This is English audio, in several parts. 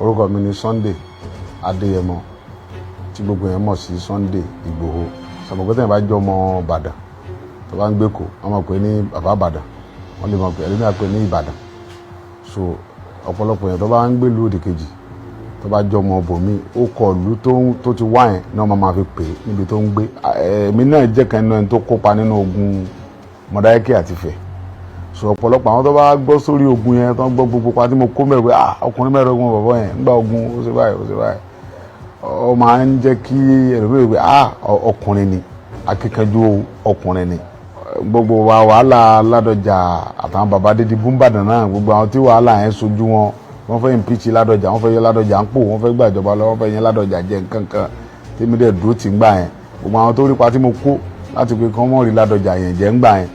Orúkọ mi ni Sunday Adéyẹmọ tí gbogbo yẹn mọ̀ sí Sunday Ìgbòho. Sàmọ̀gbẹ́tẹ̀ bá jọ ọmọ Ìbàdàn tó bá ń gbé kó wọ́n mọ̀ pé ní bàbá Ìbàdàn, wọ́n lè mọ̀ pé ẹlẹ́mìí àpè ní Ìbàdàn. So ọ̀pọ̀lọpọ̀ yẹn tó bá ń gbé ìlú òdì kejì tó bá jọ ọmọ bòmí ó kọ ìlú tó ti wá yẹn náà máa fi pè é níbi tó ń gbé. Èmi náà jẹ́ kan nínú ẹni tó kópa nínú ogun Mọdákẹ́kẹ́ àti Ifẹ̀. So ọ̀pọ̀lọpọ̀ àwọn tó bá gbọ́ sórí ogun yẹn tó ń gbọ́ gbogbo pa tí mo kó mẹ́rin pé ọkùnrin mẹ́rin ogun bàbá yẹn ń gba ogun ó ṣe báyìí ó máa ń jẹ́ kí ẹlòmíràn pé ọkùnrin ni, akíkanjú ọkùnrin ni. Gbogbo wa wàhálà Ládọjà àtàwọn bàbá dídí búmbàdàn náà, gbogbo àwọn tí wàhálà yẹn sojú wọn, wọ́n fẹ́ impeach Ládọjà, wọ́n fẹ́ yẹ Ládọjà ń pò, wọ́n fẹ́ gbàjọba lọ, wọ́n fẹ́ yẹ Ládọjà jẹ nǹkan kan tí mi dẹ̀ dúró tì ń gbà yẹn. Gbogbo àwọn tó rí pa tí mo kó láti pé kí wọ́n mọ̀ rí Ládọjà yẹn jẹ́ ń gbà yẹn.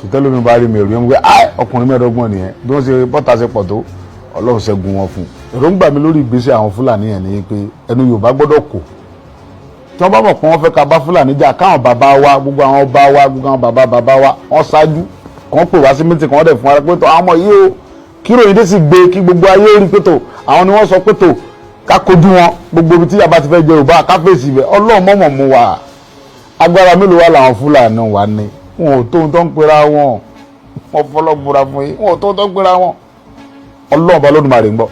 Sùtẹ́lẹ̀ mi bá rí mi èrò yẹn pé ọkùnrin mẹ́ẹ̀ẹ́dọ́gbọ̀n nìyẹn bí wọ́n ṣe bọ́ta ṣe pọ̀ tó Ọlọ́run ṣẹ́gun wọn fún. Èròǹgbà mi lórí ìgbésẹ̀ àwọn Fúlàní yẹn ni pé ẹnu Yorùbá gbọ́dọ̀ kò. Tí wọ́n bá mọ̀ pé wọ́n fẹ́ ká bá Fúlàní jà, káwọn bàbá wa, gbogbo àwọn ọba wa, gbogbo àwọn bàbá wa wọ́n ṣáájú kàn pè wá sí mítì kan wọ́n dẹ̀ fún wa pé tó àwọn ọmọ yìí o kí ròyìn dé sì gbé kí gbogbo ayé rí pé tó àwọn ni wọ́n sọ pé tó ká kojú wọn gbogbo ibi tí yàrá ti fẹ́ jẹ Yorùbá ká fèsì ibẹ̀. Ọlọ́run mọ̀mọ̀ mú wa, agbára mélòó wà làwọn Fúlàní wa ní, wọn ò tó ń tó ń pera wọn, wọn fọlọ́gbùra fún yín, wọn ò tó ń tó ń pera wọn. Ọlọ́run bá lódùmarè ń gbọ́.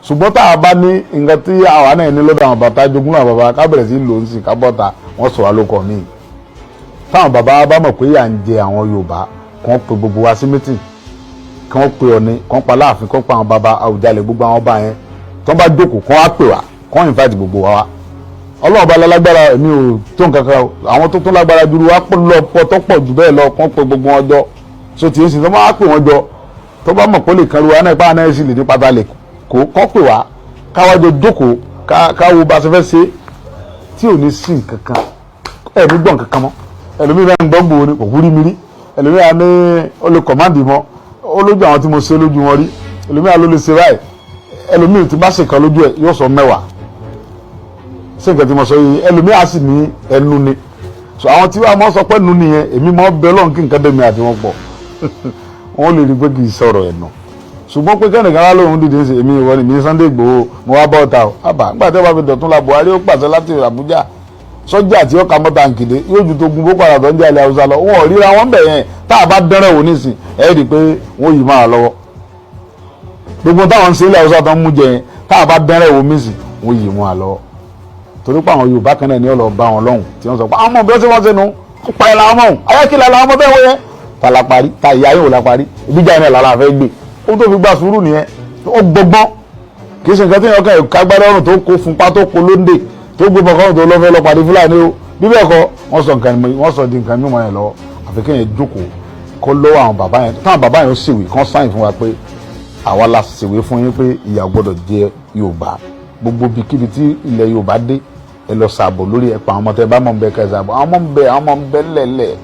Ṣùgbọ́n tá a bá ní nǹkan tí àwa náà ní lọ́dọ̀ àwọn bàtà jogún náà bàbá ká bẹ̀rẹ̀ sí lò ń sìn ká bọ́ta wọ́n sọ wá lóko míì. Táwọn bàbá bá mọ̀ pé yà ń jẹ àwọn Yorùbá kàn pe gbogbo wa sí mítìn, kàn pe Ọọ̀ni, kàn pa Láàfin, kàn pa àwọn bàbá Àwùjalẹ̀, gbogbo àwọn ọba yẹn tó bá jókòó kàn wá pè wá, kàn invite gbogbo wa wá. Ọlọ́run bá lágbára, èmi ò tó nǹkan kan, àwọn tó tún lágbára jù wá tó pọ̀ jù bẹ́ẹ̀ lọ kàn pe gbogbo wọn jọ. So tí èsì tó máa pè wọ́n jọ tó bá mọ̀ pé lè kan lu wa náà ipá náà sì lè ní pátá lè kó kọ́ pè wá káwájọ jókòó káwo bá ṣe fẹ́ ṣe tí ò ní sí nǹkan kan ẹ̀mí gbọ̀n kankan mọ́. Ẹlòmíràn ń gbọ́ gbòó ni kò kú rí mi rí, ẹlòmíràn ní ó lè kọ̀máǹdì mọ́, ó lójú àwọn tí mo ṣe lójú wọn rí, ẹlòmíràn ló lè ṣe báyìí, ẹlòmíràn tí bá ṣe kan lójú ẹ̀ yóò sọ 10 ṣé nǹkan tí mo sọ yìí. Ẹlòmíràn sì ní ẹnu ni. So àwọn tí wàá mọ́ sọ pé nu nìyẹn, èmi mọ́ bẹ́ẹ̀ lọ́n kí nǹkan dẹ̀mí àti wọn pọ̀ wọ́n lè rí pé kì í sọ̀rọ̀ ẹ̀nà. Ṣùgbọ́n pé kẹ́nìkan wá lóhun dìde ṣe èmi ìwọ ni mi Sunday Igboho mo wá bọ́ ọ̀tá o. Àbá nígbà tí wọ́n bá fi dọ̀tún la Buhari ó pàṣẹ láti Àbújá, sọ́jà tí ó ka mọ́ta nkìdé yóò ju tó gun Boko Haram tó ń jẹ́ ilẹ̀ Haúsá lọ. Wọn ò ríra wọn bẹ̀ yẹn, tá a bá dẹ́rẹ̀ wò nísìn ẹ̀ rí i pé wọ́n yìí máa lọ́wọ́. Gbogbo táwọn ń ṣe ilẹ̀ Haúsá tó ń mú jẹ yẹn, tá a bá dẹ́rẹ̀ wò nísìn wọ́n yìí máa lọ́wọ́. Torí pé àwọn Yorùbá kan náà ni ó lọ bá wọn lọ́hùn tí wọ́n sọ pé àwọn ọmọ bí wọ́n ṣe wọ́n ṣe nu pa ẹ̀ làwọn ọmọ ayákìlá làwọn ọmọ bẹ́ẹ̀ wọ́n yẹn ta la parí, ta ìyá yóò la parí, ìbíjà iná làlá fẹ́ gbé. Ó tó fi gba sùúrù nìyẹn, ó gbọgbọ́n kì í ṣe nǹkan tí yẹn kàn kágbá lọ́rùn tó kó funpá tó kó lóńdè tó gbé bọ̀kọ́ tó lọ́fẹ́ lọ pàdé Fúlàní o. Bí bẹ́ẹ̀ kọ́ wọ́n sọ di nǹkan mímọ́ yẹn lọ́wọ́. Àfi kéèyàn jókòó kó lọ́wọ́ àwọn bàbá yẹn, táwọn bàbá yẹn ó ṣèwé kán sáyìn fún wa pé àwa la ṣèwé fún yín pé ìyà gbọ́dọ̀ jẹ Yorùbá. Gbogbo ibikíbi tí ilẹ̀ Yorùbá dé ẹ lọ ṣàbò lórí ẹ̀pọ̀ àwọn ọmọ tẹ bá mọ̀ ń bẹ kẹ́ ṣàbò. Àwọn ọmọ ń bẹ ńlẹ̀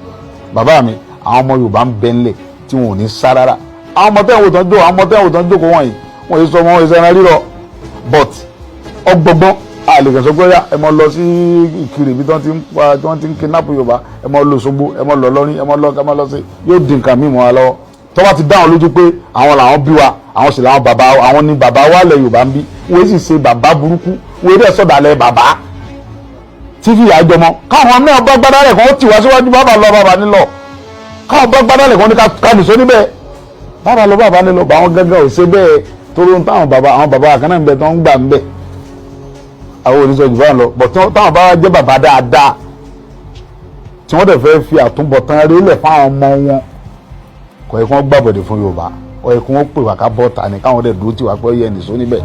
bàbá mi, àwọn ọmọ Yorùbá ń bẹ ńlẹ̀ tí wọn ò ní sá rárá. Àwọn ọmọ tẹ́wọ̀n tán jókòó wọ̀nyí wọ́n yìí sọ wọn ìṣẹ́ran rírọ̀ but ọgbọgbọ́n àlèkàn sọ pé ẹ mọ lọ sí Ìkirè ibi tí wọ́n ti ń kidnap Yorùbá, ẹ mọ lọ Òṣogbo, ẹ mọ lọ Ìlọrin, ẹ mọ lọ sí yóò di nǹkan mímọ́ wa lọ́wọ́. tó bá ti dáhùn lójú pé àwọn làwọn bí wa, àwọn sì làwọn bàbá àwọn ni bàbá wa lẹ̀ Yorùbá ń bí, wọ́n sì ṣe bàbá burúkú, wọ́n dẹ̀ sọ̀dàlẹ̀ bàbá tí fìyà jọmọ. Káwọn náà bá gbádá rẹ̀ kàn ti wá síwájú bàbá lọ bàbá nílọ, káwọn bá gbádá rẹ̀ kàn ní ká nìṣó níbẹ̀ bàbá lọ bàbá nílọ. Báwọn gángan ò ṣe bẹ́ẹ̀ toró táwọn bàbá kan náà ń bẹ tó ń gbà ń bẹ̀, àwọn oníṣẹ́ jù báwọn lọ. Bọ̀ táwọn bá jẹ́ bàbá dáadáa tí wọ́n dẹ̀ fẹ́ fi àtúbọ̀tán rí lẹ̀ fáwọn ọmọ wọn, kò yẹ kí wọ́n gbàbọ̀dẹ̀ fún Yorùbá, kò yẹ kí wọ́n pè wá ká bọ́ta ni káwọn dẹ̀ dúró tì wá pé ó yẹ nìṣó níbẹ̀.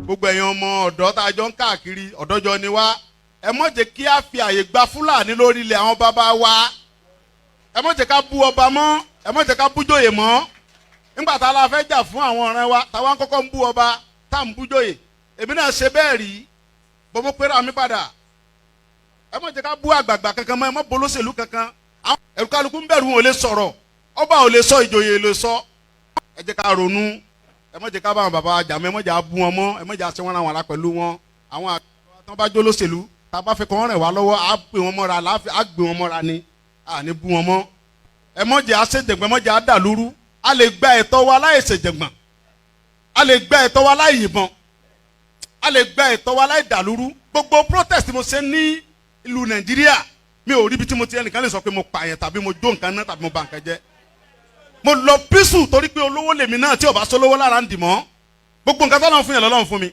Gbogbo ẹ̀yin ọmọ ọ̀dọ́ tá a jọ ń káàkiri ọ̀dọ́jọ́ ni wá, ẹ má jẹ́ kí a fi àyè gba Fúlàní lórí ilẹ̀ àwọn bàbá wa, ẹ má jẹ́ ká bú ọba mọ́, ẹ má jẹ́ ká bú jòyè mọ́. Nígbà tá a la fẹ́ jà fún àwọn ọ̀rẹ́ wa, táwa ń kọ́kọ́ ń bú ọba, tá à ń bú jòyè, èmi náà ṣe bẹ́ẹ̀ rí, bọ́ mo pera mi padà. Ẹ má jẹ́ ká bú àgbààgbà kankan mọ́, ẹ má bolóṣèlú kankan. Ẹ̀rù kálukú ń bẹ̀rù, wọn ò lè sọ̀rọ̀, ọba ò lè sọ, ìjòyè lè sọ. Ẹ jẹ́ ká ronú, ẹ má jẹ́ ká bá àwọn bàbá wa jà mọ́, ẹ má jẹ́ á bú wọn mọ́, ẹ má jẹ́ á ṣe wọ́n ra wọn la pẹ̀lú wọn. Àwọn àgbà tó bá jó lóṣèlú, tá a bá fẹ́ kọ́ wọn rẹ̀ wá lọ́wọ́, á gbé wọn mọ́ra, á gbé wọn mọ́ra ni, à ní bú wọn mọ́. Ẹ má jẹ́ á ṣèjẹ̀gbọ́n, ẹ má jẹ́ á dàlúrú, a lè gba ẹ̀tọ́ wa láì ṣèjẹ̀gbọ́n, a lè gba ẹ̀tọ́ wa láì yìnbọn, a lè gba ẹ̀tọ́ wa láì dàlúrú. Gbogbo protest mo ṣe ní ìlú Nàìjíríà mi ò rí ibi tí mo ti ẹnìkan lè sọ pé mo pààyàn tàbí mo jó nǹkan náà tàbí mo bà nǹkan jẹ́. Mo lọ písù torí pé olówó lèmi náà tí ò bá sólówó lára ń dì mọ́. Gbogbo nǹkan tọ́lọ́run fún yàn lọ́lọ́run fún mi.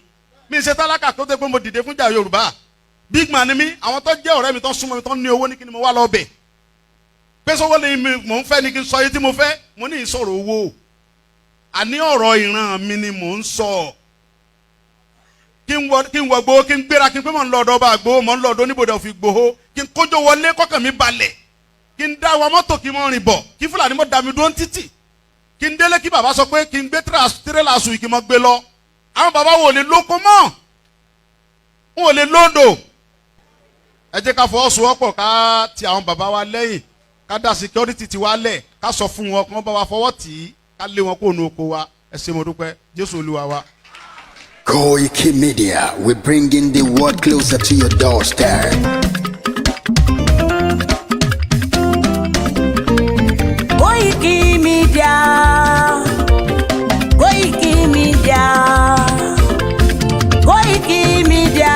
Mi ṣe tálákà tó dé pé mo dìde fún jà Yorùbá. Big man ni mí, àwọn tó jẹ́ ọ̀rẹ́ mi tó súnmọ́ mi tó ní owó ní kí ni mo wá lọ bẹ̀. Pé sọ́wọ́ lè mi mò ń fẹ́ ni kí n sọ yé tí mo fẹ́, mo ní ìsọ̀rọ̀ owó. Àní ọ̀rọ̀ ìran mi ni mò ń sọ. Kí n wọ gbowó, kí n gbéra, kí n pé mò ń lọ ọ̀dọ̀ ọba àgbowó, mò ń lọ ọ̀dọ̀ oníbodè òfin gbowó, kí n kójó wọlé kọ́kàn mi balẹ̀, kí n dá wa mọ́tò kí n mọ́ rìn bọ̀, kí Fúlàní mọ́ dá mi dúró títì, kí n délé kí bàbá sọ pé kí n gbé tírélà sùn kí n mọ́ gbé lọ. Àwọn bàbá wo lè lóko mọ́, wọn ò lè lóńdò. Ẹ jẹ́ ká fọwọ́sowọ́pọ̀ ká ti àwọn bàbá wa lẹ́yìn, ká dá security ti wa lẹ̀, ká sọ fún wọn kí wọ́n bá wa fọwọ́ tì í, ká lé wọn kó nu oko wa. Ẹ ṣé mo dúpẹ́, Jésù Olúwa wa. Koikimedia, we're bringing the world closer to your doorstep. Koikimedia, Koikimedia, Koikimedia,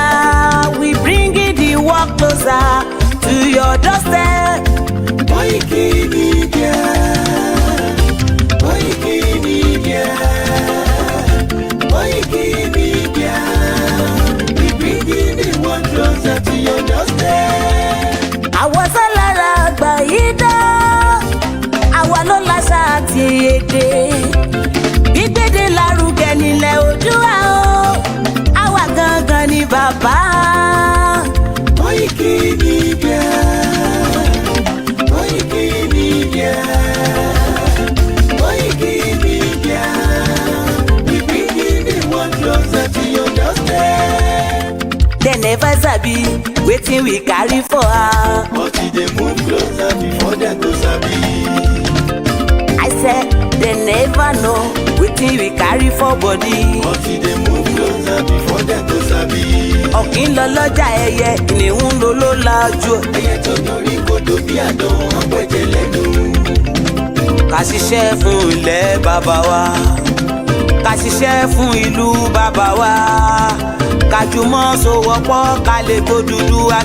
we bringing the world closer to your doorstep. Koikimedia, Koikimedia, Koikimedia, we bringing the world closer to your doorstep. Àwa sálára àgbà yìí dá, àwa ló láṣà àti èdè. Gbígbédè lárugẹ nílẹ̀ Oòduà o, àwa gangan ni bàbá. Koikimedia, Koikimedia, Koikimedia, we bringing the world closer to your doorstep. They never sabi wetin we carry for her. But they move closer before them to sabi. I said they never know wetin we carry for body. But they move closer before them to sabi. Ọ̀kín lọ lọ́jà ẹyẹ, kìnìún ló ló lajú. Ẹyẹ tó dorí kodò bí àdán, ọ̀pẹ̀jẹ̀ lẹ́nu. Ká ṣiṣẹ́ fún ilẹ̀ bàbá wa, ká ṣiṣẹ́ fún ìlú bàbá wa, ká jùmọ̀ sowọ́pọ̀ ká lè kó Odùduwà.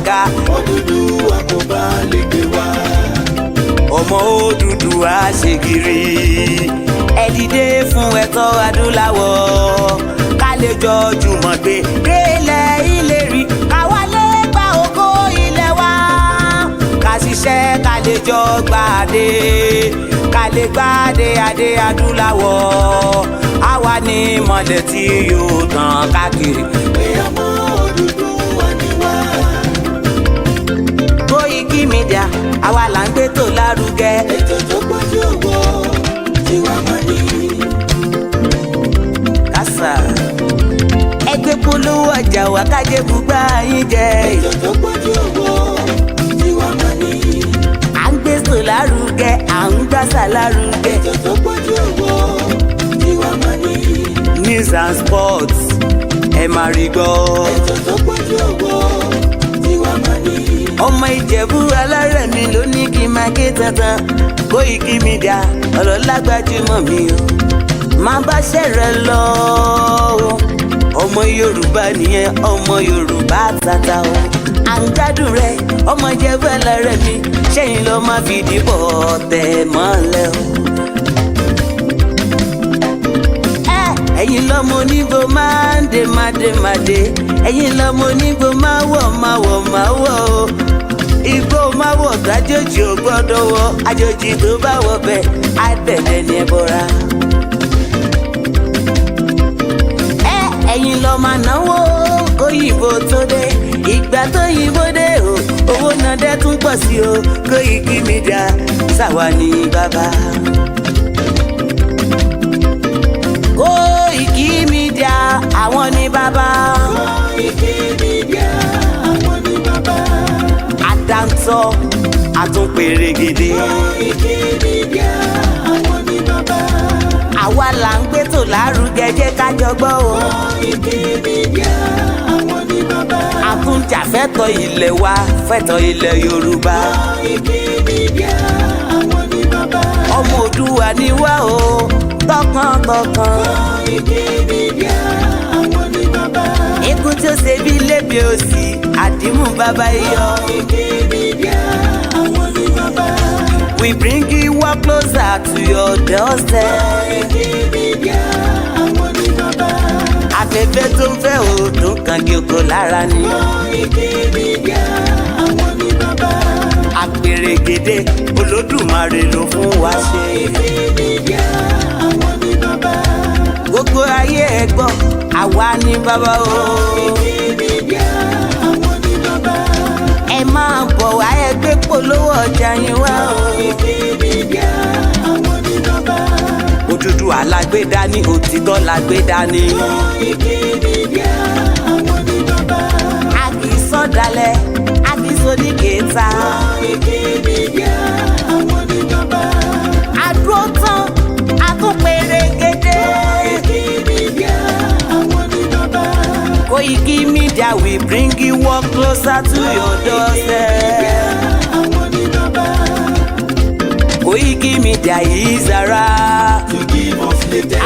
Odùduwà kò bá lè gbé wá. Ọmọ Odùduwà ṣe gírí, ẹ dìde fún ẹ̀tọ́ adúláwọ̀, ká lè jọ jùmọ̀ gbé délẹ̀ ìlérí, ká wálé gba ògo ilẹ̀ wa, ká ṣiṣẹ́ ká lè jọ gbàdé, ká lè gbàdé adé adúláwọ̀, àwa ni mọ̀lẹ̀ tí yóò tàn káàkiri. Pé ọmọ Odùduwà ni wá. Koikimedia, àwa là ń gbé tó lárugẹ. Ètò tó gbójú owó tiwa mọ́ ni. Kásá ẹgbẹ́ polówó ọjà wá kájé bùgbà yín jẹ. Ètò tó gbójú owó tiwa mọ́ ni. À ń gbé tó lárugẹ, à ń gbàsà lárugẹ. Ètò tó gbójú owó tiwa mọ́ ni. News and sports ẹ máa rí gbọ́. Ètò tó gbójú owó tiwa mọ́ ni. Ọmọ Ìjẹ̀bú alárẹ̀ mi ló ní kí n máa ké tantan. Koikimedia ọ̀rọ̀ lágbájúmọ̀ mi o, máa bá ṣẹ̀rẹ̀ lọ o. Ọmọ Yorùbá nìyẹn, ọmọ Yorùbá tata o. À ń gbádùn rẹ, ọmọ Ìjẹ̀bú alárẹ̀ mi, ṣẹ́yìn ló máa fi dìbò tẹ̀ mọ́lẹ̀ o. Ẹ̀yin lọ́mọ onígbò máa ń dé mádémádé, ẹ̀yin lọ́mọ onígbò máa wọ̀ o. Igbó máa wọ̀ dájòjì ò gbọ́dọ̀ wọ, àjòjì tó bá wọ bẹ́ẹ̀ á bẹ̀rẹ̀ ní ẹbọra. Ẹ̀yin lọ máa náwó kóyìnbó tó dé, ìgbà tó yìnbó dé o, owó náà dẹ́ tún pọ̀ sí o. Koikimedia ṣàwa ní bàbá. Koikimedia àwọn ní bàbá. Koikimedia àwọn ní bàbá. Àdáńtọ́ àtúnpèrègèdè. Koikimedia àwọn ní bàbá. Àwa là ń gbé tò lárugẹ, jẹ́ ká jọ gbọ́ o. Koikimedia àwọn ní bàbá. Àtúnjà fẹ́tọ̀ ilẹ̀ wa, fẹ́tọ̀ ilẹ̀ Yorùbá. Koikimedia àwọn ní bàbá. Ọmọ Oòduà ni wá o, tọkàntọkàn. Koikimedia. Egun tí ó ṣe bí lébi òsì, àdìmú bàbá iyọ̀. Koikimedia, àwọn ni bàbá. We bring you up closer to your doorstep. Koikimedia, àwọn ni bàbá. Afẹ́fẹ́ tó ń fẹ́ òòdùn kan kí oko lára ni. Koikimedia, àwọn ni bàbá. Àpèrègèdè Olódùmarè ló fún wa ṣe. Koikimedia, àwọn ni bàbá. Gbogbo ayé ẹ gbọ́, àwa ni bàbá o. Koikimedia, àwọn ni bàbá. Ẹ máa bọ̀ wá ẹ gbé polówó ọjà yín wá o. Koikimedia, àwọn ni bàbá. Òdúdú alágbèdá ní òtítọ́ lágbèdá ní. Koikimedia, àwọn ni bàbá. A kì í sọ̀dálẹ̀, a kì í sódì kẹta. Koikimedia, àwọn ni bàbá. Àdúró tán, a tún pèrègèdè. Koikimedia, àwọn ni bàbá. Koikimedia, we bring you up closer to your doorstep. Àwọn ni bàbá. Koikimedia is around. To give us latest.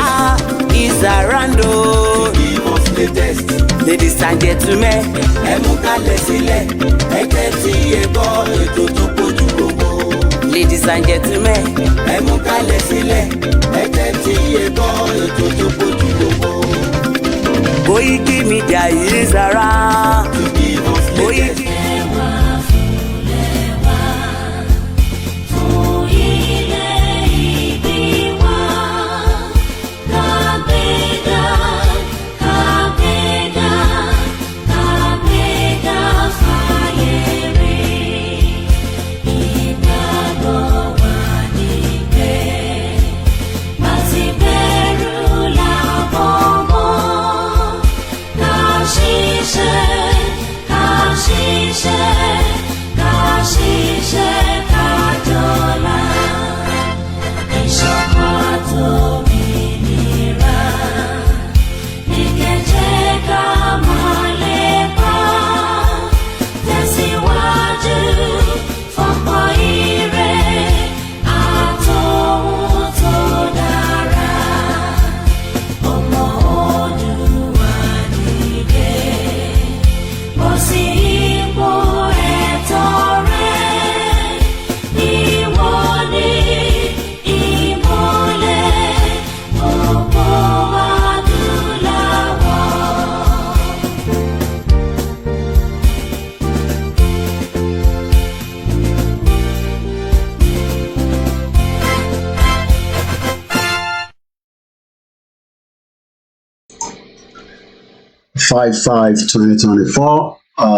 Is around o. Give us latest. Ladies and gentlemen, Ẹ mú kalẹ̀ sílẹ̀, ẹ tẹ́tí ẹ gbọ́ ètò tó kojú gbogbo. ladies and gentlemen, Ẹ mú kalẹ̀ sílẹ̀, ẹ tẹ́tí ẹ gbọ́ ètò tó kojú gbogbo. Koikimedia is around. To give us latest. Five 2024.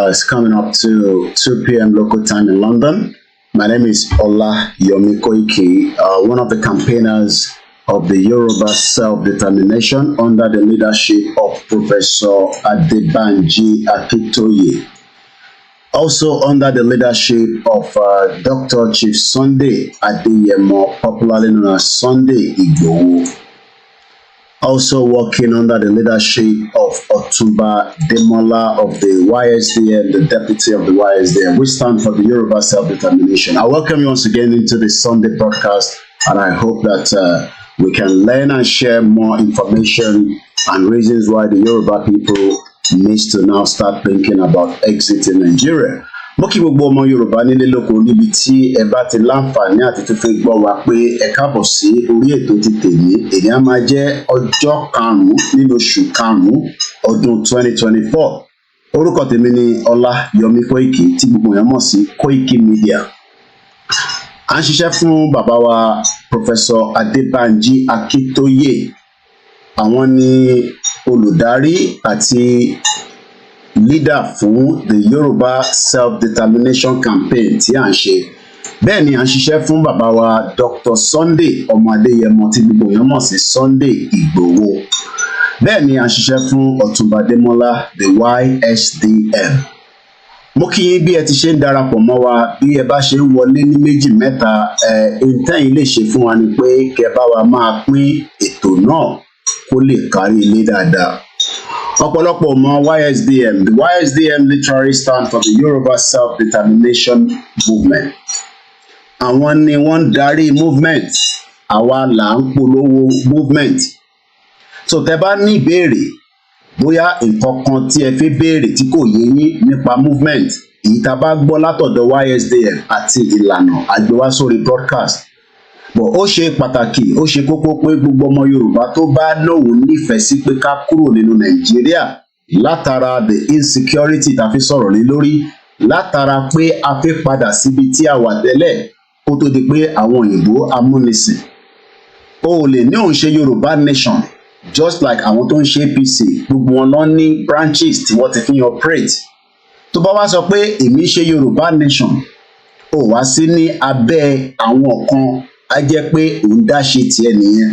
It's coming up to 2 p.m. local time in London. My name is OLAYOMI KOIKI, one of the campaigners of the Yoruba self-determination under the leadership of Professor Adebanji Akintoye. Also under the leadership of Dr. Chief Sunday Adeyemo, popularly known as Sunday Igboho. Also working under the leadership of Otumba Demola of the YSDM, the deputy of the YSDM. We stand for the Yoruba self-determination. I welcome you once again into this Sunday broadcast, and I hope that we can learn and share more information and reasons why the Yoruba people needs to now start thinking about exiting Nigeria. Mo kí gbogbo ọmọ Yorùbá nílé lóko níbi tí ẹ bá ti láǹfààní àti tó fẹ́ gbọ́ wa pé ẹ káàbọ̀ sí orí ètò ti tèmi. Èyí á máa jẹ́ ọjọ́ 5 nínú oṣù 5 ọdún 2024. Orúkọ tèmi ni OLAYOMI KOIKI tí gbogbo èèyàn mọ̀ sí Koikimedia. À ń ṣiṣẹ́ fún bàbá wa Professor Adebanji Akintoye. Àwọn ni olùdarí àti leader fún the Yoruba self-determination campaign tí à ń ṣe. Bẹ́ẹ̀ ni à ń ṣiṣẹ́ fún bàbá wa Dr. Sunday ọmọ Adéyẹmọ tí gbogbo èèyàn mọ̀ sí Sunday Ìgbòho. Bẹ́ẹ̀ ni à ń ṣiṣẹ́ fún Ọ̀túnba Démọ́lá the YSDM. Mo kí yín bí ẹ ti ṣe ń darapọ̀ mọ́ wa, bí ẹ bá ṣe ń wọlé ní méjì mẹ́ta, ìtẹ́yìn lè ṣe fún wa ni pé kẹ́ bá wa máa pín ètò náà kó lè kárí ilé dáadáa. Ọ̀pọ̀lọpọ̀ mọ YSDM. The YSDM literally stand for the Yoruba Self-Determination Movement. Àwọn ni wọ́n ń darí movement. Àwa là ń polówó movement. So tẹ́ bá ní ìbéèrè bóyá nǹkan kan tí ẹ fẹ́ béèrè tí kò yé yín nípa movement èyí tá a bá gbọ́ látọ̀dọ̀ YSDM àti ìlànà àgbéwá sórí broadcast. But ó ṣe pàtàkì ó ṣe kókó pé gbogbo ọmọ Yorùbá tó bá lóun nífẹ̀ẹ́ sí pé ká kúrò nínú Nàìjíríà látara the insecurity tá a fi sọ̀rọ̀ lé lórí, látara pé a fẹ́ padà síbi tí a wà tẹ́lẹ̀ kó tó di pé àwọn òyìnbó amúnisìn. O ò lè ní òun ṣe Yorùbá nation just like àwọn tó ń ṣe APC, gbogbo wọn lọ ní branches tí wọ́n ti fi operate. Tó bá wá sọ pé èmi ṣe Yorùbá nation, ó wá sí ní abẹ́ àwọn kan, á jẹ́ pé òun dá ṣe tiẹ̀ nìyẹn.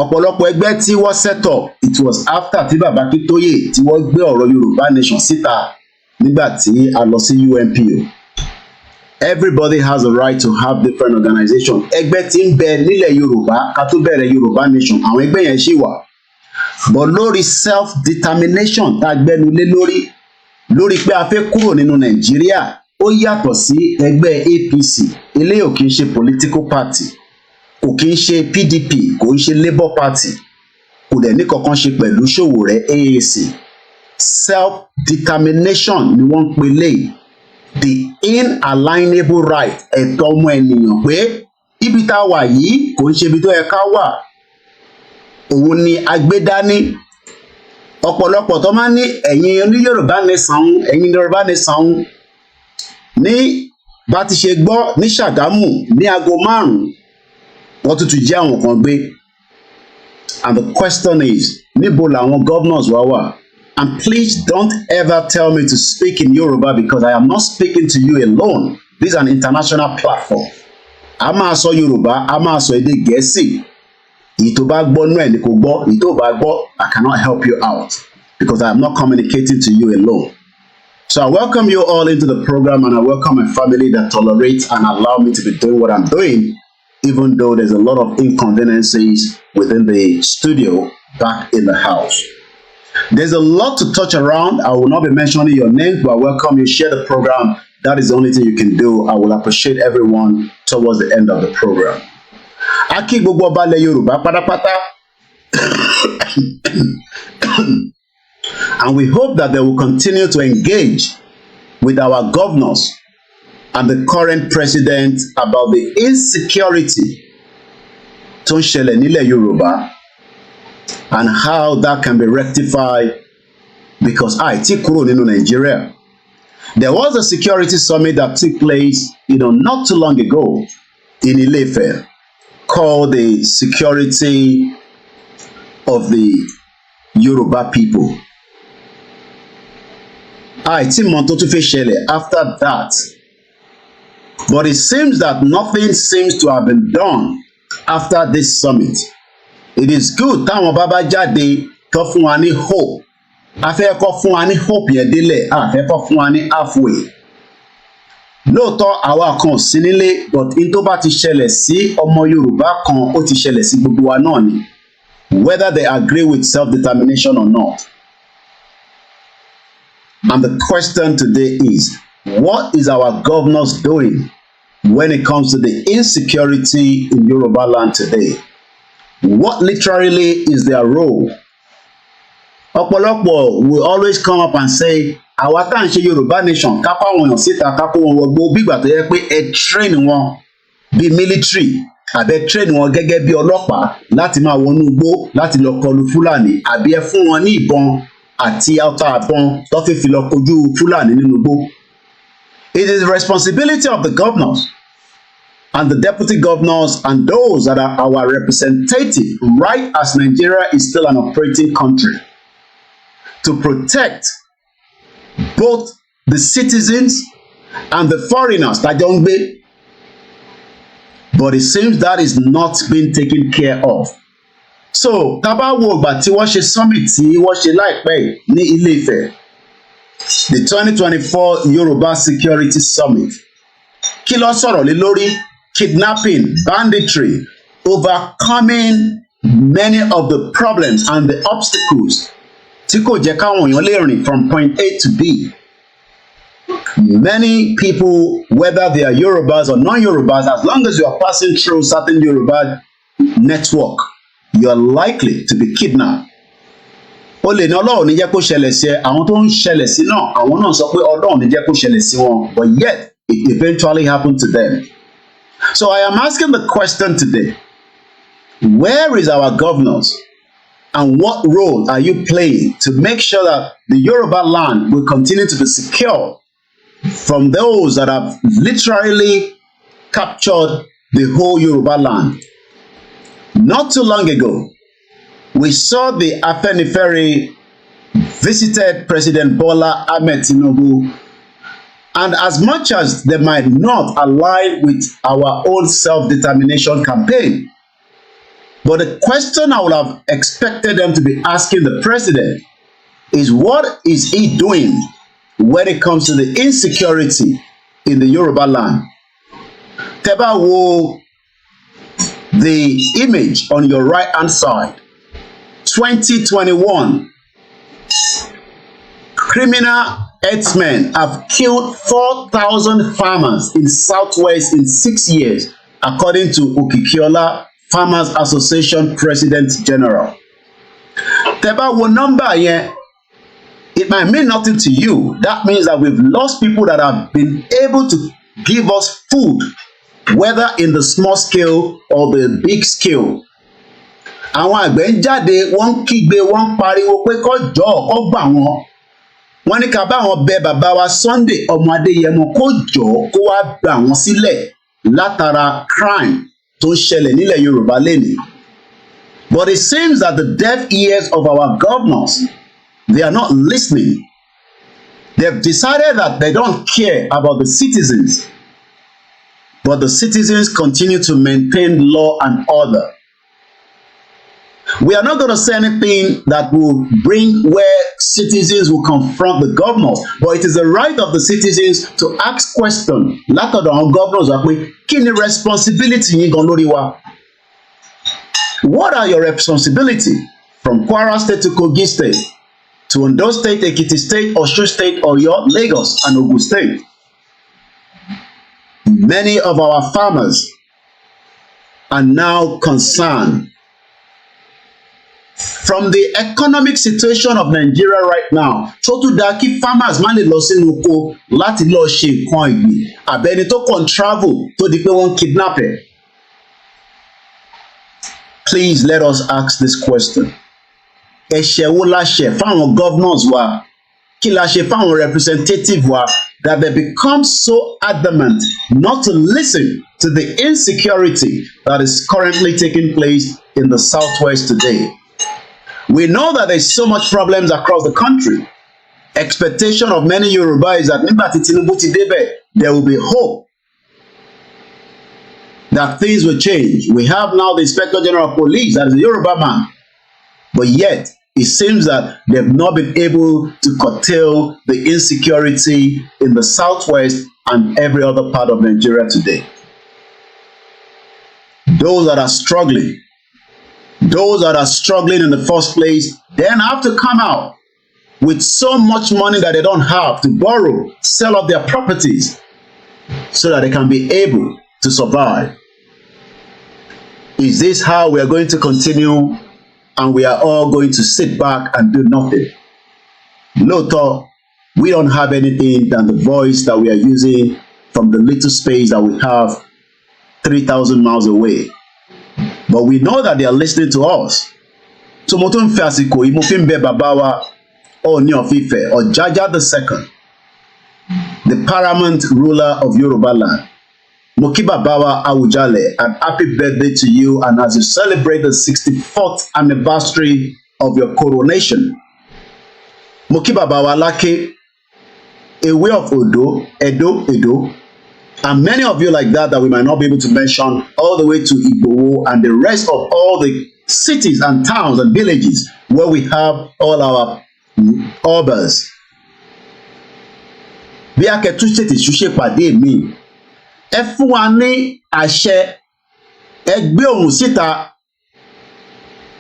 Ọ̀pọ̀lọpọ̀ ẹgbẹ́ tí wọ́n set up, it was after tí bàbá Akíntóyè tí wọ́n gbé ọ̀rọ̀ Yorùbá nation síta nígbà tí a lọ sí UNPO. Everybody has a right to have different organization. Ẹgbẹ́ tí ń bẹ nílẹ̀ Yorùbá ká tó bẹ̀rẹ̀ Yorùbá nation, àwọn ẹgbẹ́ yẹn ṣì wà. But lórí self-determination tá a gbẹ́nu lé lórí pé a fẹ́ kúrò nínú Nàìjíríà, ó yàtọ̀ sí ẹgbẹ́ APC. Eléyìí ò kì í ṣe political party, kò kì í ṣe PDP, kò ń ṣe Labour Party, kò dẹ̀ ní kankan ṣe pẹ̀lú Sowore AAC. Self-determination ni wọ́n ń pè léyìí. The inalienable right, ẹ̀tọ́ ọmọ ènìyàn pé ibi tá a wà yìí kò ń ṣe ibi tó yẹ ká wà. Òun ni agbédání. Ọ̀pọ̀lọpọ̀ tó máa ń ní ẹ̀yin ní Yorùbá nation, ẹ̀yin Yorùbá nation ní bá ti ṣe gbọ́ ní Ṣàgámù ní aago 5 wọ́n tún jí àwọn kan gbé. And the question is, níbo làwọn governors wá wà? And please don't ever tell me to speak in Yoruba because I am not speaking to you alone. This is an international platform. A máa sọ Yorùbá, a máa sọ èdè Gẹ̀ẹ́sì. Èyí tó bá gbọ́ nú ẹ̀ ni kò gbọ́, èyí tó bá gbọ́, I cannot help you out because I am not communicating to you alone. So I welcome you all into the program and I welcome a family that tolerates and allow me to be doing what I'm doing, even though there's a lot of inconveniences within the studio back in the house. There's a lot to touch around. I will not be mentioning your name, but I welcome you. Share the program. That is the only thing you can do. I will appreciate everyone towards the end of the program. Aki gbogbo ọba ilẹ̀ Yorùbá pátápátá. And we hope that they will continue to engage with our governors and the current president about the insecurity tó ń ṣẹlẹ̀ nílẹ̀ Yorùbá and how that can be rectified because àìtí kúrò nínú Nigeria. There was a security summit that took place, not too long ago in Ile-Ife called the Security of the Yoruba People. Àìtí mọ̀ tó tún fẹ́ ṣẹlẹ̀ after that. But it seems that nothing seems to have been done after this summit. It is good táwọn bàbá jáde tó fún wa ní hope. A fẹ́ kọ́ fún wa ní hope yẹn délẹ̀, a fẹ́ kọ́ fún wa ní halfway. Lóòótọ́ àwa kan ò sí nílé, but in tó bá ti ṣẹlẹ̀ sí ọmọ Yorùbá kan, ó ti ṣẹlẹ̀ sí gbogbo wa náà ni. Whether they agree with self-determination or not. And the question today is, what is our governors doing when it comes to the insecurity in Yorubaland today? What literally is their role? Ọ̀pọ̀lọpọ̀ will always come up and say, àwa tá à ń ṣe Yorùbá nation, ká kó àwọn èèyàn síta, ká kó wọn wọgbó bígbà tó yẹ pé ẹ train wọn bí military, àbẹ train wọn gẹ́gẹ́ bí ọlọ́pàá láti máa wọnú igbó láti lọ kọlu Fúlàní, àbí ẹ fún wọn ní ìbọn àti ọta àbọn tó fi lọ kojú Fúlàní nínú igbó. It is the responsibility of the governors and the deputy governors and those that are our representative, right as Nigeria is still an operating country, to protect both the citizens and the foreigners that don't be. But it seems that is not being taken care of. So, tá bá wo ìgbà tí wọ́n ṣe summit tí wọ́n ṣe láìpẹ́ ní Ilé-Ifẹ̀, the 2024 Yoruba Security Summit, kí ló sọ̀rọ̀ lé lórí? Kidnapping, banditry, overcoming many of the problems and the obstacles tí kò jẹ́ káwọn èèyàn lè rìn from point A to B. Many people, whether they are Yorubas or non-Yorubas, as long as you are passing through certain Yoruba network, you are likely to be kidnapped. ó lè ní Ọlọ́run ní jẹ́ kó ṣẹlẹ̀ sí ẹ, àwọn tó ń ṣẹlẹ̀ sí náà àwọn náà sọ pé Ọlọ́run ní jẹ́ kó ṣẹlẹ̀ sí wọn, but yet it eventually happened to them. So I am asking the question today, where is our governors and what role are you playing to make sure that the Yoruba land will continue to be secure from those that have literally captured the whole Yoruba land? Not too long ago, we saw the Afenifere visited President Bola Ahmed Tinubu, and as much as they might not align with our own self-determination campaign, but the question I would have expected them to be asking the president is, what is he doing when it comes to the insecurity in the Yoruba land? Teba wo the image on your right hand side, 2021, criminal herdsmen have killed 4,000 farmers in Southwest in 6 years, according to Okikiola Farmers Association President General. Teba wo number here, it might mean nothing to you. That means that we've lost people that have been able to give us food, whether in the small scale or the big scale. Àwọn àgbẹ̀ ń jáde, wọ́n ń kígbe, wọ́n ń pariwo pé kó jọ̀ọ́ kó gbà wọ́n. Wọ́n ní ká bá wọn bẹ bàbá wa Sunday ọmọ Adéyẹmọ kó jọ̀ọ́ kó wá gbà wọ́n sílẹ̀ látara crime tó ń ṣẹlẹ̀ nílẹ̀ Yorùbá lénìí. But it seems that the deaf ears of our governors, they are not listening. They've decided that they don't care about the citizens, but the citizens continue to maintain law and order. We are not going to say anything that will bring where citizens will confront the governors, but it is the right of the citizens to ask questions. Látọ̀dọ̀ àwọn governors wá pé kí ni responsibility yín gan lórí wa? What are your responsibility from Kwara State to Kogi State, to Ondo State, Ekiti State, Osun State, Oyo, Lagos, and Ogun State? Many of our farmers are now concerned. From the economic situation of Nigeria right now, tó tún dá kí farmers má lè lọ sínú oko láti lọ ṣe nǹkan ìgbìn, àbẹ́ni tó kàn travel tó di pé wọ́n kidnap ẹ̀. Please let us ask this question. Ẹ̀ṣẹ̀ wo la ṣẹ̀ fáwọn governors wa? Kí la ṣe fáwọn representative wa that they become so adamant not to listen to the insecurity that is currently taking place in the Southwest today? We know that there's so much problems across the country. Expectation of many Yoruba is that nígbà tí Tinubu ti débẹ̀, there will be hope that things will change. We have now the Inspector General of Police, that is a Yoruba man. But yet, it seems that they've not been able to curtail the insecurity in the Southwest and every other part of Nigeria today. Those that are struggling in the first place, then have to come out with so much money that they don't have to borrow, sell off their properties so that they can be able to survive. Is this how we are going to continue, and we are all going to sit back and do nothing? Lóòótọ́, we don't have anything than the voice that we are using from the little space that we have 3,000 miles away. But we know that they are listening to us. So mo tún fi àsìkò yìí mo fi ń bẹ bàbá wa Ọọ̀ni of Ifẹ̀, Ọ̀jájá II, the paramount ruler of Yorubaland. Mo kí bàbá wa Awùjalẹ̀, and happy birthday to you, and as you celebrate the 64th anniversary of your coronation. Mo kí bàbá wa Aláké, Ewé of Odo, Edo, and many of you like that we might not be able to mention, all the way to Igboho and the rest of all the cities and towns and villages where we have all our obas. Bí akẹ́tù ṣètì ṣúṣe pàdé mi, ẹ fún wa ní àṣẹ, ẹ gbé ohùn síta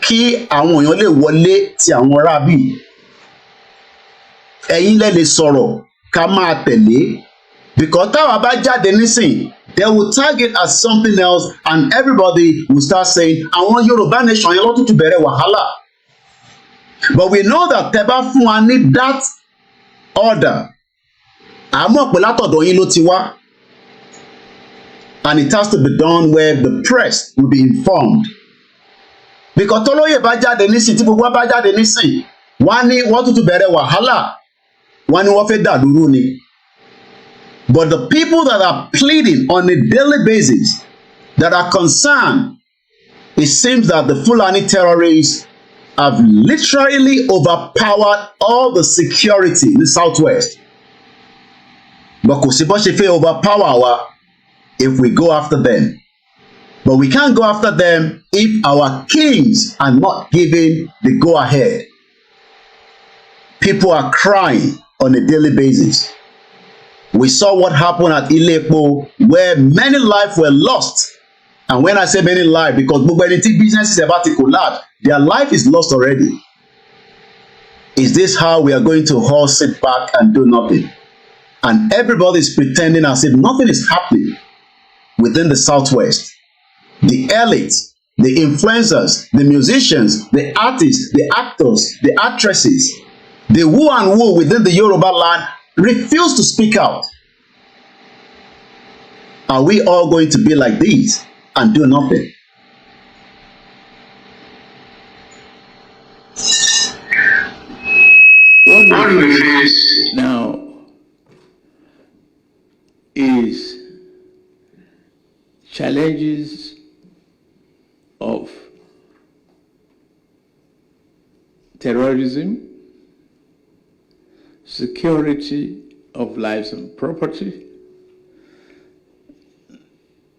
kí àwọn èèyàn lè wọlé ti àwọn arábì. Ẹ̀yin lẹ lè sọ̀rọ̀ ká máa tẹ̀lé. Because táwa bá jáde nísìn, they will tag it as something else, and everybody will start saying, àwọn Yorùbá nation yẹn ló tún ti bẹ̀rẹ̀ wàhálà. But we know that teba fún wa ní that order. Àmọ́ pé látọ̀dọ̀ yín ló ti wá. And it has to be done where the press will be informed. Because tọ́lóyè bá jáde nísìn tí gbogbo wa bá jáde nísìn, wọ́n ní wọ́n tún bẹ̀rẹ̀ wàhálà, wọ́n ní wọ́n fẹ́ dàlúrú ni. But the people that are pleading on a daily basis, that are concerned, it seems that the Fulani terrorists have literally overpowered all the security in the southwest. But kò sí bó ṣe fẹ́ overpower wa if we go after them. But we can't go after them if our kings are not giving the go-ahead. People are crying on a daily basis. We saw what happened at Ilepo, where many lives were lost. And when I say many lives, because gbogbo ẹni tí business is about to collapse, their life is lost already. Is this how we are going to all sit back and do nothing? And everybody is pretending as if nothing is happening within the southwest. The elite, the influencers, the musicians, the artists, the actors, the actresses, the who and who within the Yoruba land refuse to speak out. Are we all going to be like these and do nothing? What we face now is challenges of terrorism, security of lives and property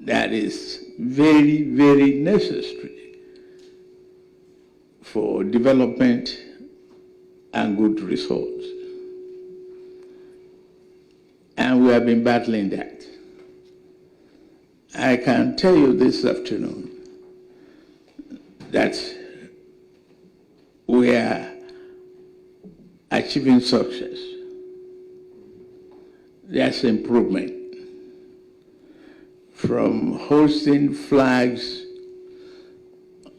that is very, very necessary for development and good results. And we have been battling that. I can tell you this afternoon that we are achieving success. There's improvement. From hosting flags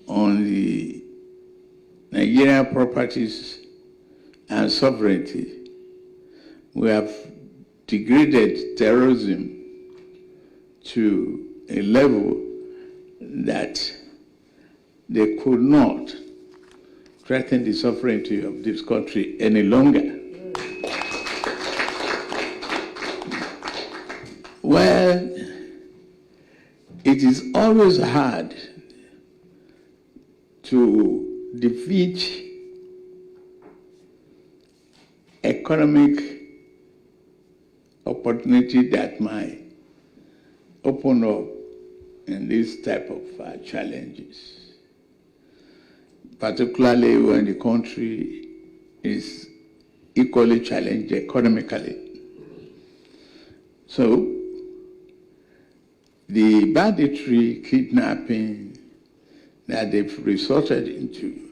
on the Nigerian properties and sovereignty, we have degraded terrorism to a level that they could not threaten the sovereignty of this country any longer. Well, it is always hard to defeat economic opportunity that might open up in this type of challenges, particularly when the country is equally challenged economically. So, the banditry kidnapping that they've resorted into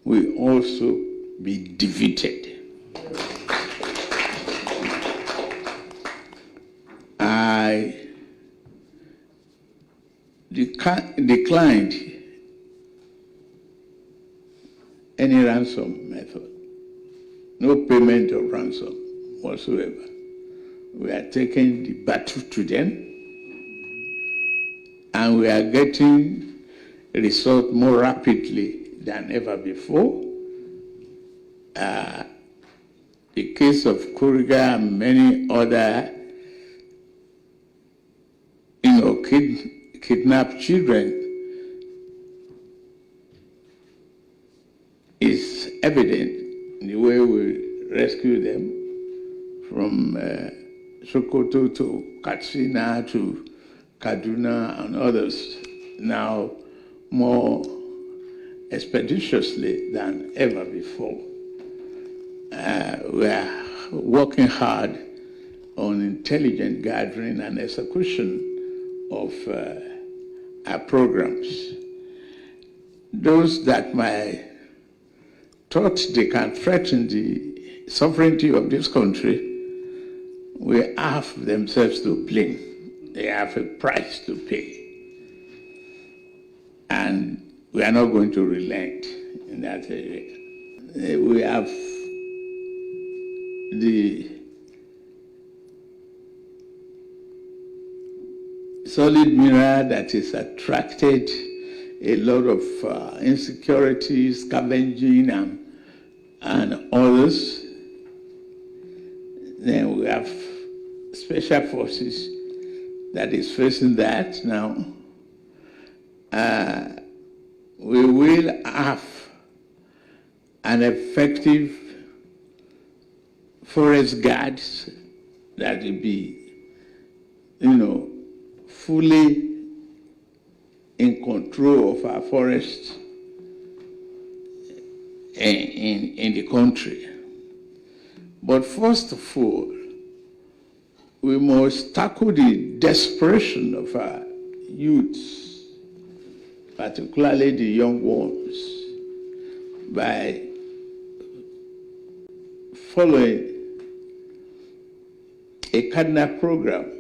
will also be defeated. I declined any ransom method, no payment of ransom whatsoever. We are taking the battle to them, and we are getting results more rapidly than ever before. The case of Kuriga and many other kidnapped children is evident in the way we rescue them from Sokoto to Katsina to Kaduna and others, now more expeditiously than ever before. We are working hard on intelligent gathering and execution of our programs. Those that might thought they can threaten the sovereignty of this country will have themselves to blame. They have a price to pay. And we are not going to relent in that area. we have the solid mirror that has attracted a lot of insecurity, scavenging, and others. Then we have special forces that is facing that now. We will have an effective forest guards that will be, fully in control of our forests in the country. But first of all, we must tackle the desperation of our youths, particularly the young ones, by following a kidnap program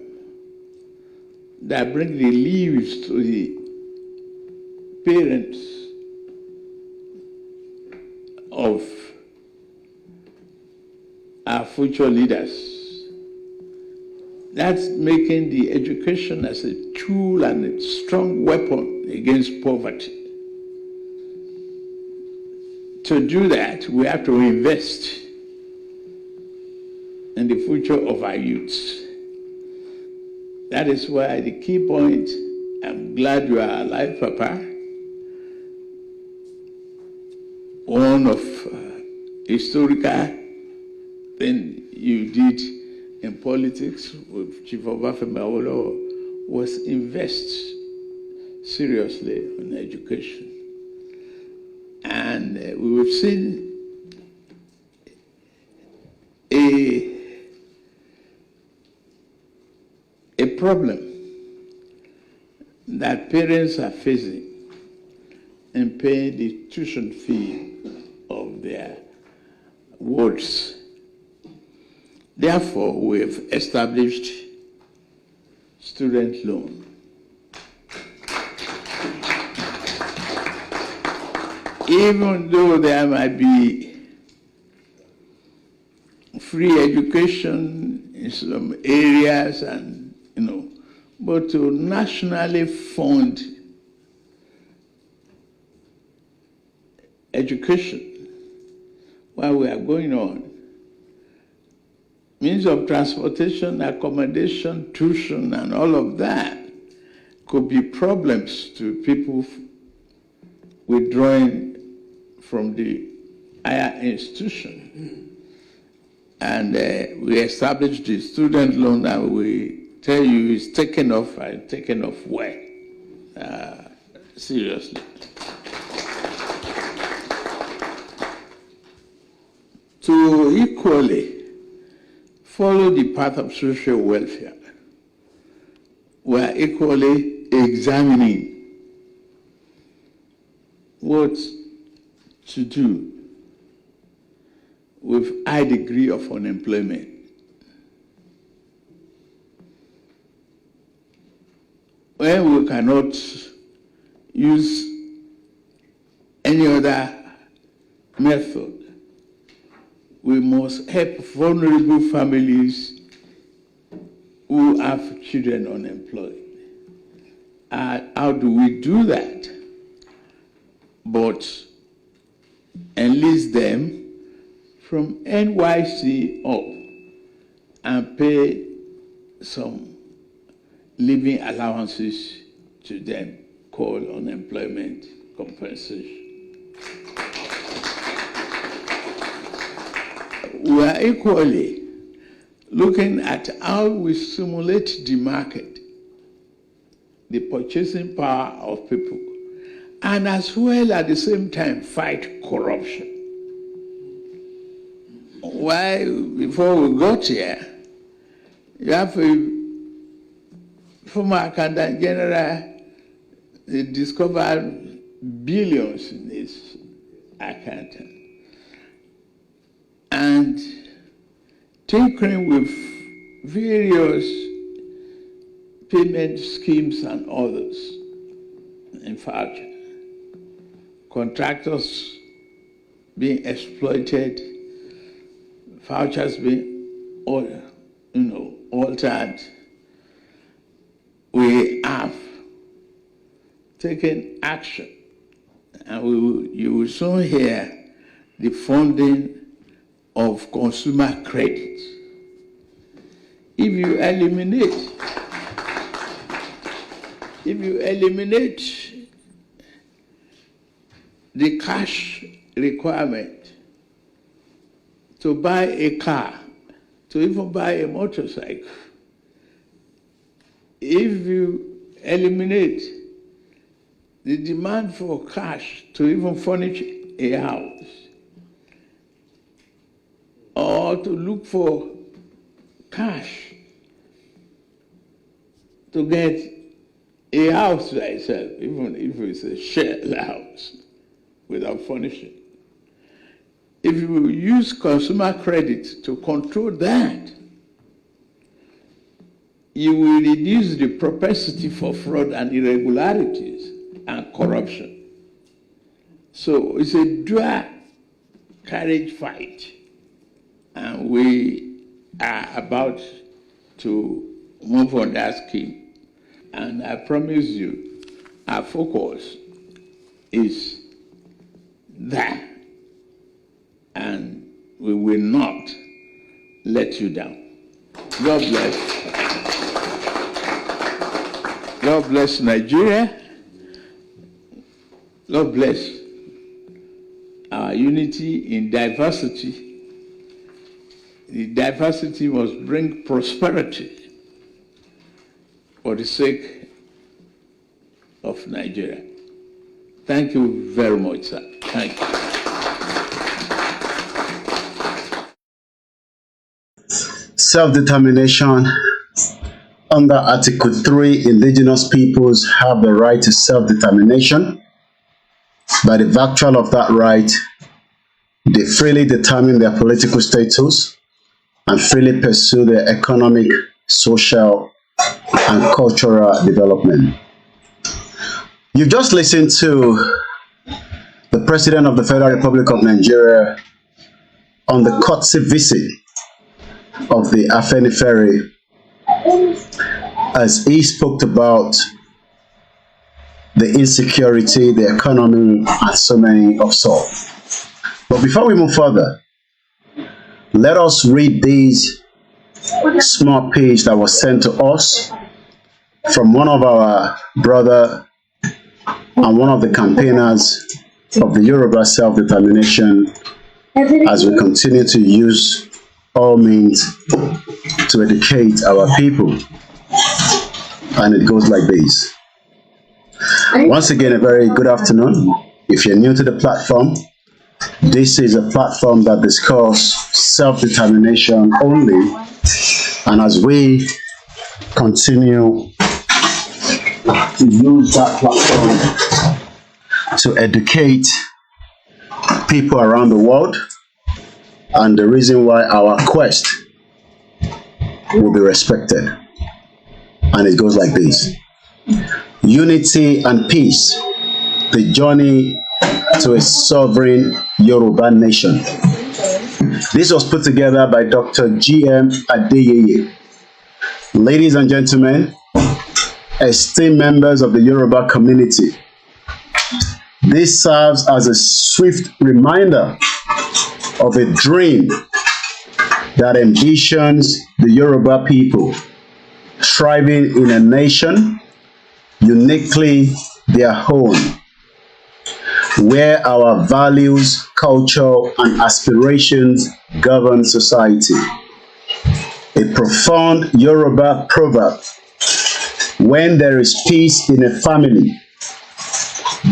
that brings relief to the parents of our future leaders. That's making the education as a tool and a strong weapon against poverty. To do that, we have to invest in the future of our youths. That is why the key point, I'm glad you are alive, Papa. One of historical thing you did in politics with Chief Obafemi Awolowo was invest seriously in education. And we've seen a problem that parents are facing in paying the tuition fee of their wards. Therefore, we have established student loan. Even though there might be free education in some areas and, but to nationally fund education while we are going on, means of transportation, accommodation, tuition, and all of that could be problems to people withdrawing from the higher institution. And we established the student loan, and we tell you it's taken off, and taken off well, seriously. To equally follow the path of social welfare, we are equally examining what to do with high degree of unemployment. When we cannot use any other method, we must help vulnerable families who have children unemployed. How do we do that? But enlist them from NYC up and pay some living allowances to them called unemployment compensation. We are equally looking at how we stimulate the market, the purchasing power of people, and as well at the same time fight corruption. Why, before we got here, you have a former accountant general, they discovered billions in his account. And tinkering with various payment schemes and others. In fact, contractors being exploited, vouchers being altered. We have taken action, and you will soon hear the funding of consumer credit. If you eliminate the cash requirement to buy a car, to even buy a motorcycle, if you eliminate the demand for cash to even furnish a house, or to look for cash to get a house by itself, even if it's a shared house without furnishing. If you use consumer credit to control that, you will reduce the propensity for fraud and irregularities and corruption. So it's a dual carriage fight, and we are about to move on that scheme. And I promise you, our focus is that, and we will not let you down. God bless. God bless Nigeria. God bless our unity in diversity. The diversity must bring prosperity for the sake of Nigeria. Thank you very much, sir. Thank you. Self-determination. Under Article 3, indigenous peoples have the right to self-determination. By the virtue of that right, they freely determine their political status and freely pursue their economic, social, and cultural development. You just listened to the President of the Federal Republic of Nigeria on the courtesy visit of the Afenifere, as he spoke about the insecurity, the economy, and so many of so. But before we move further, let us read this small page that was sent to us from one of our brother and one of the campaigners of the Yoruba self-determination, as we continue to use all means to educate our people. And it goes like this. Once again, a very good afternoon. If you're new to the platform, this is a platform that discusses self-determination only. And as we continue to use that platform to educate people around the world, and the reason why our quest will be respected. And it goes like this. Unity and peace, the journey to a sovereign Yoruba nation. This was put together by Dr. G.M. Adeyeye. Ladies and gentlemen, esteemed members of the Yoruba community, this serves as a swift reminder of a dream that ambitions the Yoruba people, thriving in a nation uniquely their own, where our values, culture, and aspirations govern society. A profound Yoruba proverb: when there is peace in a family,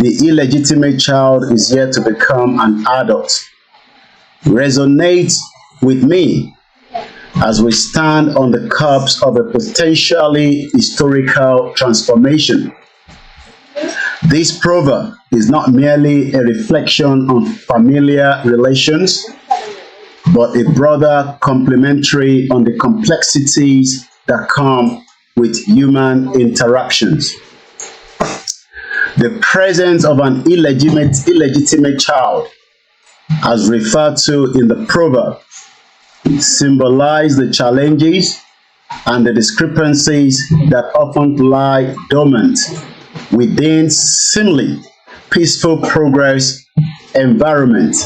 the illegitimate child is yet to become an adult, resonates with me as we stand on the cusp of a potentially historical transformation. This proverb is not merely a reflection on familiar relations, but a broader commentary on the complexities that come with human interactions. The presence of an illegitimate child as referred to in the proverb, symbolize the challenges and the discrepancies that often lie dormant within seemingly peaceful progress environment.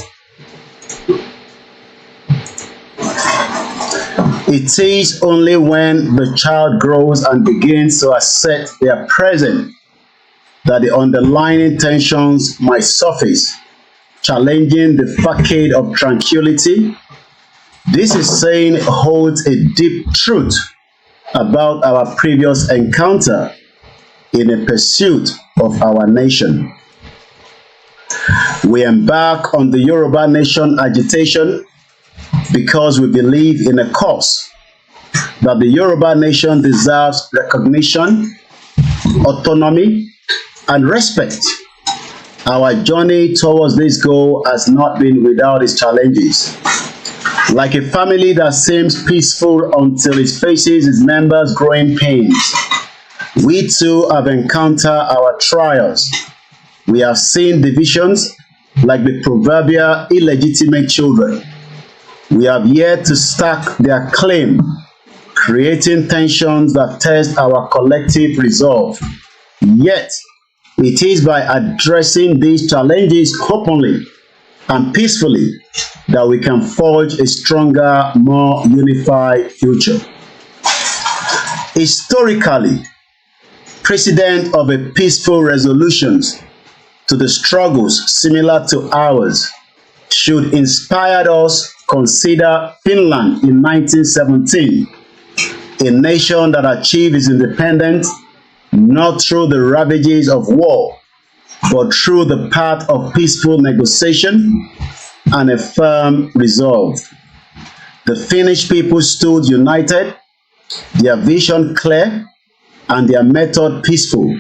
It is only when the child grows and begins to assert their presence that the underlying tensions might surface, challenging the facade of tranquility. This is saying holds a deep truth about our previous encounter in a pursuit of our nation. We embark on the Yoruba nation agitation because we believe in a cause that the Yoruba nation deserves recognition, autonomy, and respect. Our journey towards this goal has not been without its challenges. Like a family that seems peaceful until it faces its members' growing pains, we too have encountered our trials. We have seen divisions like the proverbial illegitimate children. We have yet to stack their claim, creating tensions that test our collective resolve. Yet, it is by addressing these challenges openly and peacefully that we can forge a stronger, more unified future. Historically, precedent of a peaceful resolutions to the struggles similar to ours should inspire us consider Finland in 1917, a nation that achieved its independence not through the ravages of war, but through the path of peaceful negotiation and a firm resolve. The Finnish people stood united, their vision clear, and their method peaceful,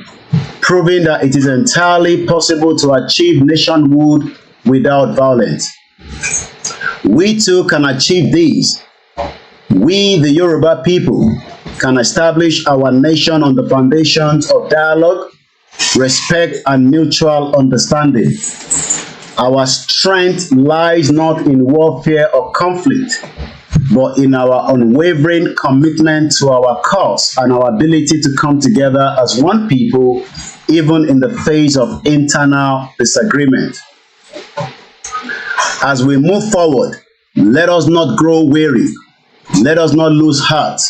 proving that it is entirely possible to achieve nationhood without violence. We too can achieve these. We, the Yoruba people, can establish our nation on the foundations of dialogue, respect, and mutual understanding. Our strength lies not in warfare or conflict, but in our unwavering commitment to our cause and our ability to come together as one people, even in the face of internal disagreement. As we move forward, let us not grow weary. Let us not lose heart.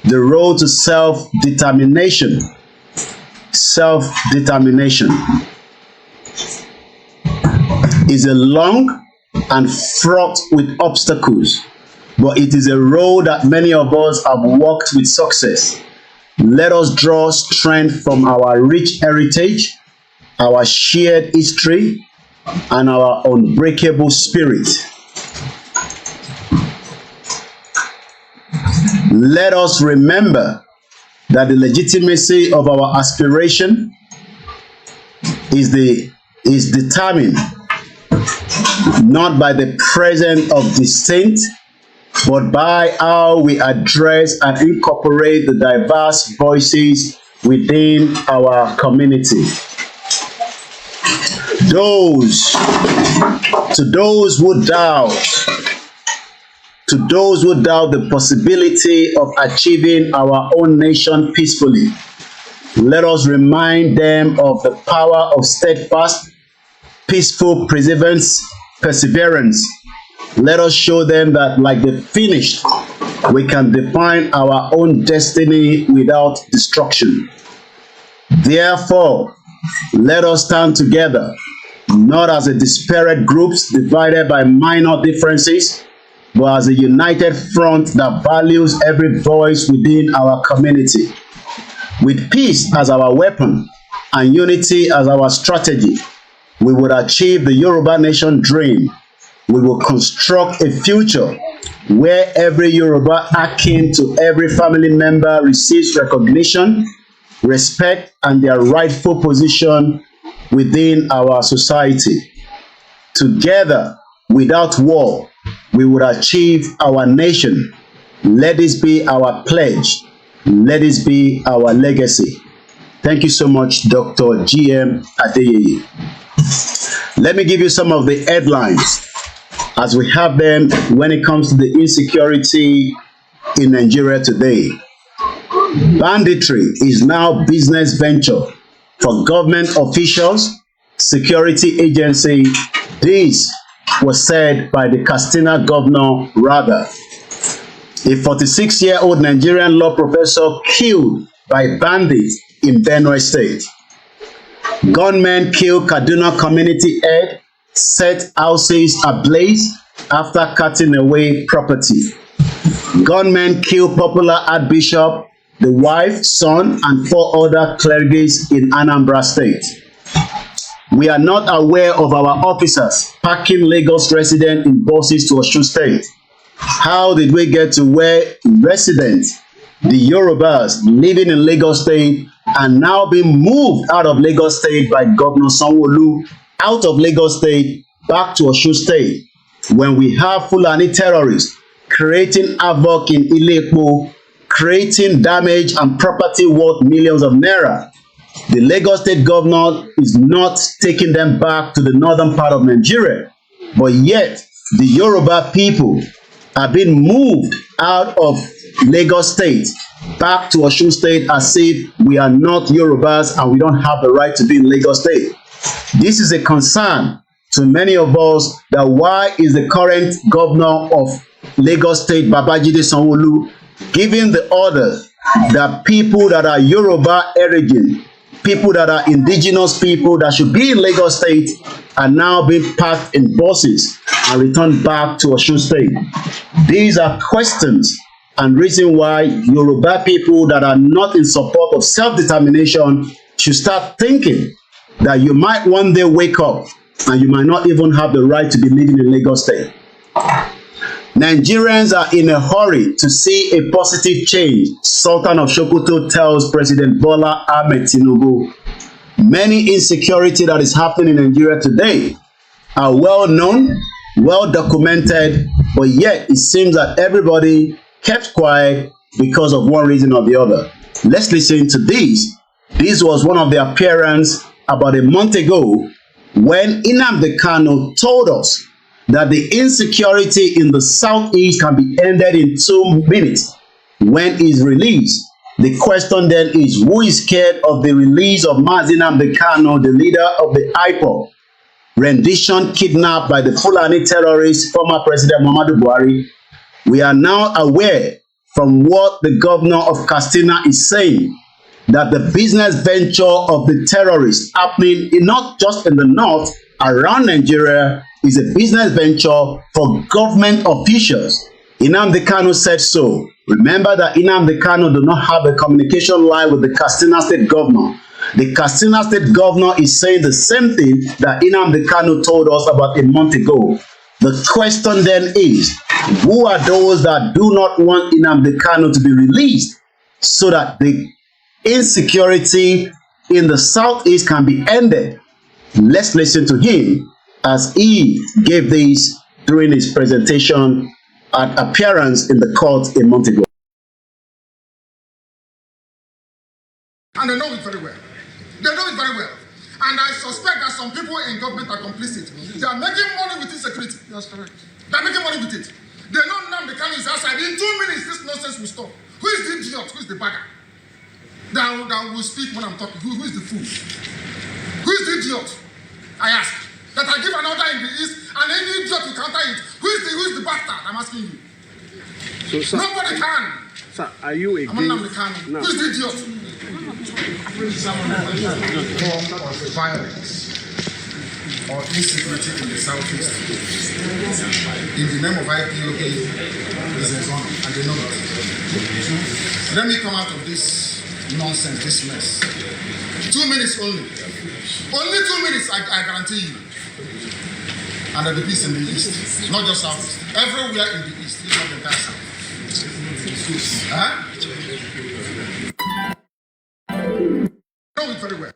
The road to self-determination is a long and fraught with obstacles, but it is a road that many of us have walked with success. Let us draw strength from our rich heritage, our shared history, and our unbreakable spirit. Let us remember that the legitimacy of our aspiration is determined not by the presence of distinct, but by how we address and incorporate the diverse voices within our community. To those who doubt the possibility of achieving our own nation peacefully, let us remind them of the power of steadfast, peaceful perseverance. Let us show them that, like the Finnish, we can define our own destiny without destruction. Therefore, let us stand together, not as a disparate groups divided by minor differences, but as a united front that values every voice within our community. With peace as our weapon and unity as our strategy, we would achieve the Yoruba nation dream. We will construct a future where every Yoruba akin to every family member receives recognition, respect, and their rightful position within our society. Together, without war, we would achieve our nation. Let this be our pledge. Let this be our legacy. Thank you so much, Dr. G.M. Adeyeye. Let me give you some of the headlines as we have them when it comes to the insecurity in Nigeria today. Banditry is now business venture for government officials, security agency. This was said by the Katsina governor rather. A 46-year-old Nigerian law professor killed by bandits in Benue State. Gunmen killed Kaduna community head, set houses ablaze after cutting away property. Gunmen killed popular archbishop, the wife, son, and 4 other clerics in Anambra State. We are not aware of our officers packing Lagos residents in buses to Osun State. How did we get to where residents, the Yorubas living in Lagos State, are now being moved out of Lagos State by Governor Sanwo-Olu out of Lagos State back to Osun State, when we have Fulani terrorists creating havoc in Ile-Epo, creating damage and property worth millions of naira? The Lagos State governor is not taking them back to the northern part of Nigeria, but yet the Yoruba people are being moved out of Lagos State back to Osun State as if we are not Yorubas and we don't have the right to be in Lagos State. This is a concern to many of us, that why is the current governor of Lagos State, Babajide Sanwo-Olu, giving the order that people that are Yoruba origin, people that are indigenous people that should be in Lagos State, are now being packed in buses and returned back to Osun State. These are questions and reason why Yoruba people that are not in support of self-determination should start thinking that you might one day wake up and you might not even have the right to be living in Lagos State. Nigerians are in a hurry to see a positive change, Sultan of Sokoto tells President Bola Ahmed Tinubu. Many insecurity that is happening in Nigeria today are well known, well documented, but yet it seems that everybody kept quiet because of one reason or the other. Let's listen to this. This was one of the appearances about a month ago when Nnamdi Kanu told us that the insecurity in the southeast can be ended in 2 minutes when he's released. The question then is, who is scared of the release of Mazi Nnamdi Kanu, the leader of the IPOB? Rendition kidnapped by the Fulani terrorists, former President Muhammadu Buhari. We are now aware from what the governor of Katsina is saying, that the business venture of the terrorists happening not just in the north, around Nigeria, is a business venture for government officials. Nnamdi Kanu said so. Remember that Nnamdi Kanu do not have a communication line with the Katsina State governor. The Katsina State governor is saying the same thing that Nnamdi Kanu told us about a month ago. The question then is, who are those that do not want Nnamdi Kanu to be released so that the insecurity in the southeast can be ended? Let's listen to him as he gave this during his presentation at appearance in the court a month ago. And they know it very well. They know it very well. And I suspect that some people in government are complicit. They are making money with insecurity. That's correct. They are making money with it. They know now the can is outside. In 2 minutes, this nonsense will stop. Who is the idiot? Who is the bagger? That will speak when I'm talking. Who is the fool? Who is the idiot? I ask. That I give an order in the east and any idiot will counter it. Who is the bastard? I'm asking you. So, sir, nobody can. Sir, are you against? No. Who is the idiot? Form of violence or insecurity in the southeast in the name of IPOB is a gun, and they know it. Let me come out of this nonsense, this mess. 2 minutes only. Only 2 minutes, I guarantee you. And the peace in the east, not just southeast. Everywhere in the east, not the entire south. Huh? They know it very well.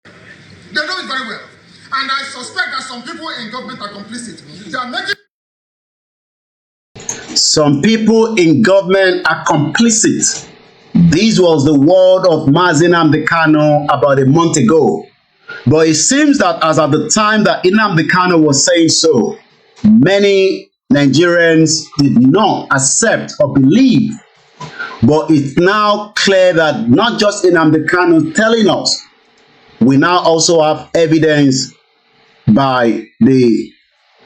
They know it very well. And I suspect that some people in government are complicit. They are making... Some people in government are complicit. This was the word of Mazi Nnamdi Kanu about a month ago. But it seems that as at the time that Nnamdi Kanu was saying so, many Nigerians did not accept or believe. But it's now clear that not just Nnamdi Kanu telling us, we now also have evidence by the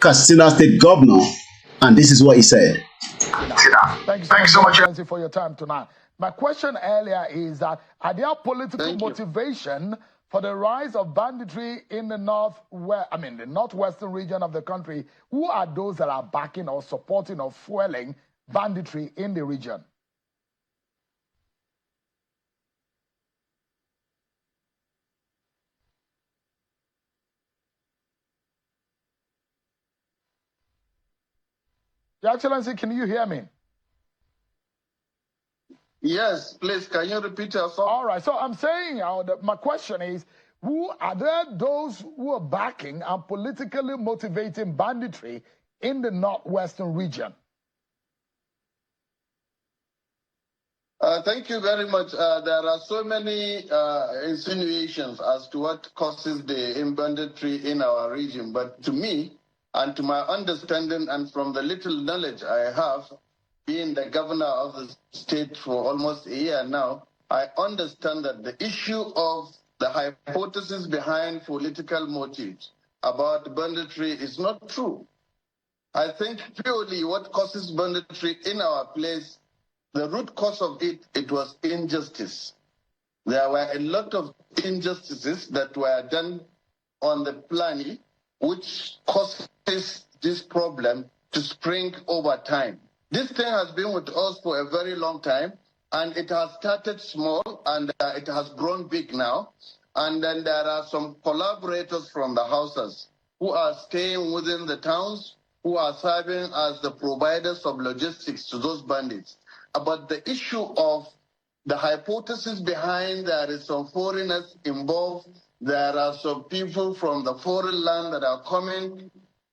Katsina State Governor, and this is what he said. Thank you so much, Nancy, for your time tonight. My question earlier is that are there political motivation for the rise of banditry in the the northwestern region of the country? Who are those that are backing or supporting or fueling banditry in the region? Your Excellency, can you hear me? Yes, please, can you repeat yourself? All right, so I'm saying, my question is, who are there those who are backing and politically motivating banditry in the northwestern region? Thank you very much. There are so many insinuations as to what causes the banditry in our region, but to me, and to my understanding and from the little knowledge I have, being the governor of the state for almost a year now, I understand that the issue of the hypothesis behind political motives about banditry is not true. I think purely what causes banditry in our place, the root cause of it was injustice. There were a lot of injustices that were done on the planet, which causes this problem to spring over time. This thing has been with us for a very long time, and it has started small, and it has grown big now. And then there are some collaborators from the houses who are staying within the towns, who are serving as the providers of logistics to those bandits. But the issue of the hypothesis behind there is some foreigners involved, there are some people from the foreign land that are coming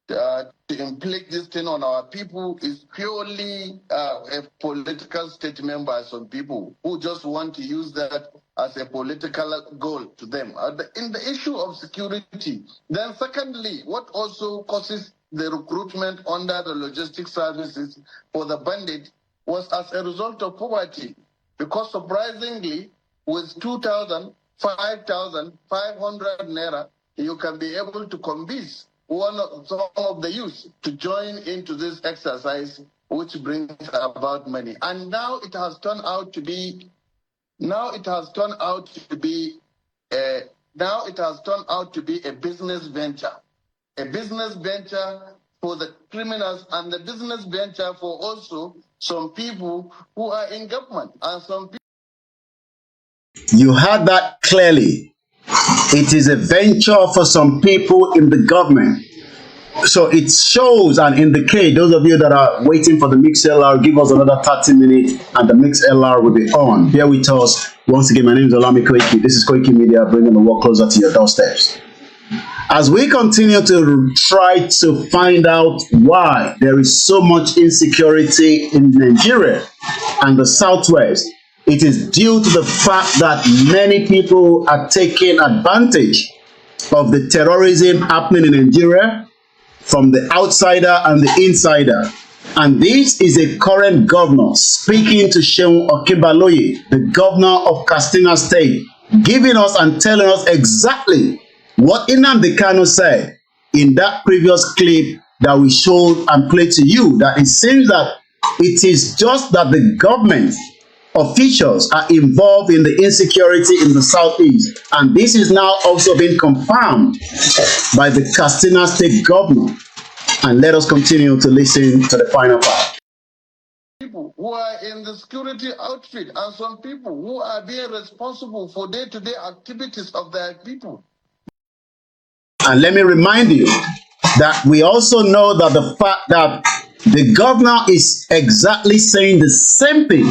to inflict this thing on our people is purely a political statement by some people who just want to use that as a political goal to them. In the issue of security, then secondly, what also causes the recruitment under the logistics services for the bandit was as a result of poverty. Because surprisingly, with 2,000, 5,500 naira, you can be able to convince some of the youth to join into this exercise, which brings about money. And now it has turned out to be a business venture for the criminals and the business venture for also some people who are in government and some people. You heard that clearly. It is a venture for some people in the government. So it shows and indicates, those of you that are waiting for the mix LR, give us another 30 minutes and the mix LR will be on. Bear with us. Once again, my name is OLAYOMI KOIKI. This is Koikimedia, bringing the work closer to your doorsteps. As we continue to try to find out why there is so much insecurity in Nigeria and the Southwest, it is due to the fact that many people are taking advantage of the terrorism happening in Nigeria from the outsider and the insider. And this is a current governor speaking to Seun Okebaloye, the governor of Katsina State, giving us and telling us exactly what Nnamdi Kanu said in that previous clip that we showed and played to you, that it seems that it is just that the government officials are involved in the insecurity in the southeast, and this is now also being confirmed by the Katsina State governor. And let us continue to listen to the final part. People who are in the security outfit and some people who are being responsible for day-to-day activities of their people. And let me remind you that we also know that the fact that the governor is exactly saying the same thing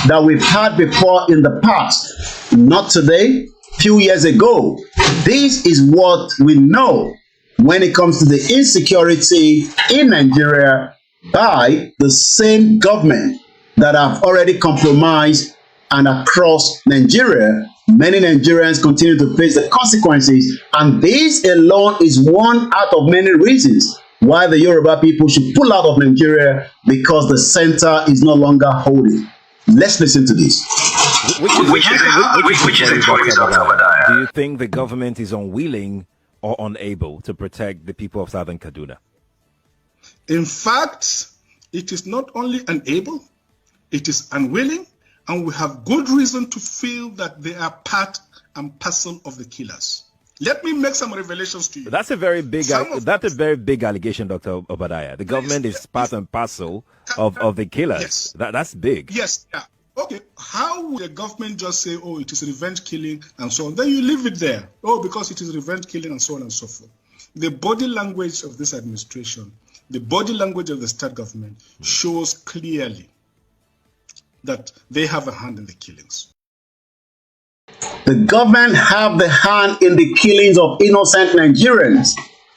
that we've had before in the past, not today, few years ago. This is what we know when it comes to the insecurity in Nigeria by the same government that have already compromised, and across Nigeria, many Nigerians continue to face the consequences, and this alone is one out of many reasons why the Yoruba people should pull out of Nigeria because the center is no longer holding. Let's listen to this. Which is important, Dr. Obadiah. Do you think the government is unwilling or unable to protect the people of Southern Kaduna? In fact, it is not only unable, it is unwilling, and we have good reason to feel that they are part and parcel of the killers. Let me make some revelations to you. That's a very big allegation, Dr. Obadiah. The government is part and parcel of the killers. Yes. That's big. Yes. Yeah. Okay. How would the government just say, oh, it is revenge killing and so on? Then you leave it there. Oh, because it is revenge killing and so on and so forth. The body language of this administration, the body language of the state government shows clearly that they have a hand in the killings. The government have the hand in the killings of innocent Nigerians,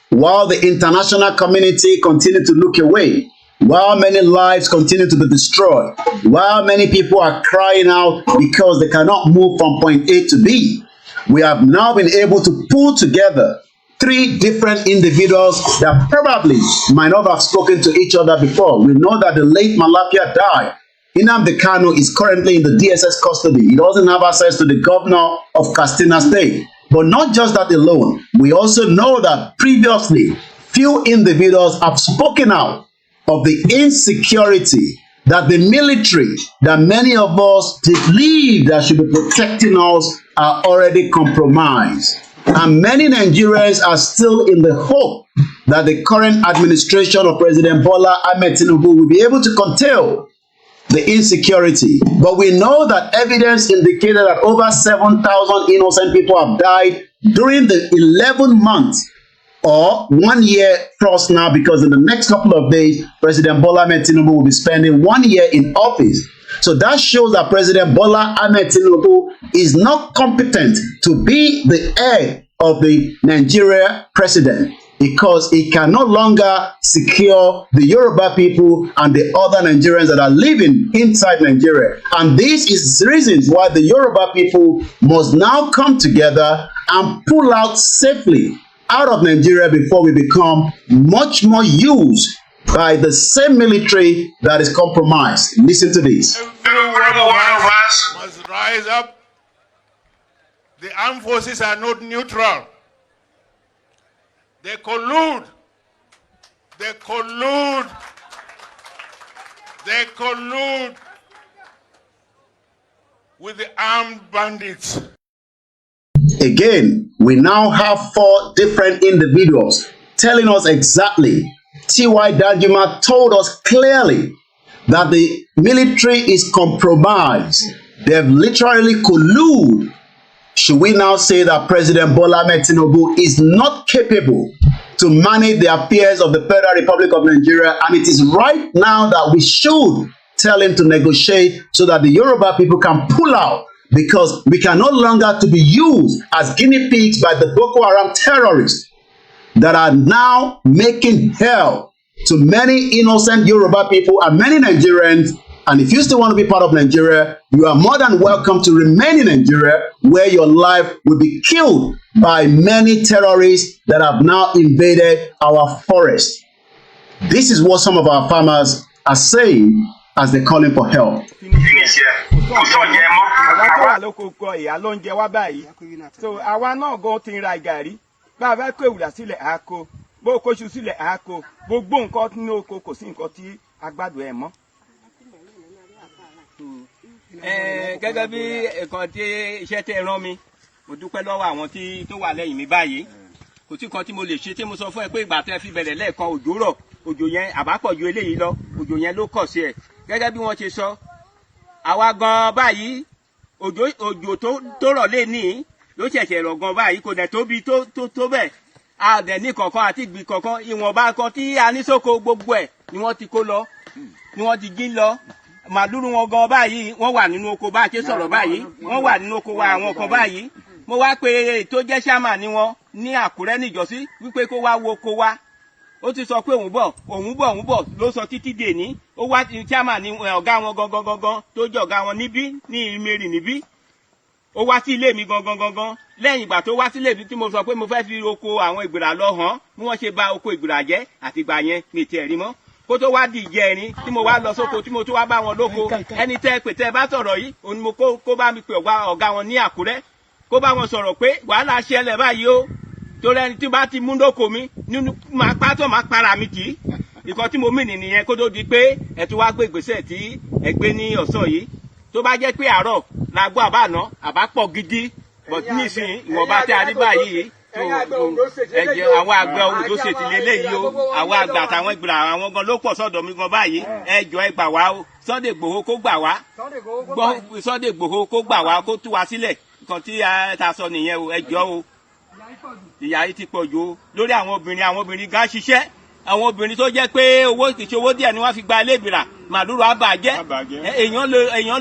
while the international community continue to look away, while many lives continue to be destroyed, while many people are crying out because they cannot move from point A to B. We have now been able to pull together 3 different individuals that probably might not have spoken to each other before. We know that the late Malapia died. Nnamdi Kanu is currently in the DSS custody. He doesn't have access to the governor of Katsina State. But not just that alone, we also know that previously, few individuals have spoken out of the insecurity that the military, that many of us believe that should be protecting us, are already compromised. And many Nigerians are still in the hope that the current administration of President Bola Ahmed Tinubu will be able to curtail the insecurity. But we know that evidence indicated that over 7,000 innocent people have died during the 11 months or 1 year plus now, because in the next couple of days, President Bola Ahmed Tinubu will be spending 1 year in office. So that shows that President Bola Ahmed Tinubu is not competent to be the head of the Nigeria president, because he can no longer secure the Yoruba people and the other Nigerians that are living inside Nigeria. And this is the reasons why the Yoruba people must now come together and pull out safely out of Nigeria before we become much more used by the same military that is compromised. Listen to this. Every one of us must rise up. The armed forces are not neutral. They collude. They collude. They collude with the armed bandits. Again, we now have 4 different individuals telling us exactly. T.Y. Danjuma told us clearly that the military is compromised. They've literally colluded. Should we now say that President Bola Ahmed Tinubu is not capable to manage the affairs of the Federal Republic of Nigeria, and it is right now that we should tell him to negotiate so that the Yoruba people can pull out, because we can no longer to be used as guinea pigs by the Boko Haram terrorists that are now making hell to many innocent Yoruba people and many Nigerians. And if you still want to be part of Nigeria, you are more than welcome to remain in Nigeria, where your life will be killed by many terrorists that have now invaded our forest. This is what some of our farmers are saying as they're calling for help. So àwa náà gan ti ra gàrí bá a fẹ́ kó ìwúlà sílẹ̀ àákó bó kóṣù sílẹ̀ àákó gbogbo nǹkan ní oko kò sí nǹkan tí agbádùn ẹ̀ mọ́. Gẹ́gẹ́ bí nǹkan tí iṣẹ́ tẹ́ rán mi, mo dúpẹ́ lọ́wọ́ àwọn tí tó wà lẹ́yìn mi báyìí. Kò sí nǹkan tí mo lè ṣe tí mo sọ fún ẹ pé ìgbà tẹ́ fi bẹ̀rẹ̀ lẹ́ẹ̀kan òjò rọ̀, òjò yẹn àbápọ̀ ju eléyìí lọ, òjò yẹn ló kọ̀ sí ẹ̀. Gẹ́gẹ́ bí wọ́n ṣe sọ, àwa gan báyìí òjò tó rọ̀ lé ní ló ṣẹ̀ṣẹ̀ rọ̀ gan báyìí, kò dẹ̀ tóbi tó bẹ́ẹ̀. A dẹ̀ ní kankan àti ìgbì kankan, ìwọ̀nba kan tí a ní sóko gbogbo ẹ̀ ni wọ́n ti kó lọ, ni wọ́n ti jí lọ. Màlúù wọn gan báyìí wọ́n wà nínú oko bá a ṣe sọ̀rọ̀ báyìí, wọ́n wà nínú oko wa àwọn kan báyìí. Mo wá pé tó jẹ́ ṣáàmà ni wọ́n ní Àkúrẹ́ níjọ́sí wípé kó wá wo oko wa. Ó ti sọ pé òun bọ̀ ló sọ títí dè ní. Ó wá ṣáàmà ni ọ̀gá wọn gangan tó jẹ́ ọ̀gá wọn níbí ní ìmẹ̀rì níbí. Ó wá sí ilé mi gangan lẹ́yìn ìgbà tó wá sílé ibi tí mo sọ pé mo fẹ́ fi oko àwọn ìgbìrà lọ hàn bí wọ́n ṣe bà oko ìgbìrà jẹ́ àtìgbà yẹn mi tiẹ̀ rí mọ́ kó tó wá di ìjẹrin tí mo wá lọ sóko tí mo tó wá bá wọn lóko ẹni tẹ́ pè tẹ́ bá sọ̀rọ̀ yìí òun mo kó bá mi pè ọ̀gá wọn ní Àkúrẹ́ kó bá wọn sọ̀rọ̀ pé wàhálà ṣẹlẹ̀ báyìí o torí ẹni tí bá ti mú lóko mi nínú máa pátọ́ máa para mi kì í ìkan tí mo mì nìyẹn kó tó di pé ẹ tún wá gbé ìgbésẹ̀ tí ẹ gbé ní ọ̀sán yìí tó bá jẹ́ pé àárọ̀ la gbọ́ àbáná àbá pọ̀ gidi but nísìnyí ìwọ̀nba tí a rí báyìí ẹ̀jẹ̀ àwọn àgbẹ̀ Ondo State lélẹ́yìí o àwọn àgbà àtàwọn ìgbìrà àwọn gan ló pọ̀ sọ́dọ̀ mi gan báyìí ẹjọ́ ẹ gbà wá o Sunday Igboho kó gbà wá Sunday Igboho kó gbà wá kó tú wa sílẹ̀ nǹkan tí ta sọ nìyẹn o ẹjọ́ o ìyà yìí ti pọ̀ jù o lórí àwọn obìnrin gan ṣiṣẹ́ àwọn obìnrin tó jẹ́ pé owó kìí owó díẹ̀ ni wọ́n fi gba ilé ìbìrà màdúró àbàjẹ́ èèyàn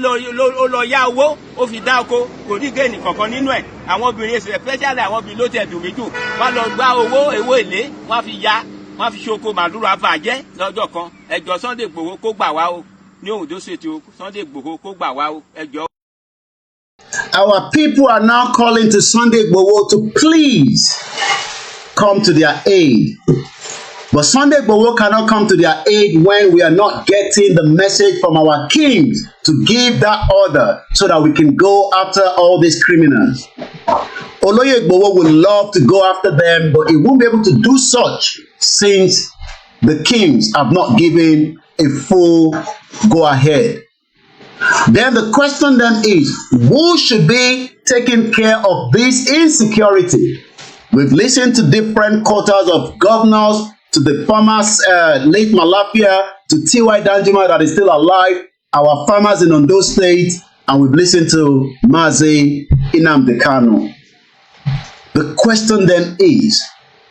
lọ yá owó ó fi dá oko kò ní géènì kankan nínú ẹ̀ àwọn obìnrin especially àwọn obìnrin ló tẹ̀ dùn mí jù wọ́n lọ gbá owó èlé wọ́n fi ṣoko màdúró àbàjẹ́ lọ́jọ́ kan ẹjọ́ Sunday Igboho kó gbà wá o ní Ondo State o Sunday Igboho kó gbà wá o ẹjọ́. Our people are now calling to Sunday Igboho to please come to their aid. But Sunday Igboho cannot come to their aid when we are not getting the message from our kings to give that order so that we can go after all these criminals. Oloye Igboho would love to go after them, but he won't be able to do such since the kings have not given a full go-ahead. Then the question then is, who should be taking care of this insecurity? We've listened to different quarters of governors, to the farmers, late Malapia, to T.Y. Danjuma that is still alive, our farmers in Ondo State, and we've listened to Mazi Nnamdi Kanu. The question then is,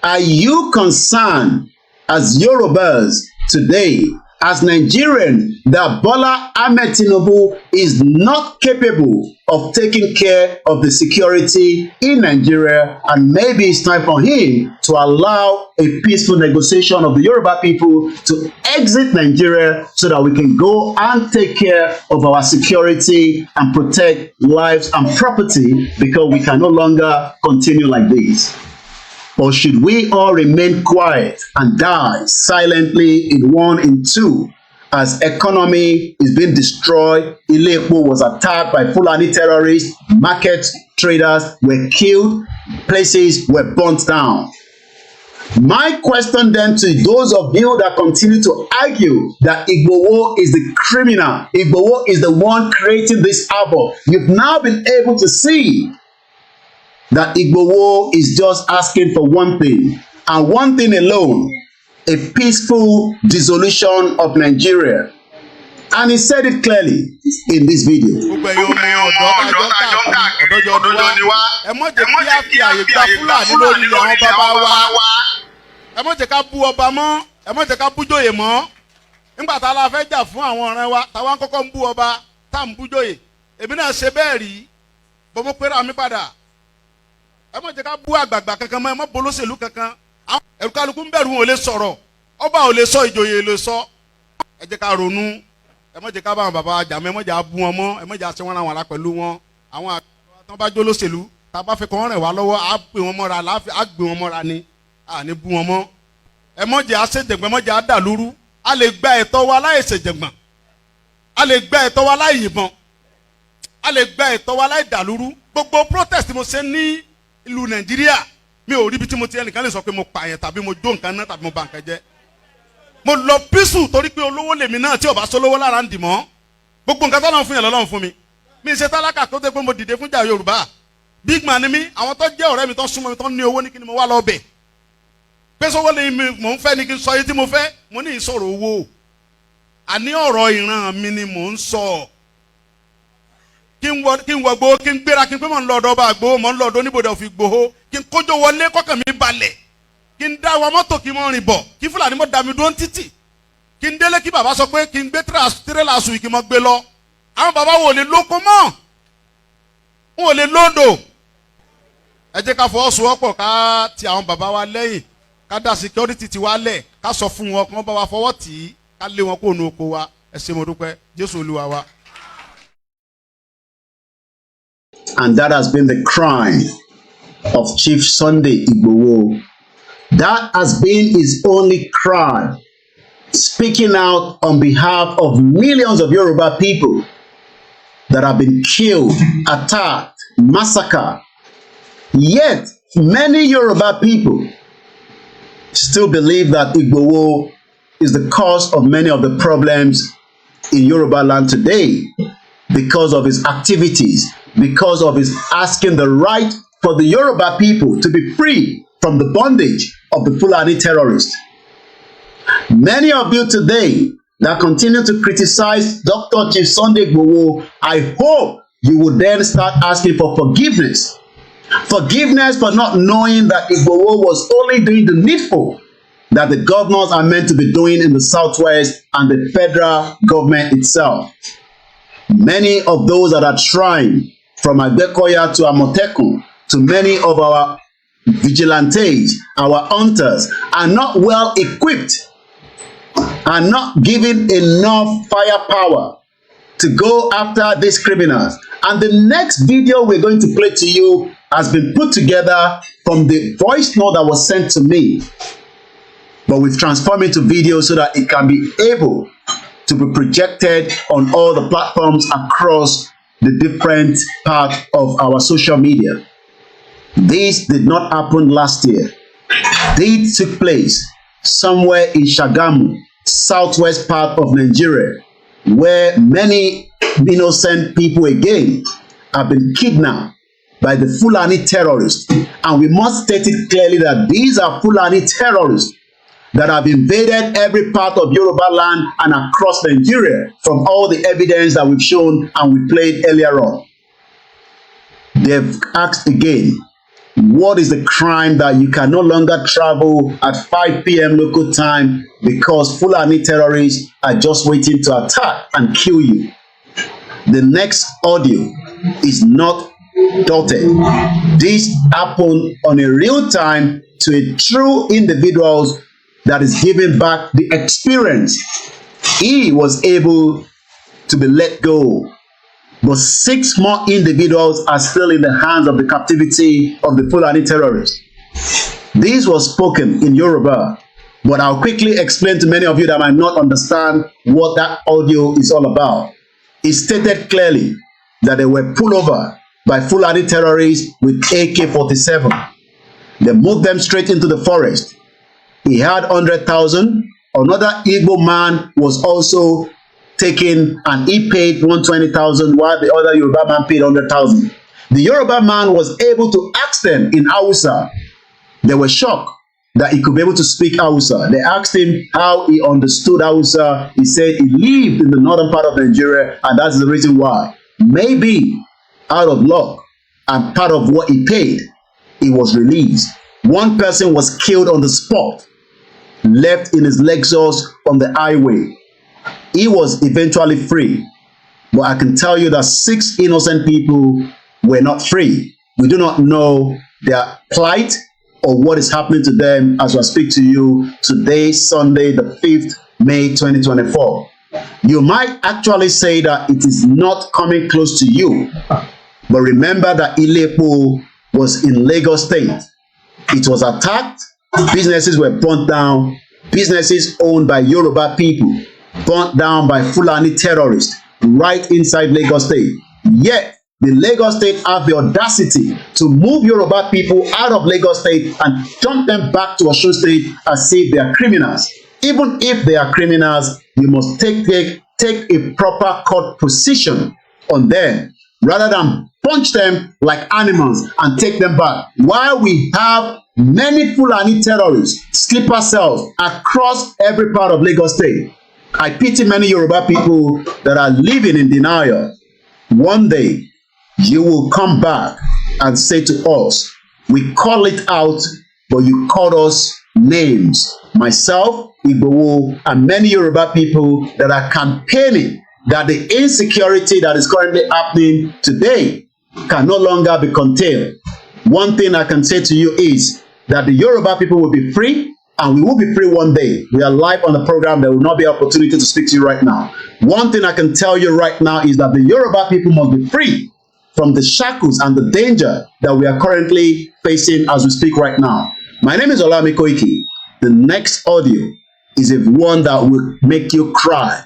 are you concerned as Yorubas today, as Nigerians, that Bola Ahmed Tinubu is not capable of taking care of the security in Nigeria, and maybe it's time for him to allow a peaceful negotiation of the Yoruba people to exit Nigeria so that we can go and take care of our security and protect lives and property, because we can no longer continue like this? Or should we all remain quiet and die silently in 1 and 2 as economy is being destroyed? Ile-Epo was attacked by Fulani terrorists, market traders were killed, places were burnt down. My question then to those of you that continue to argue that Igboho is the criminal, Igboho is the one creating this havoc, you've now been able to see that Igboho is just asking for one thing, and one thing alone, a peaceful dissolution of Nigeria. And he said it clearly in this video. Nígbà tá a la fẹ́ jà fún àwọn ọ̀rẹ́ wa táwa kọ́kọ́ ń bú ọba tá à ń bú jòyè èmi náà ṣe bẹ́ẹ̀ rí bọ́ mo pera mi padà ẹ má jẹ́ ká bú àgbààgbà kankan mọ́ ẹ má bolóṣèlú kankan àwọn ẹ̀rù kálukú ń bẹ̀rù wọn ò lè sọ̀rọ̀ ọba ò lè sọ ìjòyè lè sọ ẹ jẹ́ ká ronú ẹ má jẹ́ ká bá àwọn bàbá àjà mọ́ ẹ má jẹ́ bú wọn mọ́ ẹ má jẹ́ àṣẹ wọn àwọn ará pẹ̀lú wọn àwọn àgbà tán bá jó lóṣèlú tá a bá fẹ́ kọ́ wọn rẹ̀ wá lọ́wọ́ á gbé wọn mọ́ra á gbé wọn mọ́ra ni à ní bú wọn mọ́ ẹ má jẹ́ àṣejẹ̀gbọ́n ẹ má jẹ́ àdàlúrú a lè gba ẹ̀tọ́ wa láì ṣèjẹ̀gbọ́n a lè gba ẹ̀tọ́ wa láì yìnbọn a lè gba ẹ̀tọ́ wa láì dàlúrú gbogbo protest mo ṣe ní ìlú Nàìjíríà mi ò rí ibi tí mo ti ẹnìkan lè sọ pé mo pààyàn tàbí mo jó nǹkan náà tàbí mo bà nǹkan jẹ́ mo lọ písù torí pé olówó lèmi náà tí ò bá sólówó lára ń dì mọ́ gbogbo nǹkan tọ́lọ́run fún yàn lọ́lọ́run fún mi mi ṣe tálákà tó dé pé mo dìde fún jà Yorùbá big man ni mi àwọn tó jẹ́ ọ̀rẹ́ mi tó súnmọ́ mi tó ní owó ní kí ni mo wá lọ bẹ̀ pé sọ́wọ́ ni mò ń fẹ́ ni kí n sọ yìí tí mo fẹ́ mo ní ìsọ̀rọ̀ owó àní ọ̀rọ̀ ìran mi ni mò ń sọ kí n wọ gbowó kí n gbéra kí n pé mò ń lọ ọ̀dọ̀ ọba gbowó mò ń lọ ọ̀dọ̀ oníbodè òfin gbowó kí n kójó wọlé kọ́kàn mi balẹ̀ kí n dá wa mọ́tò kí n mọ́ rìn bọ̀ kí Fúlàní mọ́ da mi dúró ń títì kí n délé kí bàbá sọ pé kí n gbé tírélà sùn kí n mọ́ gbé lọ àwọn bàbá wo lè lóko mọ́ wọn ò lè lódò ẹ jẹ́ ká fọwọ́sowọ́pọ̀ ká ti àwọn bàbá wa lẹ́yìn ká dá security ti wá lẹ̀ ká sọ fún wọn kí wọ́n bá wa fọwọ́ tì í ká lé wọn kó nu oko wa ẹ ṣé mo dúpẹ́ Jésù Olúwa wa. And that has been the crime of Chief Sunday Igboho. That has been his only cry, speaking out on behalf of millions of Yoruba people that have been killed, attacked, massacred. Yet, many Yoruba people still believe that Igboho is the cause of many of the problems in Yorubaland today because of his activities, because of his asking the right for the Yoruba people to be free from the bondage of the Fulani terrorists. Many of you today that continue to criticize Dr. Chief Sunday Igboho, I hope you will then start asking for forgiveness. Forgiveness for not knowing that Igboho was only doing the needful that the governors are meant to be doing in the Southwest and the federal government itself. Many of those that are trying, from Agbekoya to Amotekun, to many of our vigilantes, our hunters, are not well equipped, are not given enough firepower to go after these criminals. And the next video we're going to play to you has been put together from the voice note that was sent to me, but we've transformed it to video so that it can be able to be projected on all the platforms across the different parts of our social media. This did not happen last year. This took place somewhere in Shagamu, southwest part of Nigeria, where many innocent people again have been kidnapped by the Fulani terrorists. And we must state it clearly that these are Fulani terrorists that have invaded every part of Yorubaland and across Nigeria from all the evidence that we've shown and we played earlier on. They've asked again, what is the crime that you can no longer travel at 5 p.m. local time because Fulani terrorists are just waiting to attack and kill you? The next audio is not dotted. This happened on a real time to a true individuals that is giving back the experience. He was able to be let go, but 6 more individuals are still in the hands of the captivity of the Fulani terrorists. This was spoken in Yoruba, but I'll quickly explain to many of you that might not understand what that audio is all about. It stated clearly that they were pulled over by Fulani terrorists with AK-47. They moved them straight into the forest. He had 100,000. Another Igbo man was also taken and he paid 120,000 while the other Yoruba man paid 100,000. The Yoruba man was able to ask them in Hausa. They were shocked that he could be able to speak Hausa. They asked him how he understood Hausa. He said he lived in the northern part of Nigeria and that's the reason why. Maybe out of luck and part of what he paid, he was released. One person was killed on the spot, left in his Lexus on the highway. He was eventually free, but I can tell you that 6 innocent people were not free. We do not know their plight or what is happening to them as I speak to you today, Sunday, the 5th May 2024. You might actually say that it is not coming close to you, but remember that Ilepo was in Lagos State. It was attacked, businesses were burnt down, businesses owned by Yoruba people, burnt down by Fulani terrorists right inside Lagos State. Yet, the Lagos State have the audacity to move Yoruba people out of Lagos State and dump them back to Osun State as if they are criminals. Even if they are criminals, you must take a proper court position on them rather than punch them like animals and take them back. While we have many Fulani terrorists, sleeper cells across every part of Lagos State, I pity many Yoruba people that are living in denial. One day, you will come back and say to us, we call it out, but you called us names. Myself, Igboho, and many Yoruba people that are campaigning that the insecurity that is currently happening today can no longer be contained. One thing I can say to you is that the Yoruba people will be free, and we will be free one day. We are live on the program. There will not be an opportunity to speak to you right now. One thing I can tell you right now is that the Yoruba people must be free. from the shackles and the danger that we are currently facing as we speak right now. My name is OLAYOMI KOIKI. The next audio is a one that will make you cry.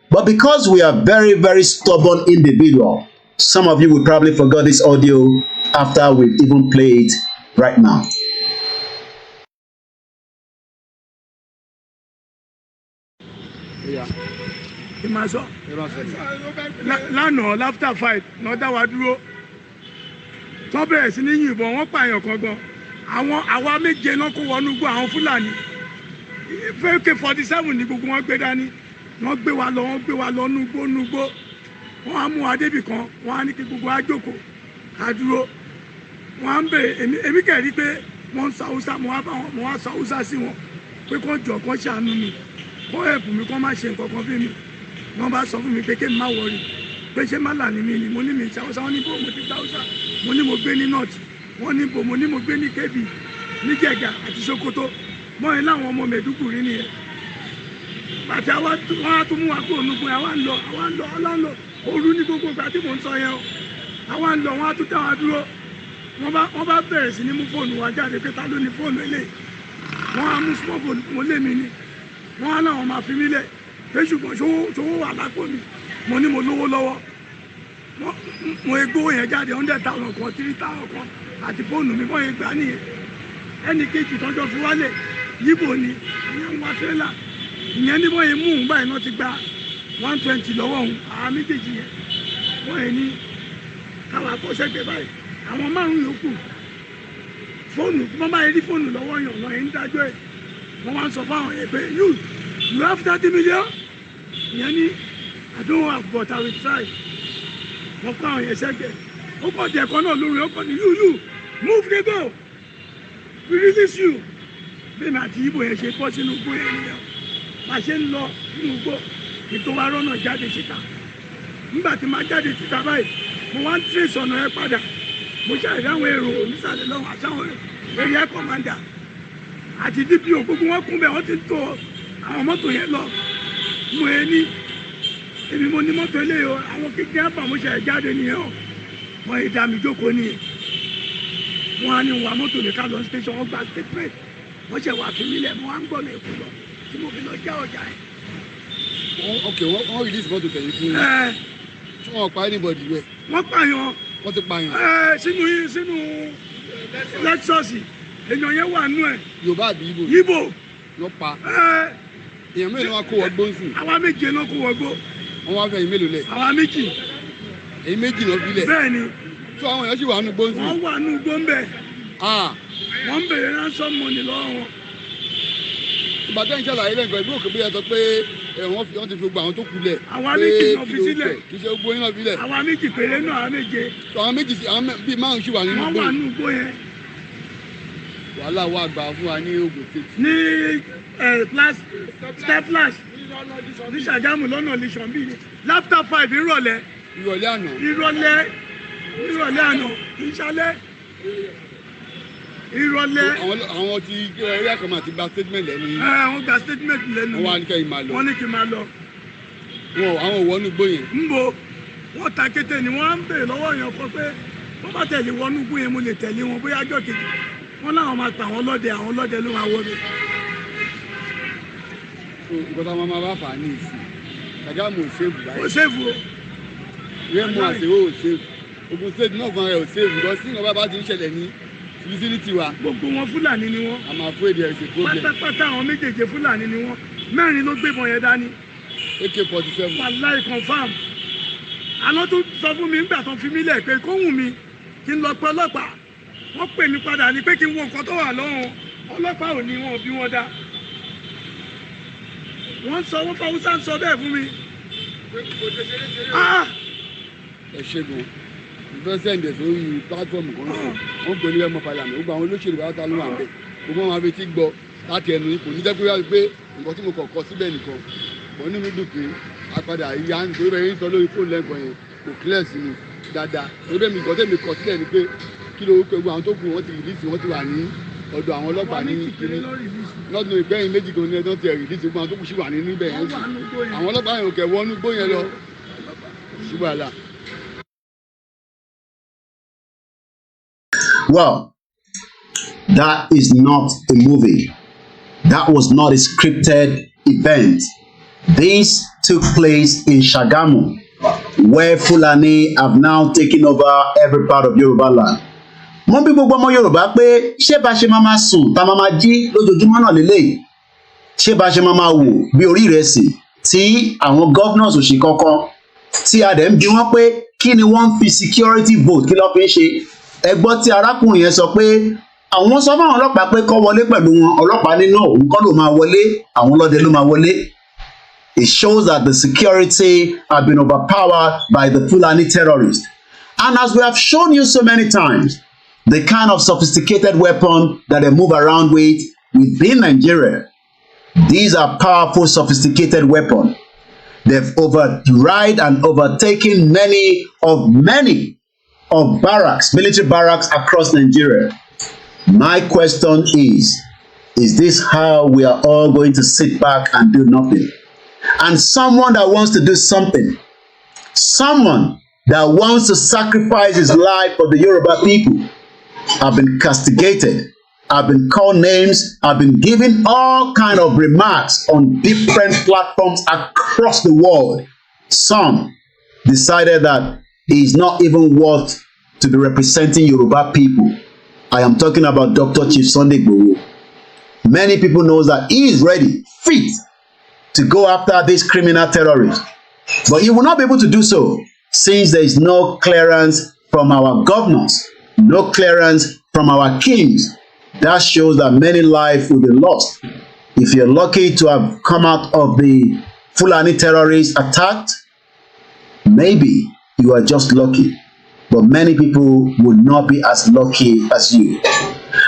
But because we are very, very stubborn individual, some of you will probably forget this audio after we've even played it right now. Ìmàṣọ lánàá láfítà fight náà dá wa dúró tó bẹ̀rẹ̀ sí ní yìnbọn wọ́n pààyàn kan gan àwa méje náà kó wọnú gbọ́ àwọn Fúlàní AK-47 ní gbogbo wọn gbé dání wọ́n gbé wa lọ núgbó wọ́n á mú wa débì kan wọ́n á ní kí gbogbo wa jókòó ká dúró wọ́n á ń bèrè èmi kẹ̀rí pé wọ́n ń sọ Haúsá mo wá sọ Haúsá sí wọn pé kó jọ kó ṣàánú mi kó ẹ̀bùn mi kó má ṣe nǹkan kan fún mi wọ́n bá sọ fún mi pé kémi má wọrí pé ṣé má là ní mi ni mo ní mi ṣe Haúsá wọ́n ní bò mo ti gba Haúsá mo ní mo gbé ní north wọ́n ní bò mo ní mo gbé ní Kebbi ní Jẹ̀gà àti Sokoto mọ́ ẹ láwọn ọmọ Mẹ̀dúgùrí nìyẹn àti wọ́n á tún mú wa kúrò nùgbọ́n àwa ń lọ òru ní gbogbo ìgbà tí mò ń sọ yẹn o àwa ń lọ wọ́n á tún dá wa dúró wọ́n bá bẹ̀rẹ̀ sí ní mú fóònù wa jáde pé ta ló ní fóònù eléyìí wọ́n á mú small phone mo lé mi ni wọ́n á láwọn máa fi mí lẹ̀ pé ṣùgbọ́n ṣòwò wà lápò mi mo ní mo lówó lọ́wọ́ mo gbówó yẹn jáde 100,000 kan 3,000 kan àti fóònù mi bọ́n yẹn gbà nìyẹn ẹnì kejì tọ́jọ́ fi wálẹ̀ yíbò ni ìyẹn ń wá tírélà ìyẹn ní bọ́n yẹn mú un báyìí náà ti gba 120 lọ́wọ́ òun àwọn méjèèjì yẹn wọ́n yẹn ní káwọn akọ́ṣẹ́gbẹ́ báyìí àwọn márùn-ún yòókù fóònù tí wọ́n bá yẹn rí fóònù lọ́wọ́ yàn wọ́n yẹn ń dájọ́ ẹ̀ wọ́n wá ń sọ fáwọn yẹn pé you have 30 million ìyẹn ní I don't have but I will try wọ́n kọ́ àwọn yẹn sẹ́gbẹ̀ẹ́ ó kọ́ di ẹ̀kọ́ náà lórí ó kọ́ ní you move dey go we release you bẹ́ẹ̀ ni àti ibo yẹn ṣe bọ́ sínú igbó yẹn nìyẹn bá ṣe ń lọ nínú igbó ètò wa rọ́nà jáde síta nígbà tí máa jáde síta báyìí mo wá ń trace ọ̀nà yẹn padà mo ṣàìrí àwọn èrò nísàlẹ̀ lọ́wọ́ àtàwọn area commander àti DPO gbogbo wọn kún bẹ́ẹ̀ wọ́n ti tó àwọn mọ́tò yẹn lọ mo yẹn ní èmi mo ní mọ́tò eléyìí o àwọn kékeré àbá mo ṣe jáde nìyẹn o wọ́n yìí dá mi jókòó nìyẹn wọ́n á ní wà mọ́tò lè ká lọ station wọ́n gba statement wọ́n ṣe wà fún mi lẹ̀ mo wá ń gbọ́ mi èkó lọ tí mo fi lọ já ọjà yẹn. ok wọ́n release mọ́tò tẹ̀yìn fún yín tí wọ́n pa anybody rẹ̀. wọ́n pààyàn. wọ́n ti pààyàn. sínú Lexus èèyàn yẹn wà nú ẹ̀. Yorùbá àbí Ìgbò. Ìgbò. lọ pa. èèyàn mélòó wá kó wọgbó ń sìn. àwa méje ló kó wọgbó. wọ́n wá fẹ́ yín mélòó lẹ̀. àwa méjì. èyí méjì lọ fi lẹ̀. bẹ́ẹ̀ ni. tó àwọn èèyàn sì wà nú gbóǹsì. wọ́n wà nú gbóǹbẹ̀. wọ́n ń bèrè ransom money lọ́wọ́ wọn. ìbàdàn ń ṣàlàyé lẹ́ǹkan ìlú òkè bí ẹ sọ pé wọ́n ti fi gba àwọn tó kú lẹ̀. àwa méjì náà fi sílẹ̀. kì í ṣe gbogbo yín náà fi lẹ̀. àwa méjì péré náà àwa méje. àwọn méjì bíi márùn-ún sì wà nínú gbó. wọ́n wà nínú gbó yẹn. wàhálà wà gbà fún wa ní Ògùn State. ní step flash ní Ṣàgámù lọ́nà lẹ́sàn bíi ní after 5 ìrọ̀lẹ́. ìrọ̀lẹ́ àná. ìrọ̀lẹ́ àná ìṣálẹ́. ìrọ̀lẹ́. àwọn ti ẹ̀rí àkàmọ́ àti gba statement lẹ́nu. wọ́n gba statement lẹ́nu. wọ́n wá ní kẹ́yìn máa lọ. wọ́n ní kí n máa lọ. àwọn òwò inú gbó yẹn. ń bo wọ́n ta kété ni wọ́n á ń bèèrè lọ́wọ́ èèyàn kan pé wọ́n bá tẹ̀lé wọnú gbó yẹn mo lè tẹ̀lé wọn bóyá ọjọ́ kejì wọ́n láwọn máa pa àwọn ọlọ́dẹ ló máa wọlé. nǹkan tá a máa bá fà á ní ìsìn Ṣàgámù ò ṣèfù báyìí. ò ṣèfù o. Rẹ́mú àṣewò ò ṣèfù Ògùn State náà kan rẹ̀ ò ṣèfù lọ sí ìgbà bá ti ń ṣẹlẹ̀ ní filisiti wa. gbogbo wọn Fúlàní ni wọn. a máa fún èdè ẹ̀sìn problem. pátápátá àwọn méjèèjì Fúlàní ni wọn 4 ló gbébọn yẹn dání. AK-47. wàláì confam. àná tó sọ fún mi nígbà tó fi mí lẹ̀ pé kó wù mí kí n lọ pé ọlọ́pàá wọ́n pè mí padà ní pé kí n wo nǹkan tó wà lọ́wọ́ ọlọ́pàá ò ní wọn bí wọ́n dá. wọ́n sọ wọ́n fọwọ́sá ń sọ bẹ́ẹ̀ fún mi. ẹ ṣẹ́gun president lórí platform kan náà wọ́n gbé ní ẹmọ palami gbogbo àwọn olóṣèlú bá ta ló wà bẹ́ẹ̀ gbogbo wọn àfi tí gbọ́ láti ẹnu ipò ní jẹ́pẹ́ pé nǹkan tí mo kọ̀ kọ síbẹ̀ nìkan mọ̀ ní mi dùn pé apàdà ìyá nítorí bẹ́ẹ̀ yín sọ lórí fóònù lẹ́ǹkan yẹn kò clear sí mi dáadáa torí bẹ́ẹ̀ mi nǹkan tẹ̀mí kọ sílẹ̀ ni pé kí ló pé gbogbo àwọn tó kù wọ́n ti rìlíìsì wọ́n ti wà ní ọ̀dọ̀ àwọn ọlọ́pàá ní kíní lọ́dún ìgbẹ́yìn méjì gan ní ẹjọ́ ti rìlíìsì gbogbo àwọn tó kù sì wà nínú ibẹ̀ yẹn àwọn ọlọ́pàá yẹn ò kẹ̀ wọnú gbó yẹn lọ sí wàhálà. Well, that is not a movie. That was not a scripted event. This took place in Shagamu, where Fulani have now taken over every part of Yorubaland. Mo bí gbogbo ọmọ Yorùbá pé ṣé bá ṣe máa sùn tá máa jí lójoojúmọ́ náà lélẹ́yìí, ṣé bá ṣe máa wò bí orí ìrẹsì tí àwọn governors ò ṣe kankan tí a dẹ̀ ń bi wọ́n pé kí ni wọ́n fi security vote kí ló fi ń ṣe. Ẹ gbọ́ tí arákùnrin yẹn sọ pé àwọn sọ fún àwọn ọlọ́pàá pé kó wọlé pẹ̀lú wọn, ọlọ́pàá nínú òun kọ́ ló máa wọlé, àwọn ọlọ́dẹ ló máa wọlé. It shows that the security have been overpowered by the Fulani terrorists. And as we have shown you so many times, the kind of sophisticated weapon that they move around with within Nigeria, these are powerful, sophisticated weapons. They've override and overtaken many of barracks, military barracks across Nigeria. My question is this how we are all going to sit back and do nothing? And someone that wants to do something, someone that wants to sacrifice his life for the Yoruba people, have been castigated, have been called names, have been given all kind of remarks on different platforms across the world. Some decided that he is not even worth to be representing Yoruba people. I am talking about Dr. Chief Sunday Igboho. Many people know that he is ready, fit, to go after this criminal terrorist. But he will not be able to do so since there is no clearance from our governors, no clearance from our kings. That shows that many lives will be lost. If you're lucky to have come out of the Fulani terrorist attack, maybe you are just lucky. But many people will not be as lucky as you.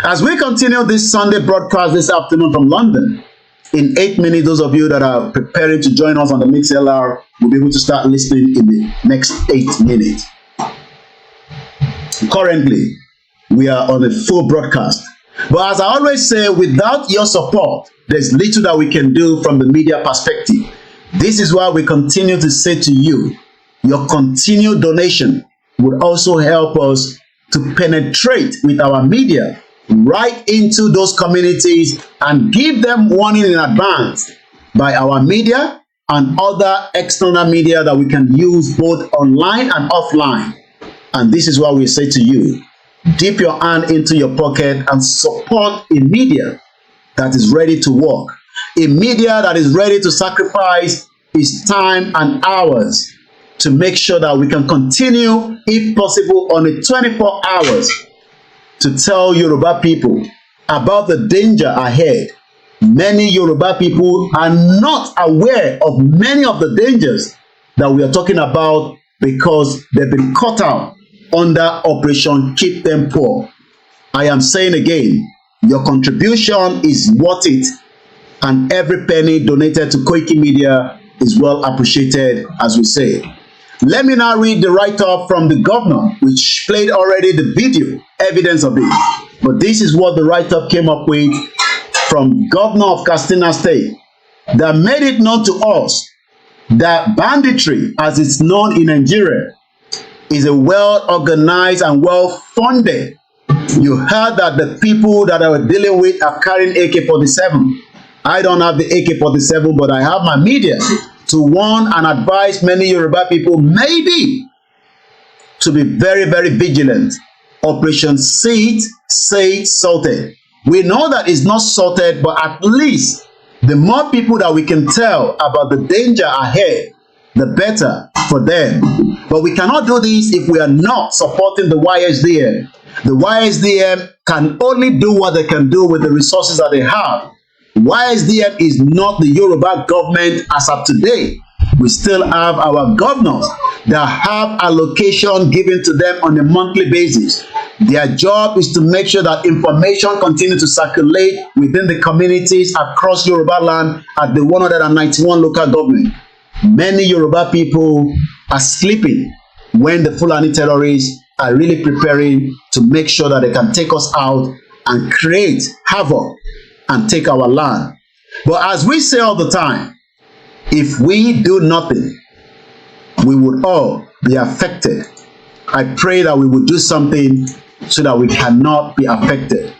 As we continue this Sunday broadcast this afternoon from London, in 8 minutes, those of you that are preparing to join us on the MixLR will be able to start listening in the next 8 minutes. Currently, we are on a full broadcast. But as I always say, without your support, there's little that we can do from the media perspective. This is why we continue to say to you, your continued donation would also help us to penetrate with our media right into those communities and give them warning in advance by our media and other external media that we can use both online and offline. And this is why we say to you, dip your hand into your pocket and support a media that is ready to work, a media that is ready to sacrifice its time and hours to make sure that we can continue, if possible, on a 24 hours to tell Yoruba people about the danger ahead. Many Yoruba people are not aware of many of the dangers that we are talking about because they've been caught out under Operation Keep Them Poor. I am saying again, your contribution is worth it, and every penny donated to Koikimedia is well appreciated, as we say. Let me now read the write-up from the governor, which played already the video, evidence of it. But this is what the write-up came up with from Governor of Katsina State, that made it known to us that banditry, as it's known in Nigeria, is a well-organized and well-funded. You heard that the people that I was dealing with are carrying AK-47. I don't have the AK-47, but I have my media to warn and advise many Yoruba people maybe to be very, very vigilant. Operation Say It Sorted. We know that it's not sorted, but at least the more people that we can tell about the danger ahead, the better for them. But we cannot do this if we are not supporting the YSDM. The YSDM can only do what they can do with the resources that they have. YSDM is not the Yoruba government as of today. We still have our governors that have allocation given to them on a monthly basis. Their job is to make sure that information continues to circulate within the communities across Yorubaland at the 191 local government. Many Yoruba people are sleeping when the Fulani terrorists are really preparing to make sure that they can take us out and create havoc and take our land. But as we say all the time, if we do nothing, we would all be affected. I pray that we would do something so that we cannot be affected.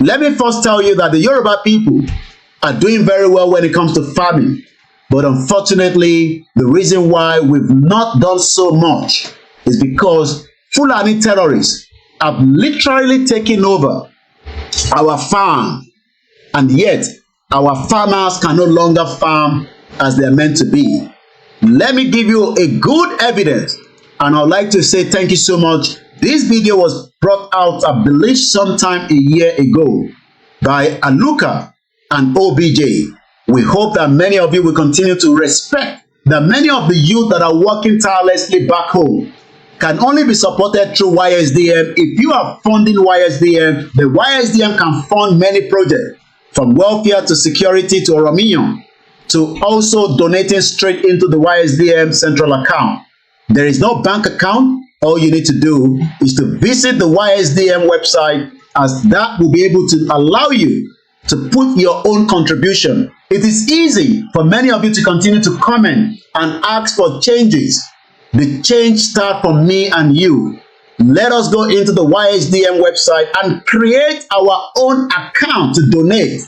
Let me first tell you that the Yoruba people are doing very well when it comes to farming. But unfortunately, the reason why we've not done so much is because Fulani terrorists have literally taken over our farm, and yet our farmers can no longer farm as they are meant to be. Let me give you a good evidence, and I'd like to say thank you so much. This video was brought out, I believe, sometime a year ago by Aluka and OBJ. We hope that many of you will continue to respect that many of the youth that are working tirelessly back home can only be supported through YSDM. If you are funding YSDM, the YSDM can fund many projects, from welfare to security to Oromiyan, to also donating straight into the YSDM central account. There is no bank account. All you need to do is to visit the YSDM website, as that will be able to allow you to put your own contribution. It is easy for many of you to continue to comment and ask for changes. The change starts from me and you. Let us go into the YSDM website and create our own account to donate.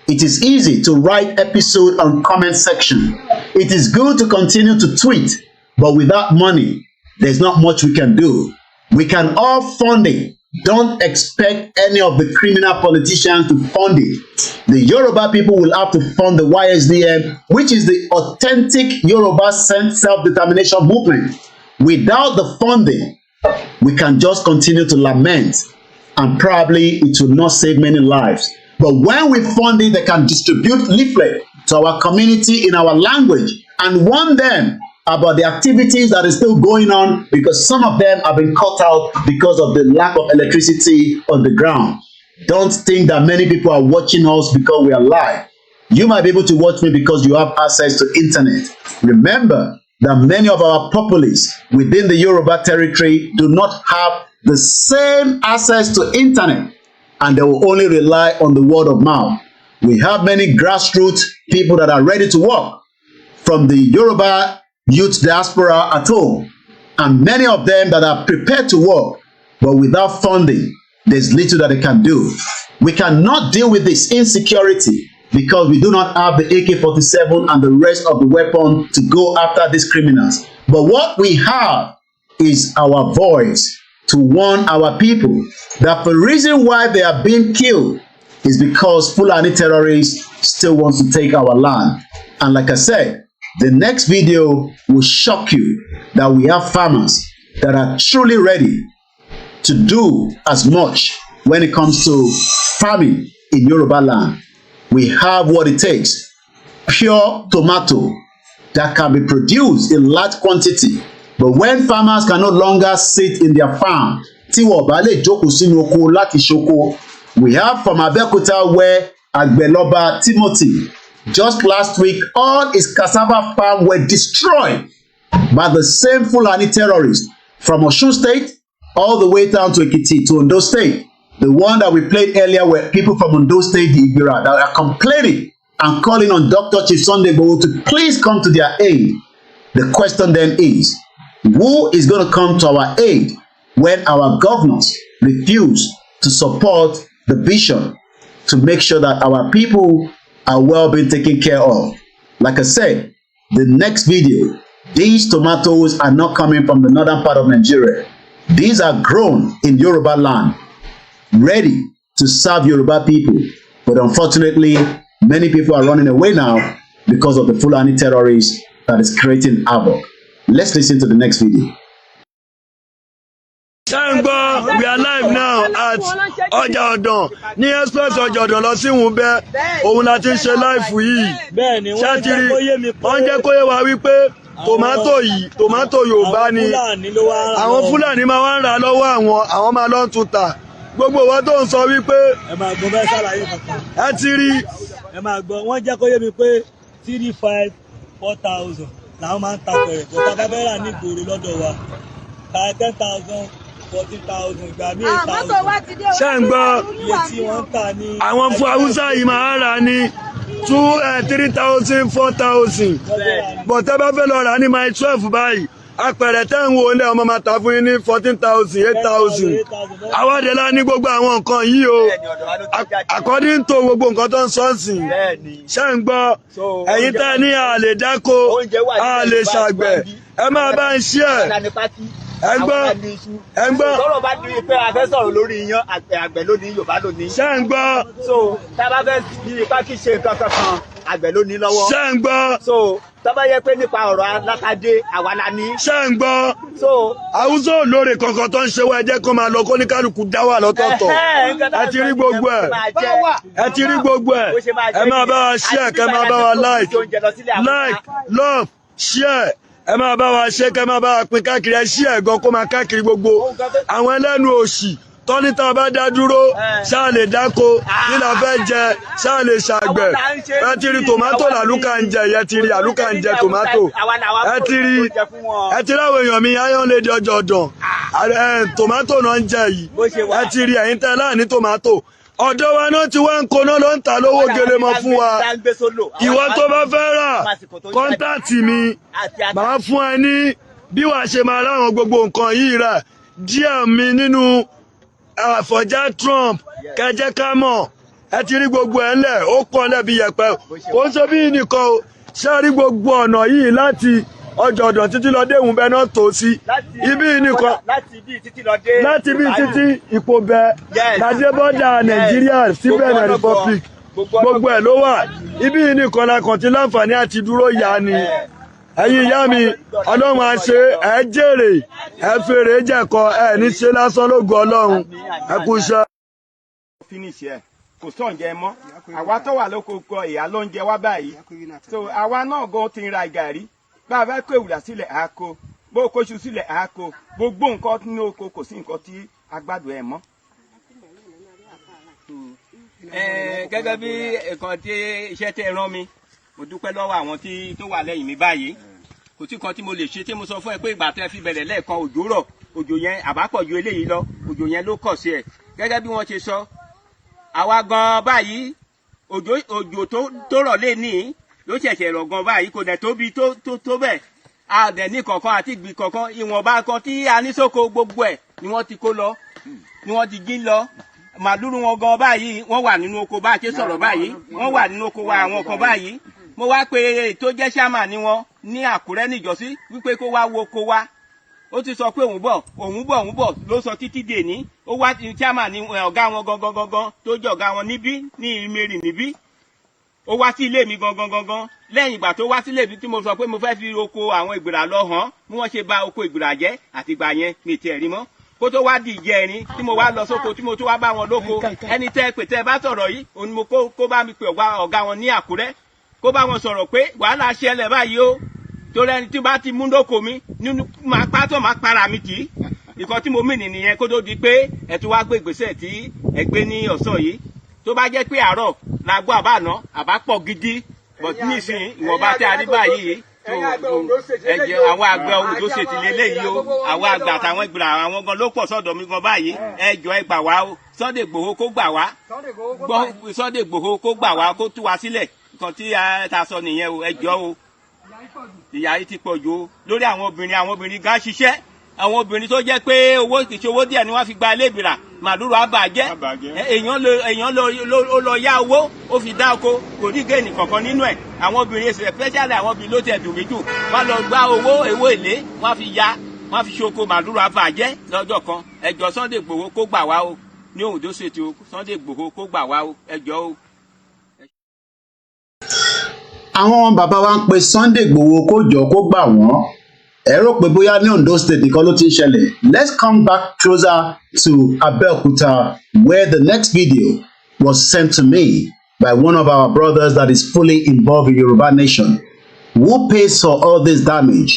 It is easy to write episode on comment section. It is good to continue to tweet, but without money, there's not much we can do. We can all fund it. Don't expect any of the criminal politicians to fund it. The Yoruba people will have to fund the YSDM, which is the authentic Yoruba self-determination movement. Without the funding, we can just continue to lament, and probably it will not save many lives. But when we fund it, they can distribute leaflet to our community in our language and warn them about the activities that is still going on, because some of them have been cut out because of the lack of electricity on the ground. Don't think that many people are watching us because we are live. You might be able to watch me because you have access to internet. Remember that many of our populace within the Yoruba territory do not have the same access to internet, and they will only rely on the word of mouth. We have many grassroots people that are ready to work, from the Yoruba youth diaspora at home, and many of them that are prepared to work, but without funding, there's little that they can do. We cannot deal with this insecurity because we do not have the AK-47 and the rest of the weapon to go after these criminals. But what we have is our voice to warn our people that the reason why they are being killed is because Fulani terrorists still want to take our land. And like I said, the next video will shock you that we have farmers that are truly ready to do as much when it comes to farming in Yorubaland. We have what it takes. Pure tomato that can be produced in large quantity. But when farmers can no longer sit in their farm, tí wọ́n bá lè jókòó sínú oko láti ṣoko, we have from Abeokuta where Agbeloba Timothy, just last week, all his cassava farm were destroyed by the same Fulani terrorists from Osun State all the way down to Ekiti, to Ondo State. The one that we played earlier were people from Ondo State, the Ibira, that are complaining and calling on Dr. Chief Sunday Igboho to please come to their aid. The question then is, who is going to come to our aid when our governors refuse to support the vision to make sure that our people are well being taken care of? Like I said, the next video, these tomatoes are not coming from the northern part of Nigeria. These are grown in Yorubaland, ready to serve Yoruba people. But unfortunately, many people are running away now because of the Fulani terrorists that is creating havoc. Let's listen to the next video. Sangbo, we are live now at Ọjà Ọ̀dàn ní express Ọjà Ọ̀dàn lọ sí Wùnbẹ́. Òun la ti ń ṣe live yìí. Ṣátìrì wọ́n jẹ́ kó yé wa wípé tòmátò Yorùbá ni àwọn Fúlàní máa wá ń rà lọ́wọ́ àwọn máa lọ ń tún tà. Gbogbo wa tó ń sọ wípé ẹ máa gbọ́ bẹ́ẹ̀ ṣàlàyé kankan. Ẹ ti rí. Ẹ máa gbọ́, wọ́n jẹ́ kó yé mi pé 3,500 4,000 làwọn máa ń ta pẹ̀rẹ̀. Bọ̀tà bá fẹ́ rà ní ìgboro lọ́dọ̀ wa. 10,000 40,000 ìgbà míì 8,000. Ṣé ń gbọ́? Iye tí wọ́n ń tà ní. Àwọn fún Haúsá yìí máa ń rà ní 3,000 4,000. Bọ̀tẹ́ bá fẹ́ lọ rà ní mile 12 báyìí apẹ̀rẹ̀ tẹ́ ń wo ilé ọmọ máa ta fún yín ní 14,000 8,000 àwọn àdèlà ní gbogbo àwọn nǹkan yìí o according to gbogbo nǹkan tó ń sọ́ọ̀sìn ṣé ń gbọ́ ẹ̀yin tẹ́ ní a lè dáko a lè ṣàgbẹ̀ ẹ máa bá ń ṣí ẹ̀ ẹ gbọ́ tọ́rọ̀ bá di pé a fẹ́ sọ̀rọ̀ lórí iyán àgbẹ̀ lónìí Yorùbá lónìí. ṣé ń gbọ́ so tá a bá fẹ́ di ipá kí ṣe nǹkan kankan àgbẹ̀ lónìí lọ́wọ́. ṣé ń gbọ́ so tó bá yẹ pé nípa ọ̀rọ̀ alákadé àwa la ní. ṣé ń gbọ́ so àwùjọ olóore kankan tó ń ṣe wá ẹ jẹ́ kó máa lọ kó ní kálukú dá wà lọ́tọ̀ọ̀tọ̀ ẹ ti rí gbogbo ẹ̀ ẹ ti rí gbogbo ẹ̀ ẹ máa bá wa share kẹ́ máa bá wa like love share ẹ máa bá wa ṣe kẹ́ máa bá wa pín káàkiri ẹ ṣí ẹ̀gàn kó máa káàkiri gbogbo àwọn ẹlẹ́nu òṣì tọ́nítà bá dá dúró ṣáà lè dáko kí la fẹ́ jẹ ṣáà lè ṣàgbẹ̀ ẹ ti rí tòmátò làlúkà ń jẹ ẹ ti rí àlúkà ń jẹ tòmátò ẹ ti rí àwọn èèyàn mi ayọ̀ lè di ọjọ́ ọ̀dàn tòmátò náà ń jẹ yìí ẹ ti rí ẹ̀yin tẹ́ láàní tòmátò ọ̀dọ̀ wa náà ti wá ń koná ló ń ta lówó gelemọ fún wa ìwọ tó bá fẹ́ rà kọ́ńtàtì mi màá fún ẹ ní bí wàá ṣe máa ráwọn gbogbo nǹkan yìí rà díẹ̀ mi nínú àfọ̀já Trump kẹjẹ ká mọ̀ ẹ ti rí gbogbo ẹ̀ ńlẹ̀ ó pọ̀ lẹ́bi yẹ̀pẹ̀ ó ń ṣe bí nìkan o ṣé rí gbogbo ọ̀nà yìí láti ọjọ́ ọ̀dàn títí lọ déhùn bẹ́ẹ̀ náà tó sí ibi nìkan láti bí títí Ìpòbẹ ládé bọ́dà Nàìjíríà sí Benin Republic gbogbo ẹ̀ ló wà ibi nìkan la kàn ti láǹfààní àti dúró yá ni ẹ̀yin ìyá mi Ọlọ́run á ṣe ẹ jèrè ẹ fèrè jẹ̀kọ ẹ ní ṣe lásán lógo Ọlọ́run ẹ kú iṣẹ́. finish ẹ kò sọ̀njẹ mọ́ àwa tó wà lóko kọ ìyá ló ń jẹ wá báyìí so àwa náà gan ti ń ra gàrí bá a bá kó ewùrà sílẹ̀ á kó bó o kóṣù sílẹ̀ á kó gbogbo nǹkan ní oko kò sí nǹkan tí agbádùn ẹ̀ mọ́. gẹ́gẹ́ bí nǹkan tí iṣẹ́ tẹ́ rán mi mo dúpẹ́ lọ́wọ́ àwọn tó wà lẹ́yìn mi báyìí kò tí kan tí mo lè ṣe tí mo sọ fún ẹ pé ìgbà tẹ́ fi bẹ̀rẹ̀ lẹ́ẹ̀kan òjò rọ̀ òjò yẹn àbápọ̀ ju eléyìí lọ òjò yẹn ló kọ̀ sí ẹ̀ gẹ́gẹ́ bí wọ́n ṣe sọ àwa gan báyìí òjò tó rọ̀ lé ní ló ṣẹ̀ṣẹ̀ rọ̀ gan báyìí kò dẹ̀ tóbi tó bẹ́ẹ̀ a dẹ̀ ní kankan àti ìgbì kankan ìwọ̀nba kan tí a ní sóko gbogbo ẹ̀ ni wọ́n ti kó lọ ni wọ́n ti jí lọ màdúrú wọn gan báyìí wọ́n wà nínú oko bá a ṣe sọ̀rọ̀ báyìí wọ́n wà nínú oko wa àwọn kan báyìí mo wá pé tó jẹ́ ṣáàmà ni wọn ní Àkúrẹ́ níjọ́sí wípé kó wá wo oko wa ó ti sọ pé òun bọ̀ ló sọ títí dè ní ó wá ṣáàmà ní ọ̀gá wọn gangan tó jẹ́ ọ̀gá wọn níbí ní ìmẹ̀rì níbí ó wá sí ilé mi gangan lẹ́yìn ìgbà tó wá sílé mi tí mo sọ pé mo fẹ́ fi oko àwọn ìgbìrà lọ hàn bí wọ́n ṣe bà oko ìgbìrà jẹ́ àtìgbà yẹn mi tiẹ̀ rí mọ́ kó tó wá di ìjẹrin tí mo wá lọ sóko tí mo tó wá bá wọn lóko ẹni tẹ́ pè tẹ́ bá sọ̀rọ̀ yìí òun mo kó bá mi pè ọ̀gá wọn ní Àkúrẹ́ kó bá wọn sọ̀rọ̀ pé wàhálà ṣẹlẹ̀ báyìí o torí ẹni tí bá ti mú lóko mi nínú máa pátọ́ máa para mi tì í ìkan tí mo mì nìyẹn kó tó di pé ẹ tún wá gbé ìgbésẹ̀ tí ẹ gbé ní ọ̀sán yìí tó bá jẹ́ pé àárọ̀ la gbọ́ àbáná àbá pọ̀ gidi but nísìnyí ìwọ̀nba tí a rí báyìí ẹ̀jẹ̀ àwọn àgbẹ̀ Oǹdó ṣètì lélẹ́yìí o àwọn àgbà àtàwọn ìgbìrà àwọn gan ló pọ̀ sọ́dọ̀ mi gan báyìí ẹ jọ̀ọ́ ẹ gbà wá o Sunday Igboho kó gbà wá Sunday Igboho kó gbà wá kó tú wa sílẹ̀ nǹkan tí ta sọ nìyẹn o ẹ jọ̀ọ́ o ìyà yìí ti pọ̀ jù o lórí àwọn obìnrin gan ṣiṣẹ́ àwọn obìnrin tó jẹ́ pé owó kìí owó díẹ̀ ni wọ́n fi gba ilé ìbìrà màdúró àbàjẹ́ èèyàn lọ yá owó ó fi dá oko kò ní géènì kankan nínú ẹ̀ àwọn obìnrin especially àwọn obìnrin ló tẹ̀ dùn mí jù wọ́n lọ gbá owó èlé wọ́n fi ṣoko màdúró àbàjẹ́ lọ́jọ́ kan ẹ jọ̀ọ́ Sunday Igboho kó gbà wá o ní Oǹdó State o Sunday Igboho kó gbà wá o ẹ jọ̀ọ́ o. àwọn bàbá wa ń pe Sunday Igboho kó jọ kó gbà wọ́n ẹ rò pé bóyá ní Ondo State nìkan ló ti ń ṣẹlẹ̀. Let's come back closer to Abeokuta where the next video was sent to me by one of our brothers that is fully involved in Yoruba nation. Who pays for all this damage?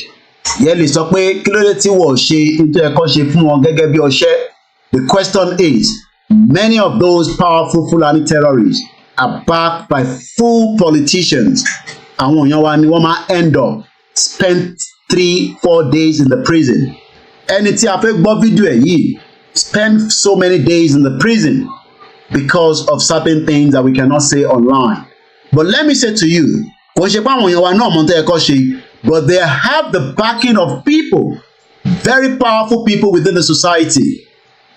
Yẹ́lì sọ pé kí ló dé tí wọ́n ṣe nítorí ẹ̀kọ́ ṣe fún wọn gẹ́gẹ́ bí ọṣẹ́. The question is, many of those powerful Fulani terrorists are backed by full politicians. Àwọn èèyàn wa ni wọ́n máa end up spent 3-4 days in the prison. Ẹni tí a fẹ́ gbọ́ fídíò ẹ̀ yìí spend so many days in the prison because of certain things that we cannot say online. But let me say to you, kò ṣe pé àwọn èèyàn wa náà mọ̀ tó yẹ kó ṣe but they have the backing of people, very powerful people within the society.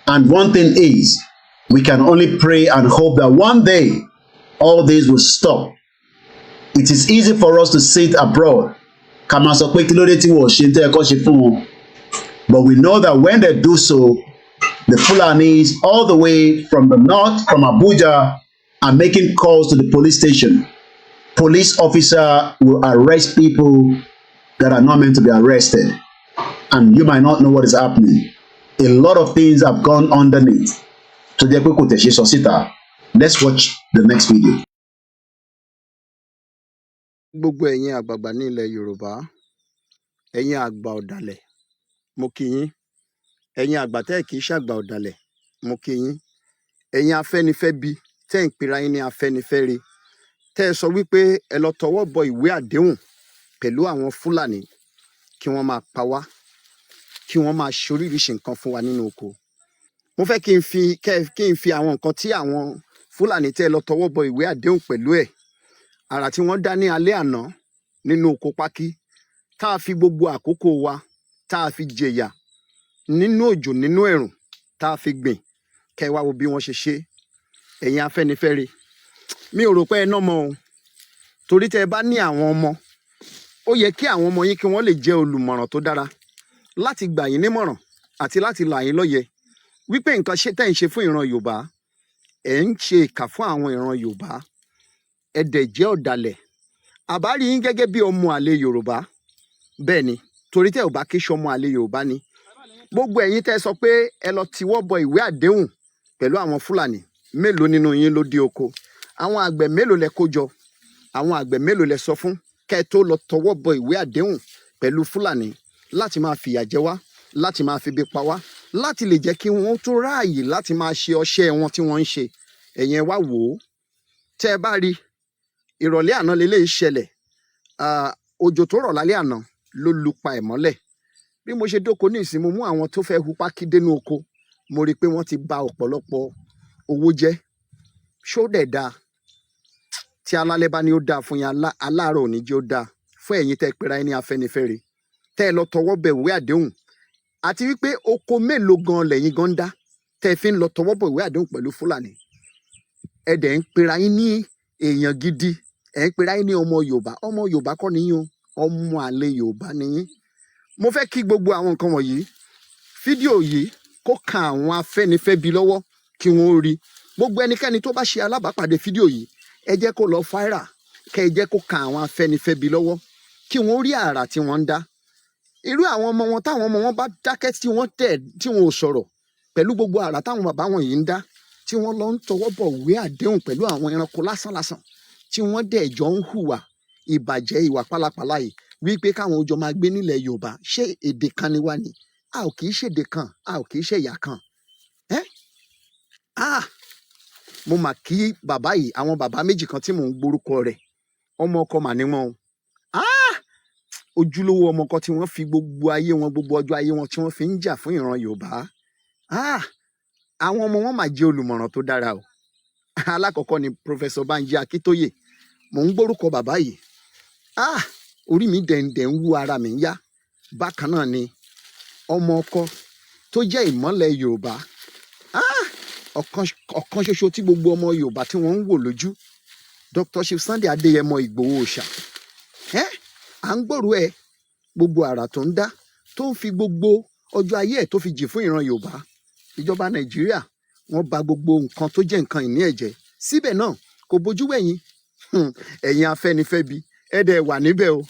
And one thing is, we can only pray and hope that one day all this will stop. It is easy for us to sit abroad, but we know that when they do so, the Fulanis all the way from the north, from Abuja, are making calls to the police station. Police officer will arrest people that are not meant to be arrested. And you might not know what is happening. A lot of things have gone underneath. Let's watch the next video. Gbogbo ẹ̀yin àgbààgbà ní ilẹ̀ Yorùbá, ẹ̀yin àgbà ọ̀dàlẹ̀, mo kí yín. Ẹ̀yin àgbà tẹ́ kì í ṣàgbà ọ̀dàlẹ̀, mo kí yín. Ẹ̀yin afẹ́nifẹ́bi tẹ́ ń pera yín ní afẹ́nifẹ́re, tẹ́ ẹ sọ wípé ẹ lọ tọwọ́ bọ ìwé àdéhùn pẹ̀lú àwọn Fúlàní kí wọ́n máa pa wá, kí wọ́n máa ṣoríṣiríṣi nǹkan fún wa nínú oko. Mo fẹ́ kí n fi àwọn nǹkan tí àwọn Fúlàní tẹ́ ẹ lọ tọwọ́ bọ ìwé àdéhùn pẹ̀lú ẹ̀, àrà tí wọ́n dá ní alẹ́ àná nínú oko pákí, tá a fi gbogbo àkókò wa, tá a fi jẹ̀yà nínú òjò nínú ẹ̀rùn, tá a fi gbìn, kẹ́ wá wo bí wọ́n ṣe ṣe. Ẹ̀yin afẹ́nifẹ́re, mi ò rò pé ẹ ná mọ́ o, torí tẹ́ ẹ bá ní àwọn ọmọ, ó yẹ kí àwọn ọmọ yín kí wọ́n lè jẹ́ olùmọ̀ràn tó dára láti gbà yín nímọ̀ràn àti láti là yín lóye wípé nǹkan tẹ́ ń ṣe fún ìran Yorùbá, ẹ̀ ń ṣe ìkà fún àwọn ìran Yorùbá, ẹ dẹ̀ jẹ́ ọ̀dàlẹ̀. Àbá rí yín gẹ́gẹ́ bí ọmọ àlè Yorùbá, bẹ́ẹ̀ ni, torí tẹ́ ò bá kí ṣọmọ àlè Yorùbá ni. Gbogbo ẹ̀yin tẹ́ sọ pé ẹ lọ tiwọ́ bọ ìwé àdéhùn pẹ̀lú àwọn Fúlàní, mélòó nínú yín ló dé oko? Àwọn àgbẹ̀ mélòó lẹ kó jọ? Àwọn àgbẹ̀ mélòó lẹ sọ fún kẹ́ tó lọ tọwọ́ bọ ìwé àdéhùn pẹ̀lú Fúlàní láti máa fìyà jẹ wá, láti máa fi bí pa wá, láti lè jẹ́ kí wọ́n tó ráàyè láti máa ṣe ọṣẹ́ wọn tí wọ́n ń ṣe. Ẹ̀yin wá wò ó, tẹ́ ẹ bá rí ìrọ̀lẹ́ àná lélẹ́yìí ṣẹlẹ̀, òjò tó rọ̀ lálẹ́ àná ló lu pa ẹ̀ mọ́lẹ̀. Bí mo ṣe dóko ní ìsìn, mo mú àwọn tó fẹ́ hu pákí dénú oko, mo rí i pé wọ́n ti ba ọ̀pọ̀lọpọ̀ owó jẹ́. Ṣó dẹ̀ dáa? Tí alálẹ́ bá ní ó dáa fún yín, aláàárọ̀ ò ní jẹ́ ó dáa fún ẹ̀yin tẹ́ pera yín ní afẹ́nifẹ́re, tẹ́ ẹ lọ tọwọ́ bẹ ìwé àdéhùn, àti wípé oko mélòó gan lẹ́yìn gan dá tẹ́ fi ń lọ tọwọ́ bọ ìwé àdéhùn pẹ̀lú Fúlàní. Ẹ dẹ̀ ń pera yín ní èèyàn gidi, ẹ̀ ń pera yín ní ọmọ Yorùbá. Ọmọ Yorùbá kọ́ ni yín o, ọmọ àlè Yorùbá ni yín. Mo fẹ́ kí gbogbo àwọn nǹkan wọ̀nyí, fídíò yìí kó kan àwọn afẹ́nifẹ́bi lọ́wọ́ kí wọ́n rí. Gbogbo ẹnikẹ́ni tó bá ṣe alábàápàdé fídíò yìí, ẹ jẹ́ kó lọ fáírà, kẹ́ ẹ jẹ́ kó kan àwọn afẹ́nifẹ́bi lọ́wọ́ kí wọ́n rí àrà tí wọ́n ń dá. Irú àwọn ọmọ wọn, táwọn ọmọ wọn bá dákẹ́ tí wọ́n ò sọ̀rọ̀ pẹ̀lú gbogbo àrà táwọn bàbá wọn yìí ń dá, tí wọ́n lọ ń tọwọ́ bọ̀ ìwé àdéhùn pẹ̀lú àwọn ẹranko lásánlásán, tí wọ́n dẹ̀ jọ ń hùwà ìbàjẹ́, ìwà pálapàla yìí, wípé káwọn ó jọ máa gbé nílẹ̀ Yorùbá. Ṣé èdè kan ni wá ni? A ò kì í ṣèdè kan, a ò kì í ṣẹ̀yà kan. Mo mà kí bàbá yìí, àwọn bàbá méjì kan tí mò ń gbórúkọ rẹ̀, ọmọ ọkọ mà ní wọn o. Ojúlówó ọmọ ọkọ tí wọ́n fi gbogbo ayé wọn, gbogbo ọjọ́ ayé wọn tí wọ́n fi ń jà fún ìran Yorùbá. Àwọn ọmọ wọn mà jẹ́ olùmọ̀ràn tó dára o. Alákọ̀ọ́kọ́ ni Professor Banji Akíntóyè, mò ń gbórúkọ bàbá yìí. Orí mi dẹ̀ǹdẹ̀ ń wú, ara mi ń yá. Bákan náà ni ọmọ ọkọ tó jẹ́ ìmọ́lẹ̀ Yorùbá, ọ̀kan ṣoṣo tí gbogbo ọmọ Yorùbá tí wọ́n ń wò lójú, Dr. Chief Sunday Adéyẹmọ Ìgbòho Òòṣà. À ń gbòòrò ẹ, gbogbo àrà tó ń dá, tó ń fi gbogbo ọjọ́ ayé ẹ̀ tó fi jì fún ìran Yorùbá. Ìjọba Nàìjíríà wọ́n bà gbogbo nǹkan tó jẹ́ nǹkan ìní ẹ̀jẹ̀, síbẹ̀ náà kò bójú wẹ̀yìn. Ẹ̀yin afẹ́nifẹ́bi, ẹ dẹ̀ wà níbẹ̀ o,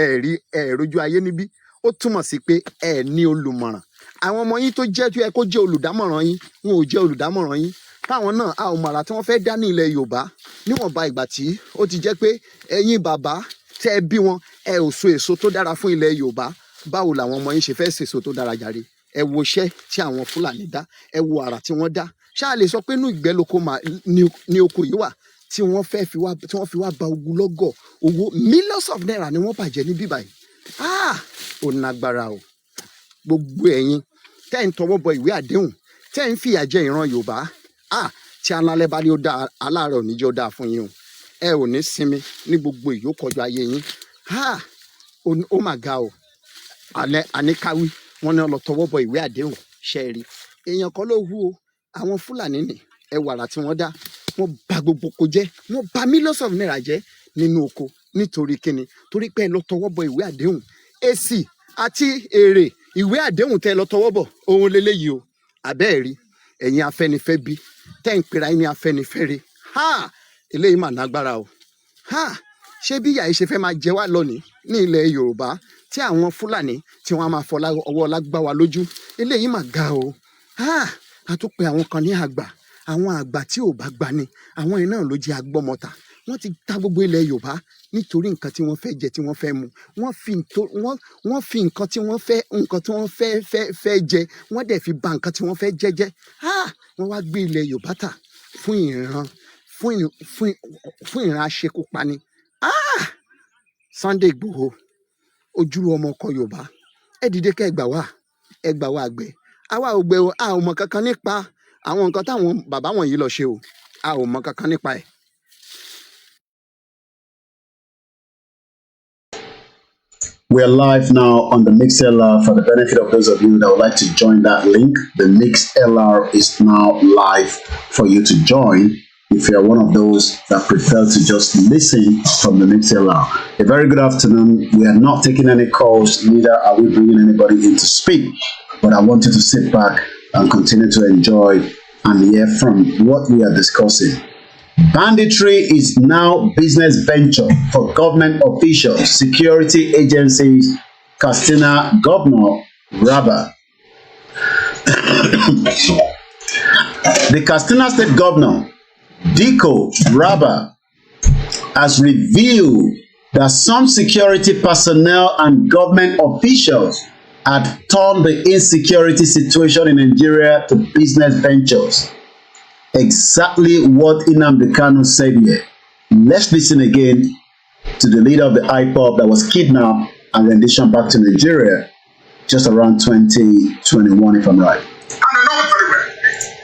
ẹ rí rojú ayé níbí. Ó túmọ̀ sí pé ẹ ní olùmọ̀ràn. Àwọn ọmọ yín tó yẹ kó jẹ́ olùdámọ̀ràn yín, wọn ò jẹ́ olùdámọ̀ràn yín. Táwọn náà a ò mọ àrà tí wọ́n fẹ́ dá ní ilẹ̀ Yorùbá, níwọ̀nba ìgbà tí ó ti jẹ́ pé ẹ̀yin bàbá tẹ́ ẹ bí wọn, ẹ ò so èso tó dára fún ilẹ̀ Yorùbá. Báwo làwọn ọmọ yín ṣe fẹ́ sèso tó dára jàre? Ẹ wo iṣẹ́ tí àwọn Fúlàní dá, ẹ wo àrà tí wọ́n dá. Ṣáà lè sọ pé inú ìgbẹ́ lóko ní oko yìí wà, tí wọ́n fi wá ba ogunlọ́gọ̀ owó millions of naira ni wọ́n bàjẹ́ ní bíbáyìí. Ò nágbára o. Gbogbo ẹ̀yin tẹ́ ń tọwọ́ bọ ìwé àdéhùn, tẹ́ ń fìyà jẹ ìran Yorùbá, tí alálẹ́ bá ní ó dá, aláàárọ̀ ò ní jẹ́ ó dáa fún yín o. Ẹ ò ní sinmi ní gbogbo ìyókọjọ ayé yín. ó mà ga o àníkàwí wọn ní lọ tọwọ́ bọ ìwé àdéhùn ṣẹ́ẹ̀rí èèyàn kan ló hu o àwọn fúlàní ní ẹwàrà tí wọ́n dá wọ́n bà gbogbo oko jẹ́ wọ́n bà millions of naira jẹ́ nínú oko nítorí kíni torí pé ẹ lọ tọwọ́ bọ ìwé àdéhùn èsì àti èrè ìwé àdéhùn tẹ́ lọ tọwọ́ bọ ohun lélẹ́yìí o àbẹ́ẹ̀rí ẹ̀yin afẹ́nifẹ́ bí tẹ́ ń pera ẹni afẹ́nifẹ́re eléyìí mà lágbára o ṣé bí ìyà yìí ṣe fẹ́ máa jẹ wá lónìí ní ilẹ̀ Yorùbá tí àwọn Fúlàní tí wọ́n á máa fọlá ọwọ́ lágbá wa lójú eléyìí mà ga o a tún pe àwọn kan ní àgbà àwọn àgbà tí ò bá gbani àwọn iná ló jẹ́ agbọ́mọta wọ́n ti ta gbogbo ilẹ̀ Yorùbá nítorí nǹkan tí wọ́n fẹ́ jẹ tí wọ́n fẹ́ mu wọ́n fi nǹkan tí wọ́n fẹ́ jẹ wọ́n dẹ̀ fi bà nǹkan tí wọ́n fẹ́ jẹ jẹ́ wọ́n wá gbé ilẹ̀ Yorùbá tà fún ìran aṣekúpani Sunday Igboho ojúlówó ọmọ ọkọ Yorùbá ẹ dìde kẹ́ ẹ gbà wá àgbẹ̀ àwa ò gbẹ o a ò mọ kankan nípa àwọn nǹkan táwọn bàbá wọ̀nyí lọ ṣe o a ò mọ kankan nípa ẹ̀. We're live now on the MixLR. For the benefit of those of you that would like to join that link, the MixLR is now live for you to join if you're one of those that prefer to just listen from the MixLR. A very good afternoon. We are not taking any calls, neither are we bringing anybody in to speak, but I want you to sit back and continue to enjoy and hear from what we are discussing. Banditry is now business venture for government officials, security agencies, Katsina Governor Rabba. The Katsina State Governor, Diko Rabba, has revealed that some security personnel and government officials had turned the insecurity situation in Nigeria to business ventures. Exactly what Nnamdi Kanu said here. Let's listen again to the leader of the IPOB that was kidnapped and renditioned back to Nigeria just around 2021, if I'm right. And they know it very well.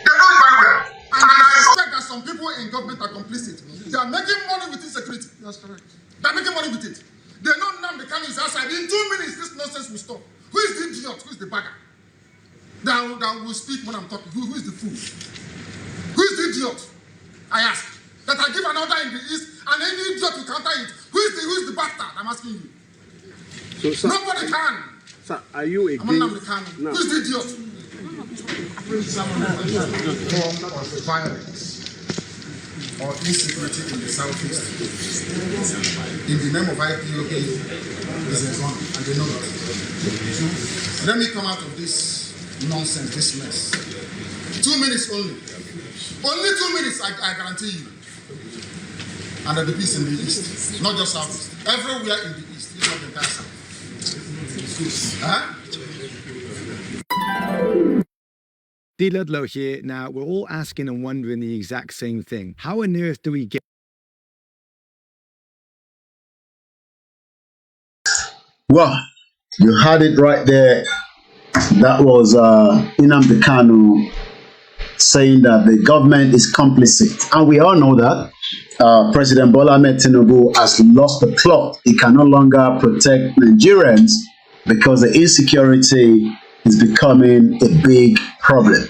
They know it very well. And I suspect that some people in government are complicit. They are making money with insecurity. That's correct. They are making money with it. They know Nnamdi Kanu is outside. In 2 minutes, this nonsense will stop. Who is the idiot? Who is the bagger? That will speak when I'm talking. Who is the fool? Who is the idiot? I ask. That I give an order in the east and any idiot will counter it. Who is the bastard? I'm asking you. So, sir, nobody can. Sir, are you against? No. Who is the idiot? Form of violence or insecurity in the southeast in the name of IPOK is a gun, and they know it. Let me come out of this nonsense, this mess. 2 minutes only. Only 2 minutes, I guarantee you. And there'll be peace in the east, not just southeast. Everywhere in the east, it's not the entire south. Dilodlo here. Now, we're all asking and wondering the exact same thing. How on earth do we get? Well, you had it right there. That was Nnamdi Kanu saying that the government is complicit. And we all know that President Bola Ahmed Tinubu has lost the plot. He can no longer protect Nigerians because the insecurity is becoming a big problem.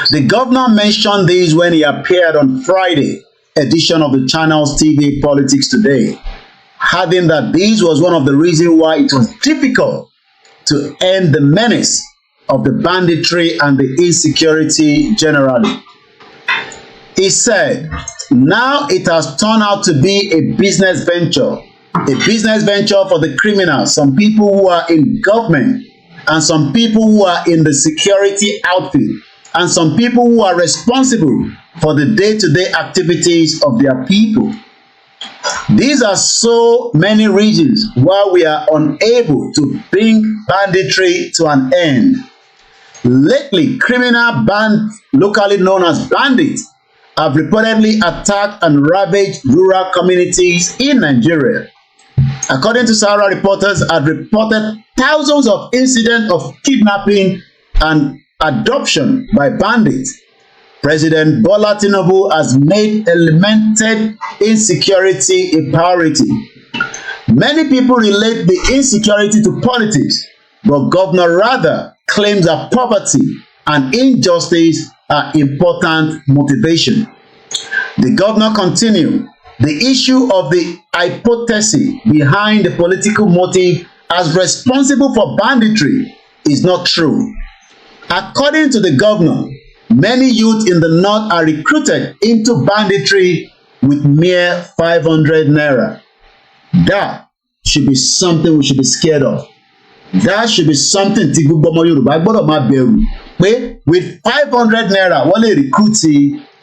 The governor mentioned this when he appeared on Friday edition of the channel's TV Politics Today, adding that this was one of the reasons why it was difficult to end the menace of the banditry and the insecurity generally. He said, now it has turned out to be a business venture for the criminals, some people who are in government and some people who are in the security outfit and some people who are responsible for the day-to-day activities of their people. These are so many reasons why we are unable to bring banditry to an end. Lately, criminal bands, locally known as bandits, have reportedly attacked and ravaged rural communities in Nigeria. According to Sahara reporters, had reported thousands of incidents of kidnapping and adoption by bandits. President Bola Tinubu has made elemented insecurity a priority. Many people relate the insecurity to politics, but Governor rather claims that poverty and injustice are important motivation. The governor continued, the issue of the hypothesis behind the political motive as responsible for banditry is not true. According to the governor, many youth in the north are recruited into banditry with mere 500 naira. That should be something we should be scared of. That should be something tí gbogbo ọmọ Yorùbá gbọ́dọ̀ máa bẹ̀rù pé with 500 naira wọ́n lè recruit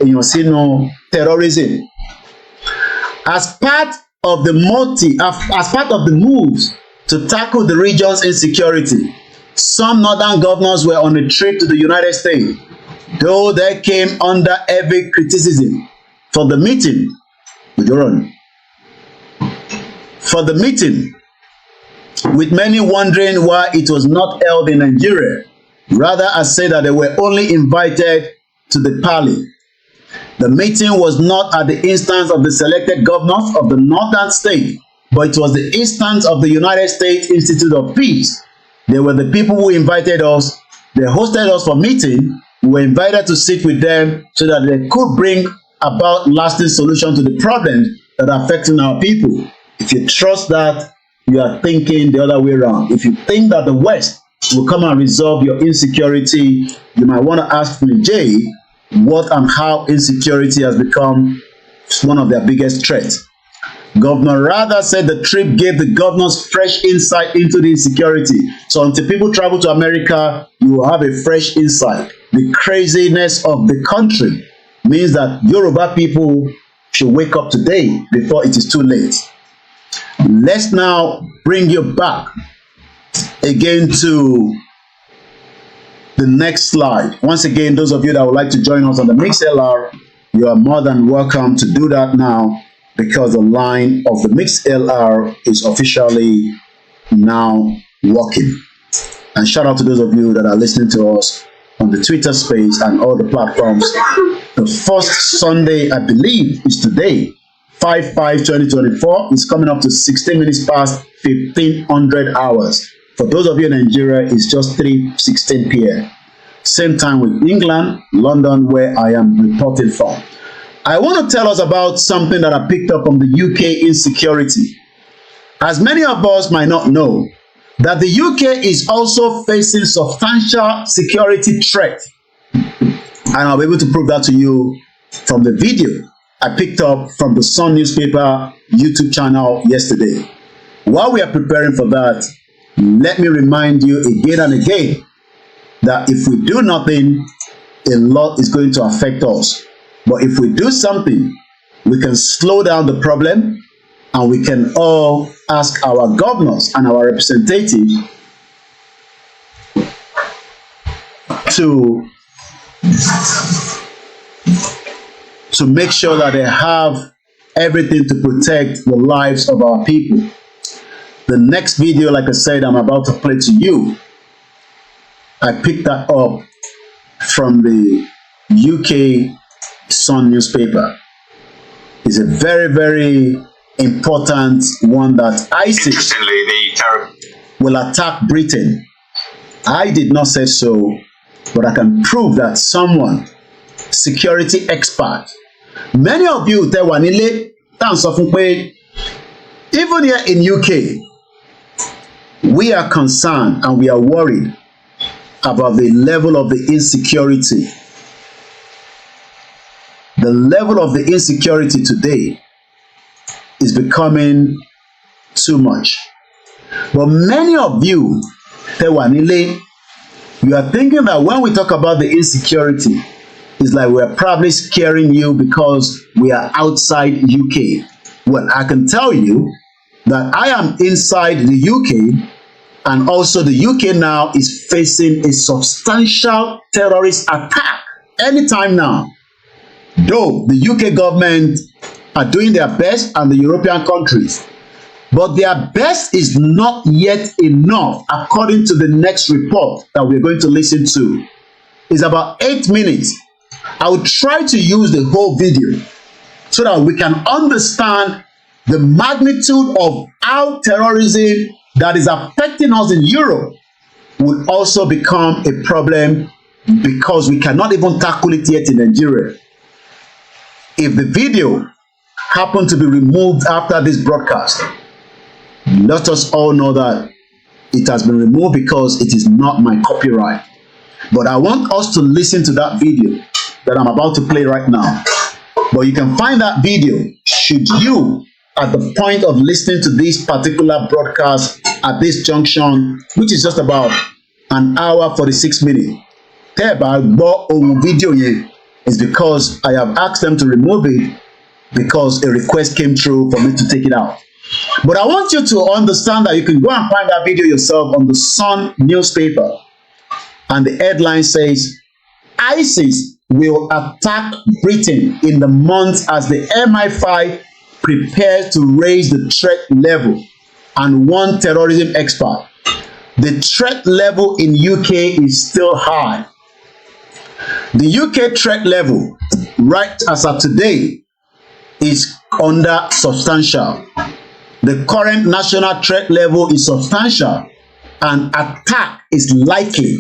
èèyàn sínú terrorism. As part of the moves to tackle the region's insecurity, some northern governors were on a trip to the United States, though they came under heavy criticism for the meeting. With many wondering why it was not held in Nigeria, rather as said that they were only invited to the parley. The meeting was not at the instance of the selected governors of the northern state, but it was the instance of the United States Institute of Peace. They were the people who invited us. They hosted us for meeting. We were invited to sit with them so that they could bring about lasting solution to the problems that are affecting our people. If you trust that, you are thinking the other way around. If you think that the West will come and resolve your insecurity, you might want to ask me, Jay, what and how insecurity has become one of their biggest threats. Governor Rather said the trip gave the governors fresh insight into the insecurity. So until people travel to America, you will have a fresh insight. The craziness of the country means that Yoruba people should wake up today before it is too late. Let's now bring you back again to the next slide. Once again, those of you that would like to join us on the MixLR, you are more than welcome to do that now, because the line of the MixLR is officially now working. And shout out to those of you that are listening to us on the Twitter space and all the platforms. The first Sunday, I believe, is today, 5/5/2024. It's coming up to 16 minutes past 1500 hours. For those of you in Nigeria, it's just 3:16 p.m. Same time with England, London, where I am reporting from. I want to tell us about something that I picked up from the UK insecurity. As many of us might not know, that the UK is also facing substantial security threat. And I'll be able to prove that to you from the video I picked up from the Sun newspaper YouTube channel yesterday. While we are preparing for that, let me remind you again and again that if we do nothing, a lot is going to affect us. But if we do something, we can slow down the problem, and we can all ask our governors and our representatives to make sure that they have everything to protect the lives of our people. The next video, like I said, I'm about to play to you, I picked that up from the UK Sun newspaper. It's a very, very important one that ISIS will attack Britain. I did not say so, but I can prove that someone, security expert, many of you tell Wanile, even here in UK, we are concerned and we are worried about the level of the insecurity. The level of the insecurity today is becoming too much. But many of you, Tewanile, you are thinking that when we talk about the insecurity, it's like we're probably scaring you because we are outside UK. Well, I can tell you that I am inside the UK, and also the UK now is facing a substantial terrorist attack anytime now. Though the UK government are doing their best and the European countries, but their best is not yet enough according to the next report that we're going to listen to. It's about 8 minutes. I will try to use the whole video so that we can understand the magnitude of how terrorism that is affecting us in Europe would also become a problem because we cannot even tackle it yet in Nigeria. If the video happened to be removed after this broadcast, let us all know that it has been removed because it is not my copyright. But I want us to listen to that video that I'm about to play right now. But you can find that video should you, at the point of listening to this particular broadcast at this junction, which is just about an hour 46 minutes. Video is because I have asked them to remove it because a request came through for me to take it out. But I want you to understand that you can go and find that video yourself on the Sun newspaper. And the headline says, ISIS will attack Britain in the months as the MI5 prepares to raise the threat level and warn terrorism expert. The threat level in UK is still high. The UK threat level, right as of today, is under substantial. The current national threat level is substantial and attack is likely.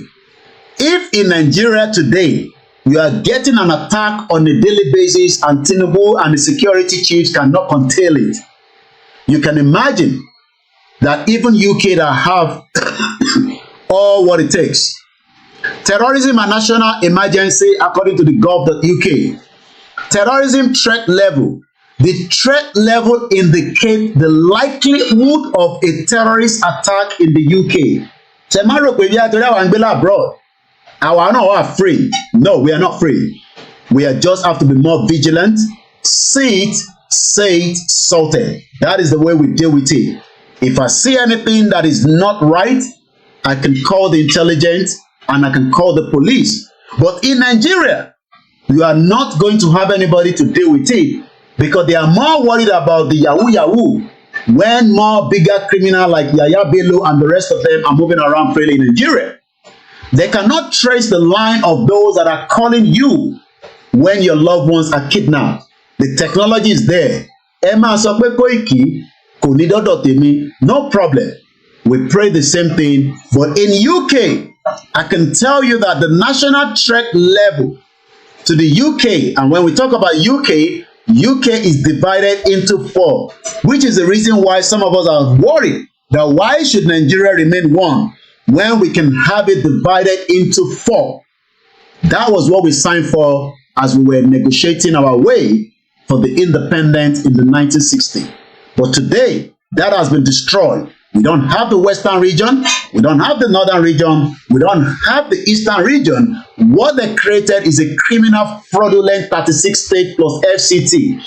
If in Nigeria today, you are getting an attack on a daily basis and Tinubu and the security chiefs cannot contain it, you can imagine that even UK that have all what it takes. Terrorism and national emergency according to the gov.uk. Terrorism threat level. The threat level indicates the likelihood of a terrorist attack in the UK. Abroad. Our no are free. No, we are not free. We are just have to be more vigilant. See it, say it, sort it. That is the way we deal with it. If I see anything that is not right, I can call the intelligence and I can call the police. But in Nigeria, you are not going to have anybody to deal with it because they are more worried about the Yahoo when more bigger criminals like Yaya Bello and the rest of them are moving around freely in Nigeria. They cannot trace the line of those that are calling you when your loved ones are kidnapped. The technology is there. Emma sọ pé Koiki kò ní dọ́dọ̀ tèmi, no problem. We pray the same thing. But in UK, I can tell you that the national threat level to the UK, and when we talk about UK, UK is divided into 4, which is the reason why some of us are worried that why should Nigeria remain one when we can have it divided into 4. That was what we signed for as we were negotiating our way for the independence in the 1960s. But today, that has been destroyed. We don't have the Western region. We don't have the Northern region. We don't have the Eastern region. What they created is a criminal, fraudulent 36 state plus FCT,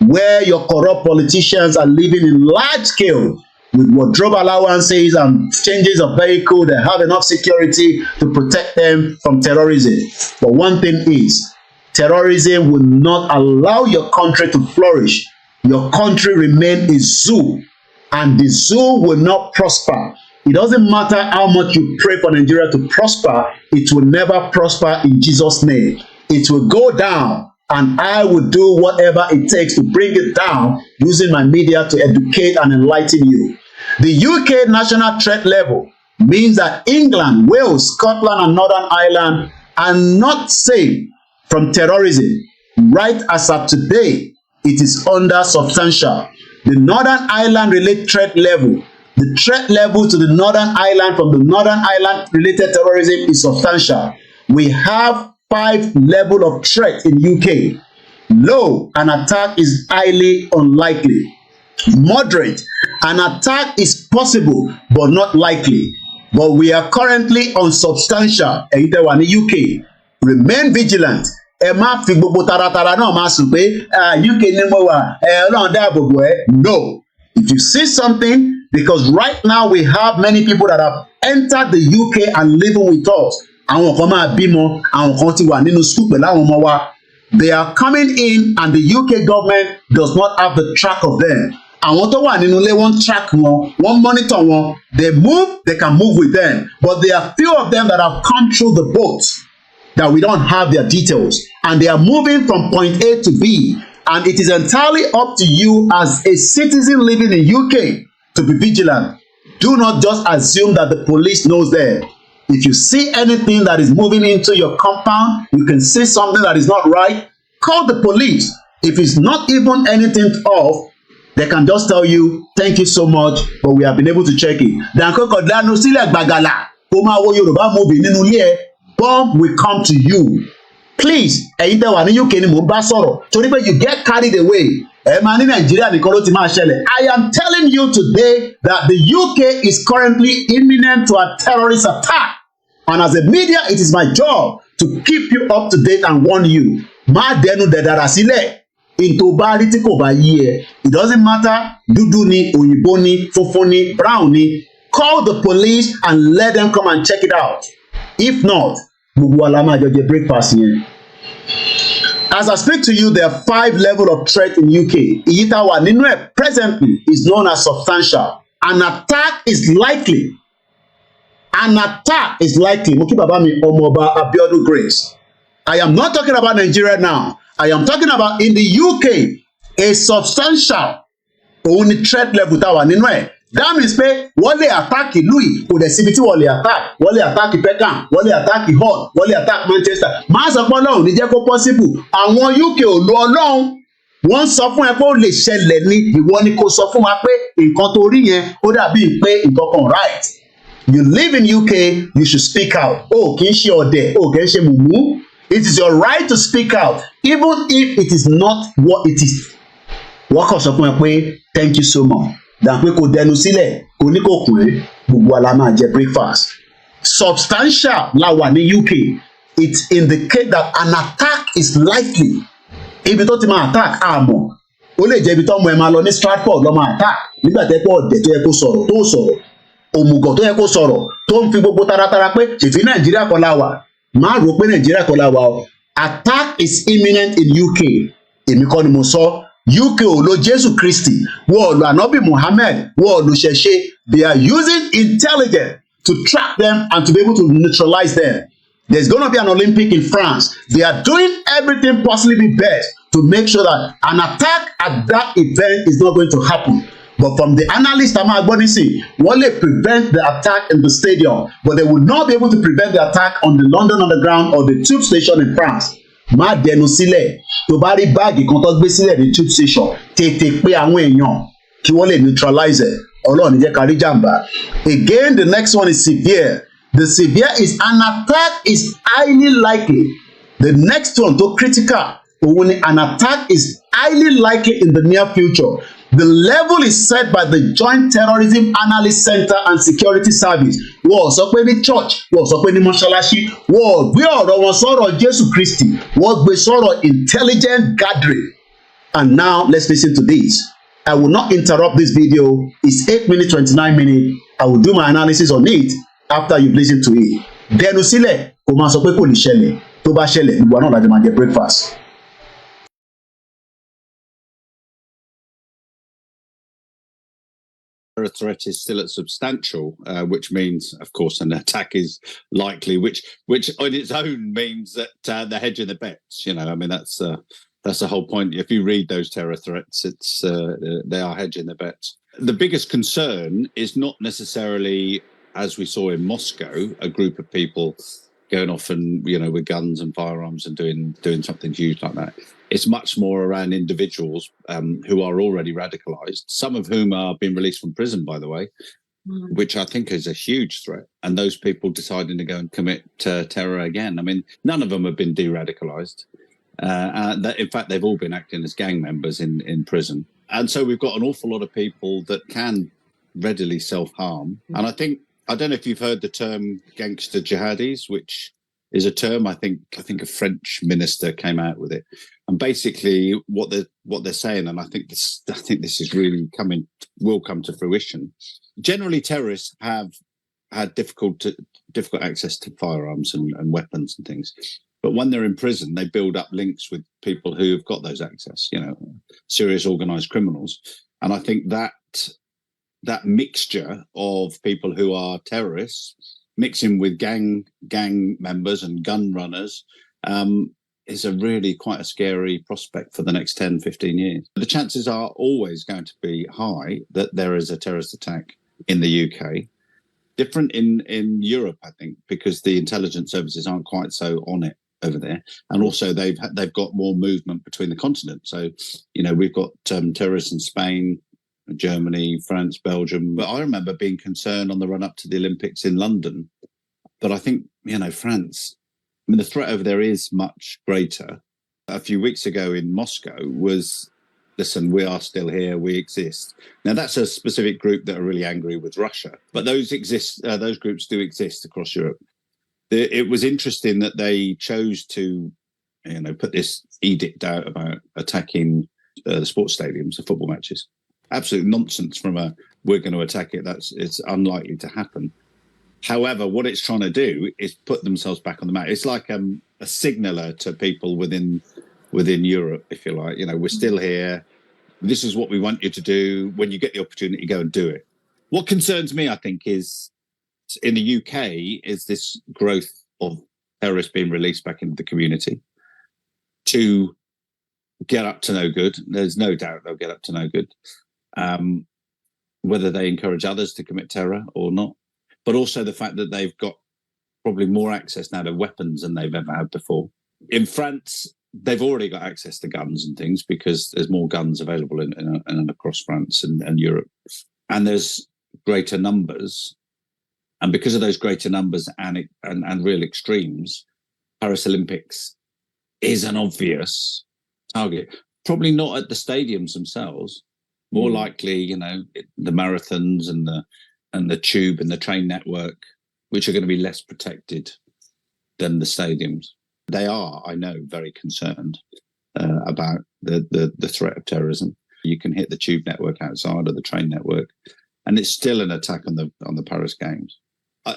where your corrupt politicians are living in large scale with wardrobe allowances and changes of vehicle. They have enough security to protect them from terrorism. But one thing is, terrorism will not allow your country to flourish. Your country remain a zoo, and the zoo will not prosper. It doesn't matter how much you pray for Nigeria to prosper, it will never prosper in Jesus' name. It will go down, and I will do whatever it takes to bring it down using my media to educate and enlighten you. The UK national threat level means that England, Wales, Scotland, and Northern Ireland are not safe from terrorism. Right as of today, it is under substantial. The Northern Ireland related threat level, the threat level to the Northern Ireland from the Northern Ireland related terrorism is substantial. We have 5 levels of threat in UK. Low, an attack is highly unlikely. Moderate, an attack is possible but not likely. But we are currently on substantial. Èyí tẹ́ wà ní UK. Remain vigilant. Ẹ má fi gbogbo taratara náà máa sùn pé UK ní mo wà, Ọlọ́run dáàbò bò ẹ́. No. If you see something, because right now we have many people that have entered the UK and living with us. Àwọn kan máa bímọ, àwọn kan ti wà nínú school pẹ̀lú àwọn ọmọ wa. They are coming in and the UK government does not have the track of them. Àwọn tó wà nínú ilé wọ́n track wọn, wọ́n monitor wọn. They move, they can move with them. But there are few of them that have come through the boat that we don't have their details. And they are moving from point A to B. And it is entirely up to you as a citizen living in UK to be vigilant. Do not just assume that the police knows there. If you see anything that is moving into your compound, you can see something that is not right, call the police. If it's not even anything off, they can just tell you, thank you so much, but we have been able to check it. Bomb will come to you. Please, ẹ̀yin tẹ́ wà ní UK ni mò ń bá sọ̀rọ̀ torí pé you get carried away. Ẹ máa ní Nàìjíríà nìkan ló ti máa ṣẹlẹ̀. I am telling you today that the UK is currently imminent to a terrorist attack. And as a media, it is my job to keep you up to date and warn you. Má dẹnu dẹ̀dàrà sílẹ̀. Into bá rí tí kò bá yí ẹ. It doesn't matter dúdú ni, òyìnbó ni, funfun ni, brown ni. Call the police and let them come and check it out. If not, gbogbo wa la máa jọ jẹ breakfast yẹn. As I speak to you, there are 5 levels of threat in UK. Èyí tá wà nínú ẹ̀ presently is known as substantial. An attack is likely. An attack is likely. Mo kí bàbá mi Ọmọọba Abiodun Grace. I am not talking about Nigeria now. I am talking about in the UK. A substantial òun ni threat level tá wà nínú ẹ̀. That means pé wọ́n lè attack ìlú yìí kò dẹ̀ síbi tí wọ́n lè attack. Wọ́n lè attack Peckham, wọ́n lè attack Hull, wọ́n lè attack Manchester. Má sọ pé Ọlọ́run ní jẹ́ kó possible. Àwọn UK ò lo Ọlọ́run. Wọ́n sọ fún ẹ pé ó lè ṣẹlẹ̀ ní ìwọ ni kò sọ fún wa pé nǹkan tó rí yẹn ó dàbí pé nǹkan kan right. You live in UK, you should speak out. Oh, kì í ṣe ọ̀dẹ̀, oh, kì í ṣe mùmú. It is your right to speak out, even if it is not what it is. Wọ́n kàn sọ fún ẹ pé thank you so much. Dàpé kò dẹnu sílẹ̀, kò ní kò kùn ẹ́, gbogbo wa la máa jẹ breakfast. Substantial la wà ní UK. It indicates that an attack is likely. Ibi tó ti máa attack àmọ́. Ó lè jẹ́ ibi tó ọmọ ẹ máa lọ ní Stratford lọ́ máa attack. Nígbà tẹ́ pé ọ̀dẹ̀ tó yẹ kó sọ̀rọ̀ tó sọ̀rọ̀. Òmùgọ̀ tó yẹ kó sọ̀rọ̀ tó ń fi gbogbo taratara pé ṣèfì Nàìjíríà kan la wà. Má rò pé Nàìjíríà kan la wà o. Attack is imminent in UK. Èmi kọ́ ni mo sọ. UK ò lo Jésù Kristi, wọ́n ò lo Ànábì Muhammad, wọ́n ò lo ṣẹ̀ṣẹ̀. They are using intelligence to track them and to be able to neutralize them. There's going to be an Olympic in France. They are doing everything possibly best to make sure that an attack at that event is not going to happen. But from the analyst Ama Agbonisi, wọ́n lè prevent the attack in the stadium, but they will not be able to prevent the attack on the London Underground or the tube station in France. Má dẹnu sílẹ̀ tó bá rí báàgì kan tó gbé sílẹ̀ ní tube station tètè pé àwọn èèyàn kí wọ́n lè neutralize ẹ̀. Ọlọ́run ní jẹ́ ká rí jàǹbá. Again, the next one is severe. The severe is an attack is highly likely. The next one tó critical òun ni an attack is highly likely in the near future. The level is set by the Joint Terrorism Analysis Center and Security Service. Wọ́n sọ pé ní church, wọ́n sọ pé ní mọ́ṣáláṣí, wọ́n gbé ọ̀rọ̀ wọn sọ̀rọ̀ Jésù Kristi, wọ́n gbé sọ̀rọ̀ intelligent gathering. And now let's listen to this. I will not interrupt this video. It's 8 minutes, 29 minutes. I will do my analysis on it after you've listened to it. Dẹnu sílẹ̀, kò máa sọ pé kò ní ṣẹlẹ̀. Tó bá ṣẹlẹ̀, gbogbo àná làjọ máa jẹ breakfast. Threat is still at substantial, which means, of course, an attack is likely, which on its own means that they're hedging the bets. You know, I mean, that's the whole point. If you read those terror threats, it's they are hedging the bets. The biggest concern is not necessarily, as we saw in Moscow, a group of people going off and, you know, with guns and firearms and doing something huge like that. It's much more around individuals who are already radicalized, some of whom are being released from prison, by the way, which I think is a huge threat. And those people deciding to go and commit terror again. I mean, none of them have been de-radicalized. In fact, they've all been acting as gang members in prison. And so we've got an awful lot of people that can readily self-harm. And I don't know if you've heard the term gangster jihadis, which is a term I think a French minister came out with it. And basically what they're saying, and I think this is really will come to fruition. Generally, terrorists have had difficult access to firearms and weapons and things. But when they're in prison, they build up links with people who have got those access, you know, serious organized criminals. And I think that mixture of people who are terrorists mixing with gang members and gun runners is a really quite a scary prospect for the next 10, 15 years. The chances are always going to be high that there is a terrorist attack in the UK. Different in Europe, I think, because the intelligence services aren't quite so on it over there, and also they've got more movement between the continents. So, you know, we've got terrorists in Spain, Germany, France, Belgium. But I remember being concerned on the run up to the Olympics in London. But I think, you know, France, I mean, the threat over there is much greater. A few weeks ago in Moscow was, listen, we are still here, we exist. Now, that's a specific group that are really angry with Russia, but those groups do exist across Europe. It was interesting that they chose to, you know, put this edict out about attacking the sports stadiums, the football matches. Absolute nonsense from we're going to attack it. It's unlikely to happen. However, what it's trying to do is put themselves back on the map. It's like a signaler to people within Europe, if you like. You know, we're still here. This is what we want you to do. When you get the opportunity, go and do it. What concerns me, I think, is in the UK is this growth of terrorists being released back into the community to get up to no good. There's no doubt they'll get up to no good. Whether they encourage others to commit terror or not, but also the fact that they've got probably more access now to weapons than they've ever had before. In France, they've already got access to guns and things because there's more guns available in across France and Europe. And there's greater numbers. And because of those greater numbers and real extremes, Paris Olympics is an obvious target. Probably not at the stadiums themselves. More likely, you know, the marathons and the tube and the train network, which are going to be less protected than the stadiums. They are, I know, very concerned about the threat of terrorism. You can hit the tube network outside of the train network, and it's still an attack on the Paris Games.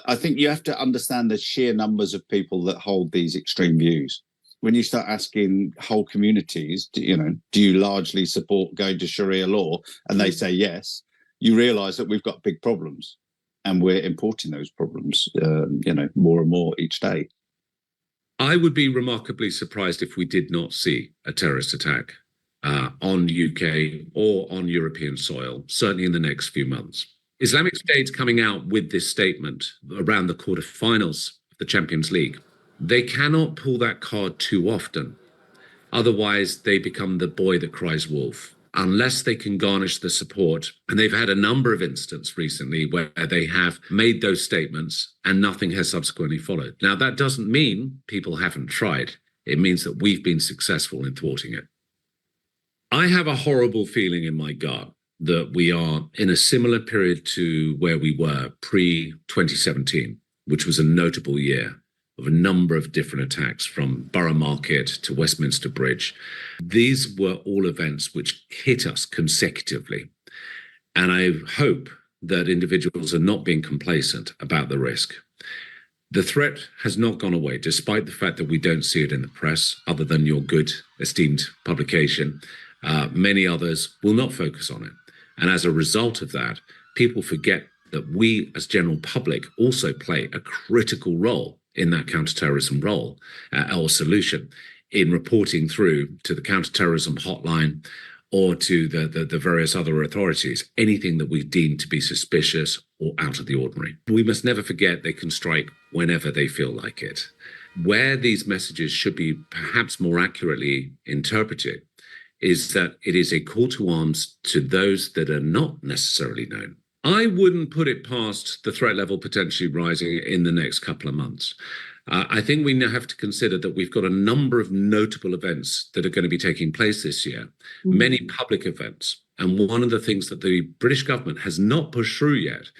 I think you have to understand the sheer numbers of people that hold these extreme views. When you start asking whole communities, do you largely support going to Sharia law? And they say yes. You realise that we've got big problems, and we're importing those problems, more and more each day. I would be remarkably surprised if we did not see a terrorist attack on UK or on European soil, certainly in the next few months. Islamic State's coming out with this statement around the quarterfinals of the Champions League. They cannot pull that card too often. Otherwise, they become the boy that cries wolf. Unless they can garnish the support. And they've had a number of instances recently where they have made those statements and nothing has subsequently followed. Now, that doesn't mean people haven't tried. It means that we've been successful in thwarting it. I have a horrible feeling in my gut that we are in a similar period to where we were pre-2017, which was a notable year of a number of different attacks from Borough Market to Westminster Bridge. These were all events which hit us consecutively. And I hope that individuals are not being complacent about the risk. The threat has not gone away, despite the fact that we don't see it in the press, other than your good, esteemed publication. Many others will not focus on it. And as a result of that, people forget that we as general public also play a critical role in that counterterrorism role or solution in reporting through to the counterterrorism hotline or to the various other authorities, anything that we deem to be suspicious or out of the ordinary. We must never forget they can strike whenever they feel like it. Where these messages should be perhaps more accurately interpreted is that it is a call to arms to those that are not necessarily known. I wouldn't put it past the threat level potentially rising in the next couple of months. I think we now have to consider that we've got a number of notable events that are going to be taking place this year, many public events. And one of the things that the British government has not pushed through yet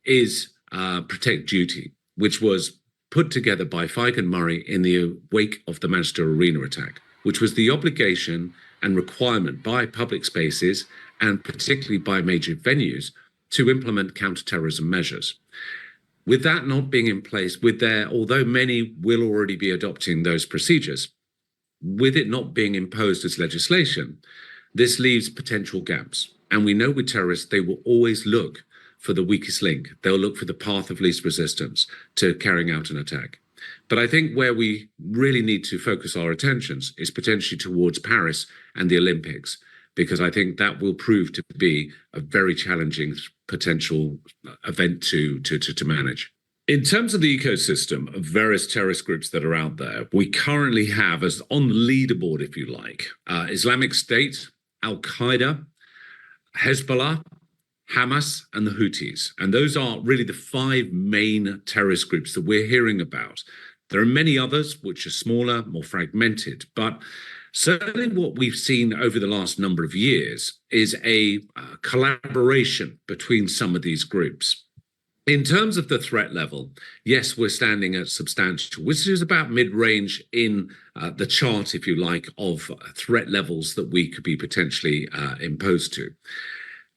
is Protect Duty, which was put together by Feig and Murray in the wake of the Manchester Arena attack, which was the obligation and requirement by public spaces and particularly by major venues to implement counterterrorism measures. With that not being in place, although many will already be adopting those procedures, with it not being imposed as legislation, this leaves potential gaps. And we know with terrorists, they will always look for the weakest link. They'll look for the path of least resistance to carrying out an attack. But I think where we really need to focus our attentions is potentially towards Paris and the Olympics, because I think that will prove to be a very challenging potential event to manage. In terms of the ecosystem of various terrorist groups that are out there, we currently have, as on the leaderboard, if you like, Islamic State, Al-Qaeda, Hezbollah, Hamas, and the Houthis. And those are really the 5 main terrorist groups that we're hearing about. There are many others which are smaller, more fragmented, but certainly what we've seen over the last number of years is a collaboration between some of these groups. In terms of the threat level, yes, we're standing at substantial, which is about mid-range in the chart, if you like, of threat levels that we could be potentially imposed to.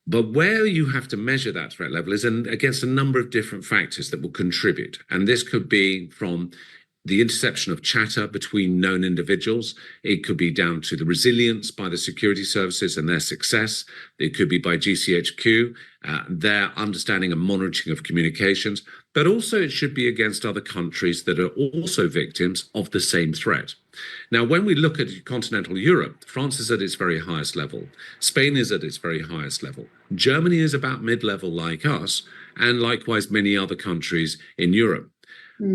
But where you have to measure that threat level is against a number of different factors that will contribute. And this could be from the interception of chatter between known individuals. It could be down to the resilience by the security services and their success. It could be by GCHQ, their understanding and monitoring of communications. But also it should be against other countries that are also victims of the same threat. Now, when we look at continental Europe, France is at its very highest level. Spain is at its very highest level. Germany is about mid-level like us, and likewise many other countries in Europe.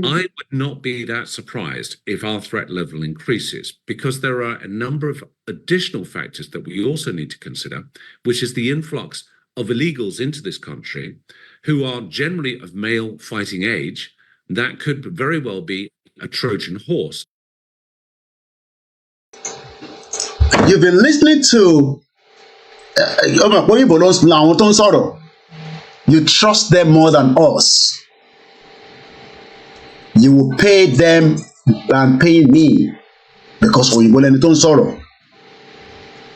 I would not be that surprised if our threat level increases, because there are a number of additional factors that we also need to consider, which is the influx of illegals into this country who are generally of male fighting age. That could very well be a Trojan horse. You've been listening to you trust them more than us. You will pay them than pay me, because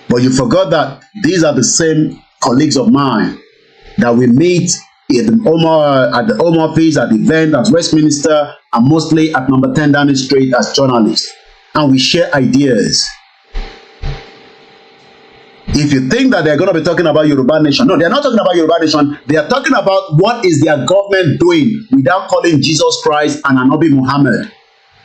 but you forgot that these are the same colleagues of mine that we meet at the Home Office, at the event, as Westminster, and mostly at number 10 Downing Street as journalists, and we share ideas. If you think that they're going to be talking about Yoruba Nation, no, they're not talking about Yoruba Nation. They are talking about what is their government doing without calling Jesus Christ and Anabi Muhammad.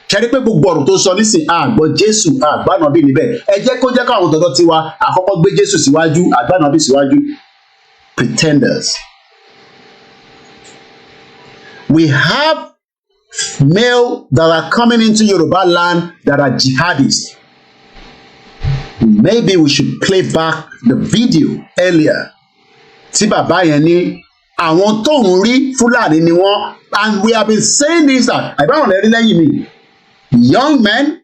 Kẹ́rí pé gbogbo ọ̀rọ̀ tó sọ nísìn àgbọ̀ Jésù àgbànàbí níbẹ̀. Ẹ jẹ́ kó jẹ́ káwọn tọ̀dọ̀ tiwa àkọ́kọ́ gbé Jésù síwájú àgbànàbí síwájú. Pretenders. We have male that are coming into Yoruba land that are jihadists. Maybe we should play back the video earlier. Tí bàbá yẹn ní àwọn tó ń rí Fúlàní ni wọ́n, and we have been saying this that àìbáwọn lè rí lẹ́yìn mi. Young men,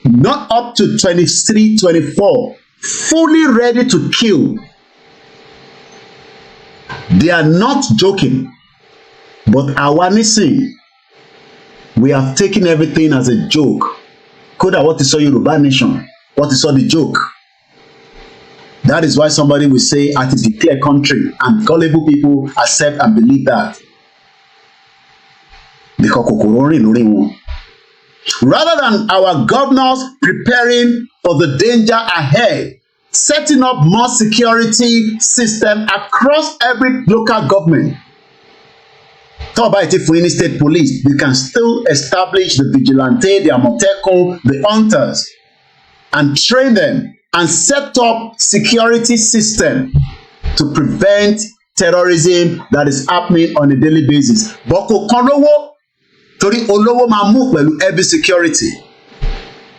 not up to 23, 24, fully ready to kill. They are not joking. But àwa nísìn, we have taken everything as a joke. Kódà wọ́n ti sọ Yorùbá Nation. What is all the joke? That is why somebody will say, "It is declared country," and gullible people accept and believe that. Because kòkòrò rìn lórí wọn. Rather than our governors preparing for the danger ahead, setting up more security system across every local government. Talk about it for any state police. We can still establish the vigilante, the Amotekun, the hunters, and train them and set up security system to prevent terrorism that is happening on a daily basis. Boko kan lówó torí olówó máa mú pẹ̀lú every security.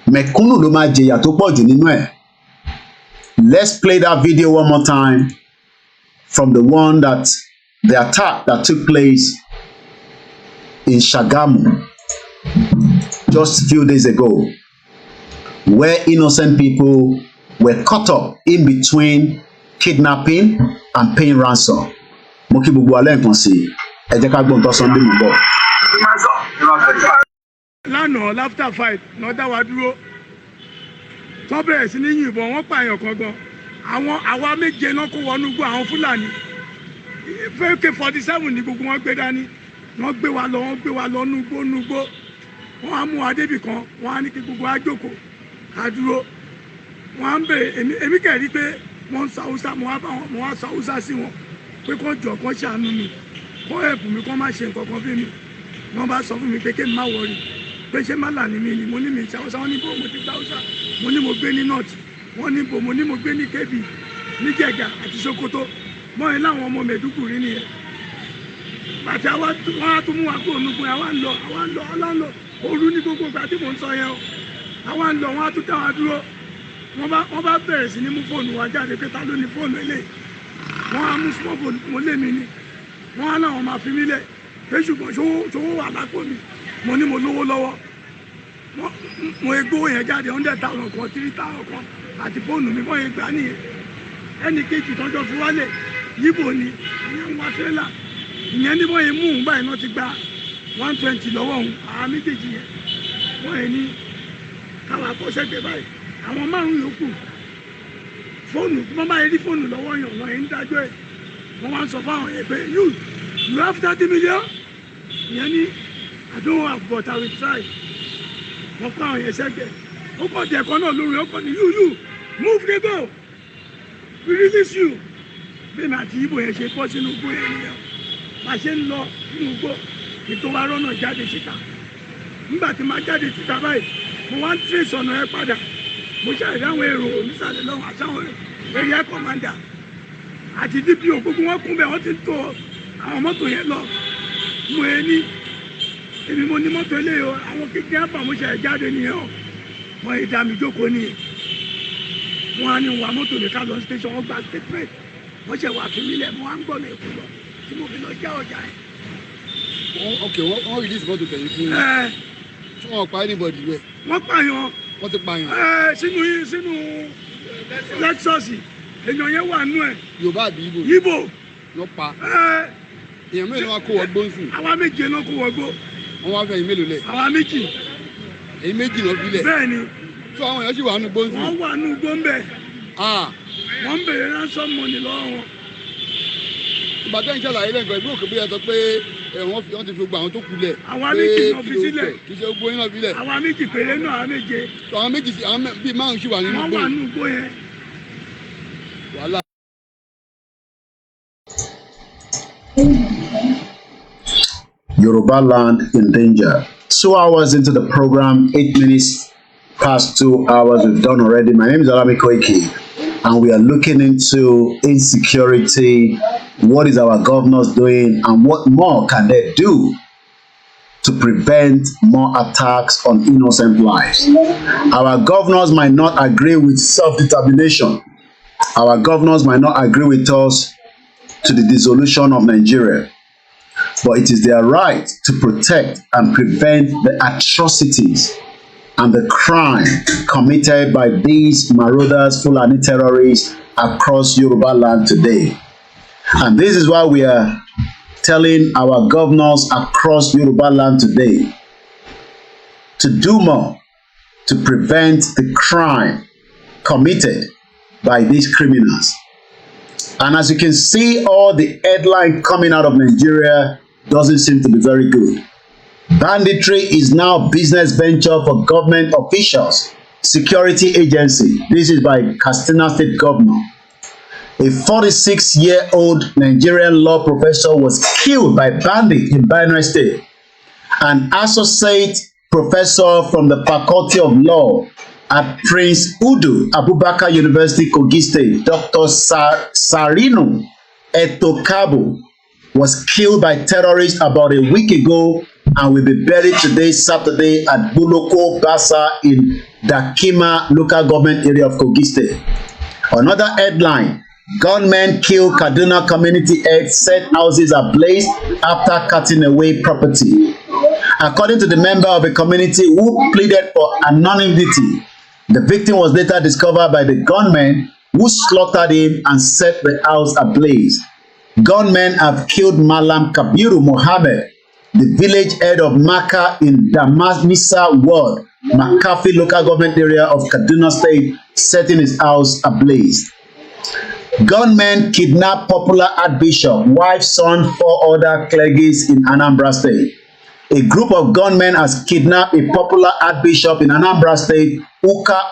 Mẹ̀kúnnù ló máa jẹ̀yà tó pọ̀ jù nínú ẹ̀. Let's play that video one more time from the one that the attack that took place in Shagamu just a few days ago, where innocent people were caught up in between kidnapping and paying ransom. Mo kí gbogbo alẹ́ nǹkan sí ẹ jẹ́ ká gbọ́n tó Sunday mú bọ̀. Lánàá láfter fight náà dá wa dúró tó bẹ̀rẹ̀ sí ní yìnbọn wọ́n pààyàn kan gan. Àwa méje náà kó wọnú gbọ́ àwọn Fúlàní. AK-47 ni gbogbo wọn gbé dání. Wọ́n gbé wa lọ núgbó. Wọ́n á mú wa débì kan, wọ́n á ní kí gbogbo wa jókòó. Adúró wọn ń bèrè èmi kẹrí pé wọn ń sọ Haúsá mo wá sọ Haúsá sí wọn pé kó jọ kó ṣàánú mi kó ẹ̀bù mi kó má ṣe nǹkan kan fún mi wọn bá sọ fún mi pé kémi má wọrí pé ṣé málà ni mí ni mo ní mi ìṣàwọ́sá wọn ní bò mo ti gba Hausa mo ní mo gbé ní north wọn ní bò mo ní mo gbé ní Kebbi ní Jẹ̀gà àti Sokoto mọ́ ẹ láwọn ọmọ Mẹ̀dúgùrí nìyẹn bàtí wọn á tún mú wa kúrò nígun àwa ń lọ òru ní gbogbo ìgbà tí mò ń sọ yẹn o àwa ń lọ wọn á tún dá wa dúró wọn bá bẹ̀rẹ̀ sí ní mú fóònù wa jáde pé ta ló ní fóònù eléyìí wọn á mú small phone mo lé mi ni wọn á láwọn máa fi mí lẹ̀ pé ṣùgbọ́n ṣòwò wà lápò mi mo ní mo lówó lọ́wọ́ mo egbó yẹn jáde 100,000 kan 3,000 kan àti fóònù mi wọ́n yẹn gbà nìyẹn ẹnì kejì tọ́jọ́ fi wálẹ̀ yíbo ni ìyẹn ń wá tírélà ìyẹn ní wọ́n yẹn mú un báyìí náà ti gba 120 lọ́wọ́ òun àwọn méjèèjì yẹn wọ́n yẹn ní káwọn akọ́ṣẹ́gbẹ́ báyìí àwọn márùn-ún yòókù fóònù wọ́n bá yẹn rí fóònù lọ́wọ́ yàn wọ́n yẹn ń dájọ́ ẹ̀ wọ́n wá ń sọ fáwọn yẹn pé you have 30 million ìyẹn ní I don't have but I will try wọ́n kọ́ àwọn yẹn sẹ́gbẹ́ ó kọ́ di ẹ̀kọ́ náà lórí ọkọ̀ ní you move dey go we release you bẹ́ẹ̀ ni àti ibo yẹn ṣe kọ́ sínú igbó yẹn nìyẹn bá ṣe ń lọ nínú igbó ètò wa rọ́nà jáde síta nígbà tí máa jáde síta báyìí mo wá ń trace ọ̀nà ẹ padà mo ṣàrí àwọn èrò onísàlẹ̀ lọ́wọ́ àtàwọn area commander àti DPO gbogbo wọn kún bẹ́ẹ̀ wọ́n ti tó àwọn mọ́tò yẹn lọ mo yẹ ní èmi mo ní mọ́tò eléyìí o àwọn kékeré àbá mo ṣe jáde nìyẹn o wọ́n yẹ dá mi jókòó nìyẹn wọ́n á ní wà mọ́tò mi ká lọ station wọ́n gba statement wọ́n ṣe wà fún mi lẹ̀ mo wá ń gbọ́ mi èkó lọ tí mo fi lọ já ọjà yẹn. ok wọ́n release mọ́tò tẹ̀yìn fún mi tí wọ́n pa anybody rẹ̀. wọ́n pààyàn. wọ́n ti pààyàn. sínú Lexus èèyàn yẹn wà nú ẹ̀. Yorùbá àbí Ìgbò. Ìgbò. lọ pa. èèyàn mélòó wọn kó wọgbó nsìn. àwa méje ló kó wọgbó. wọ́n wá fẹ́ yín mélòó lẹ̀. àwa méjì. èyí méjì lọ filẹ̀. bẹ́ẹ̀ni. tó àwọn èèyàn sì wà nù gbó nsìn. wọ́n wà nù gbó ń bẹ̀. wọ́n ń bèrè ransom money lọ́wọ́ wọn. ìbàdàn ìṣàlàyé lẹ́gbẹ̀ẹ́ ìlú òkè bóyá sọ pé wọ́n ti fi gbogbo àwọn tó kú lẹ̀. àwa méjì náà fi sílẹ̀. kì í ṣe gbogbo yín náà fi lẹ̀. àwa méjì péré náà àwa méje. àwọn méjì bíi márùn sì wà nínú gbó. wọ́n wà nínú gbó yẹn. wàhálà. Yorubaland in danger. 2 hours into the program, 8 minutes past 2 hours, we've done already. My name is OLAYOMI KOIKI, and we are looking into insecurity. What is our governors doing, and what more can they do to prevent more attacks on innocent lives? Our governors might not agree with self-determination. Our governors might not agree with us to the dissolution of Nigeria. But it is their right to protect and prevent the atrocities and the crime committed by these marauders, Fulani terrorists across Yorubaland today. And this is why we are telling our governors across Yorubaland today to do more to prevent the crime committed by these criminals. And as you can see, all the headline coming out of Nigeria doesn't seem to be very good. Banditry is now business venture for government officials, security agency. This is by Katsina State Governor. A 46-year-old Nigerian law professor was killed by bandits in Banditry State. An associate professor from the Faculty of Law at Prince Udu Abubakar University, Kogi State, Dr. Sarinu Etokabo, was killed by terrorists about a week ago and will be buried today, Saturday, at Buloko Basa in Dakima local government area of Kogi State. Another headline: gunmen kill Kaduna community head, set houses ablaze after cutting away property. According to the member of a community who pleaded for anonymity, the victim was later discovered by the gunmen who slaughtered him and set the house ablaze. Gunmen have killed Malam Kabiru Mohammed, the village head of Maka in Damasmisa Ward, Makafi local government area of Kaduna State, setting his house ablaze. Gunmen kidnapped popular Archbishop, wife, son, 4 other clergies in Anambra State. A group of gunmen has kidnapped a popular Archbishop in Anambra State, Uka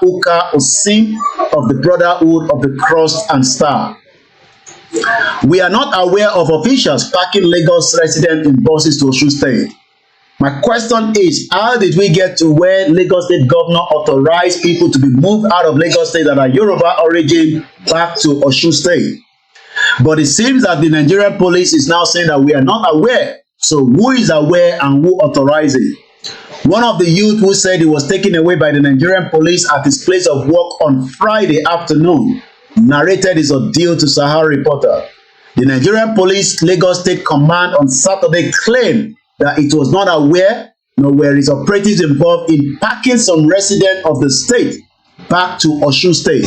Osim of the Brotherhood of the Cross and Star. We are not aware of officials packing Lagos residents in buses to Osun State. My question is, how did we get to where Lagos State governor authorized people to be moved out of Lagos State that are Yoruba origin back to Osun State? But it seems that the Nigerian police is now saying that we are not aware. So who is aware and who authorized it? One of the youth who said he was taken away by the Nigerian police at his place of work on Friday afternoon narrated his ordeal to Sahara Reporter. The Nigerian Police Lagos State Command on Saturday claimed that it was not aware nor were its operatives involved in packing some residents of the state back to Osun State.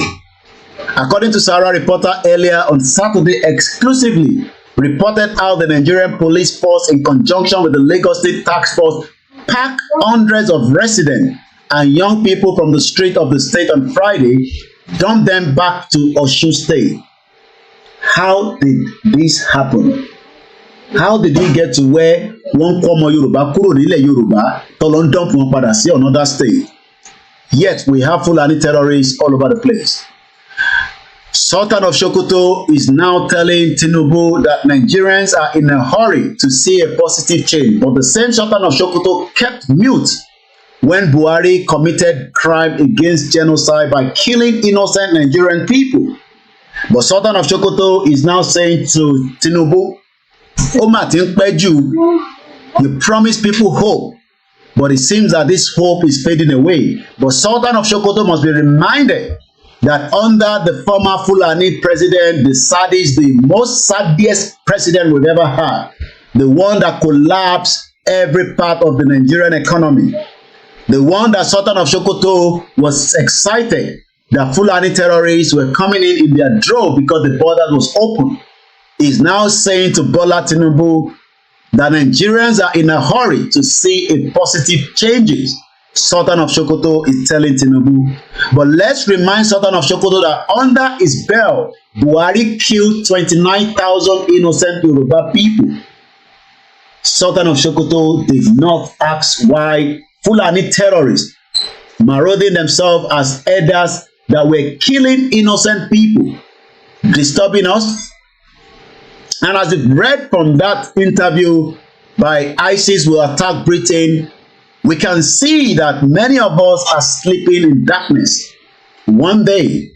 According to Sahara Reporter earlier on Saturday, exclusively reported how the Nigerian police force in conjunction with the Lagos State Task Force packed hundreds of residents and young people from the street of the state on Friday, dumped them back to Osun State. How did this happen? How did we get to where one common Yoruba kúrò nílẹ̀ Yoruba tó lọ ń dump wọn padà sí another state? Yet we have Fulani terrorists all over the place. Sultan of Sokoto is now telling Tinubu that Nigerians are in a hurry to see a positive change. But the same Sultan of Sokoto kept mute when Buhari committed crime against genocide by killing innocent Nigerian people. But Sultan of Sokoto is now saying to Tinubu, "Ó mà ti ń pẹ́ jù. You promise people hope, but it seems that this hope is fading away." But Sultan of Sokoto must be reminded that under the former Fulani president, the saddest, the most saddest president we've ever had, the one that collapsed every part of the Nigerian economy, the one that Sultan of Sokoto was excited that Fulani terrorists were coming in their drove because the border was open, is now saying to Bola Tinubu that Nigerians are in a hurry to see a positive changes. Sultan of Sokoto is telling Tinubu. But let's remind Sultan of Sokoto that under his belt, Buhari killed 29,000 innocent Yoruba people. Sultan of Sokoto did not ask why Fulani terrorists marauding themselves as herders that were killing innocent people, disturbing us. And as we've read from that interview by ISIS will attack Britain, we can see that many of us are sleeping in darkness. One day,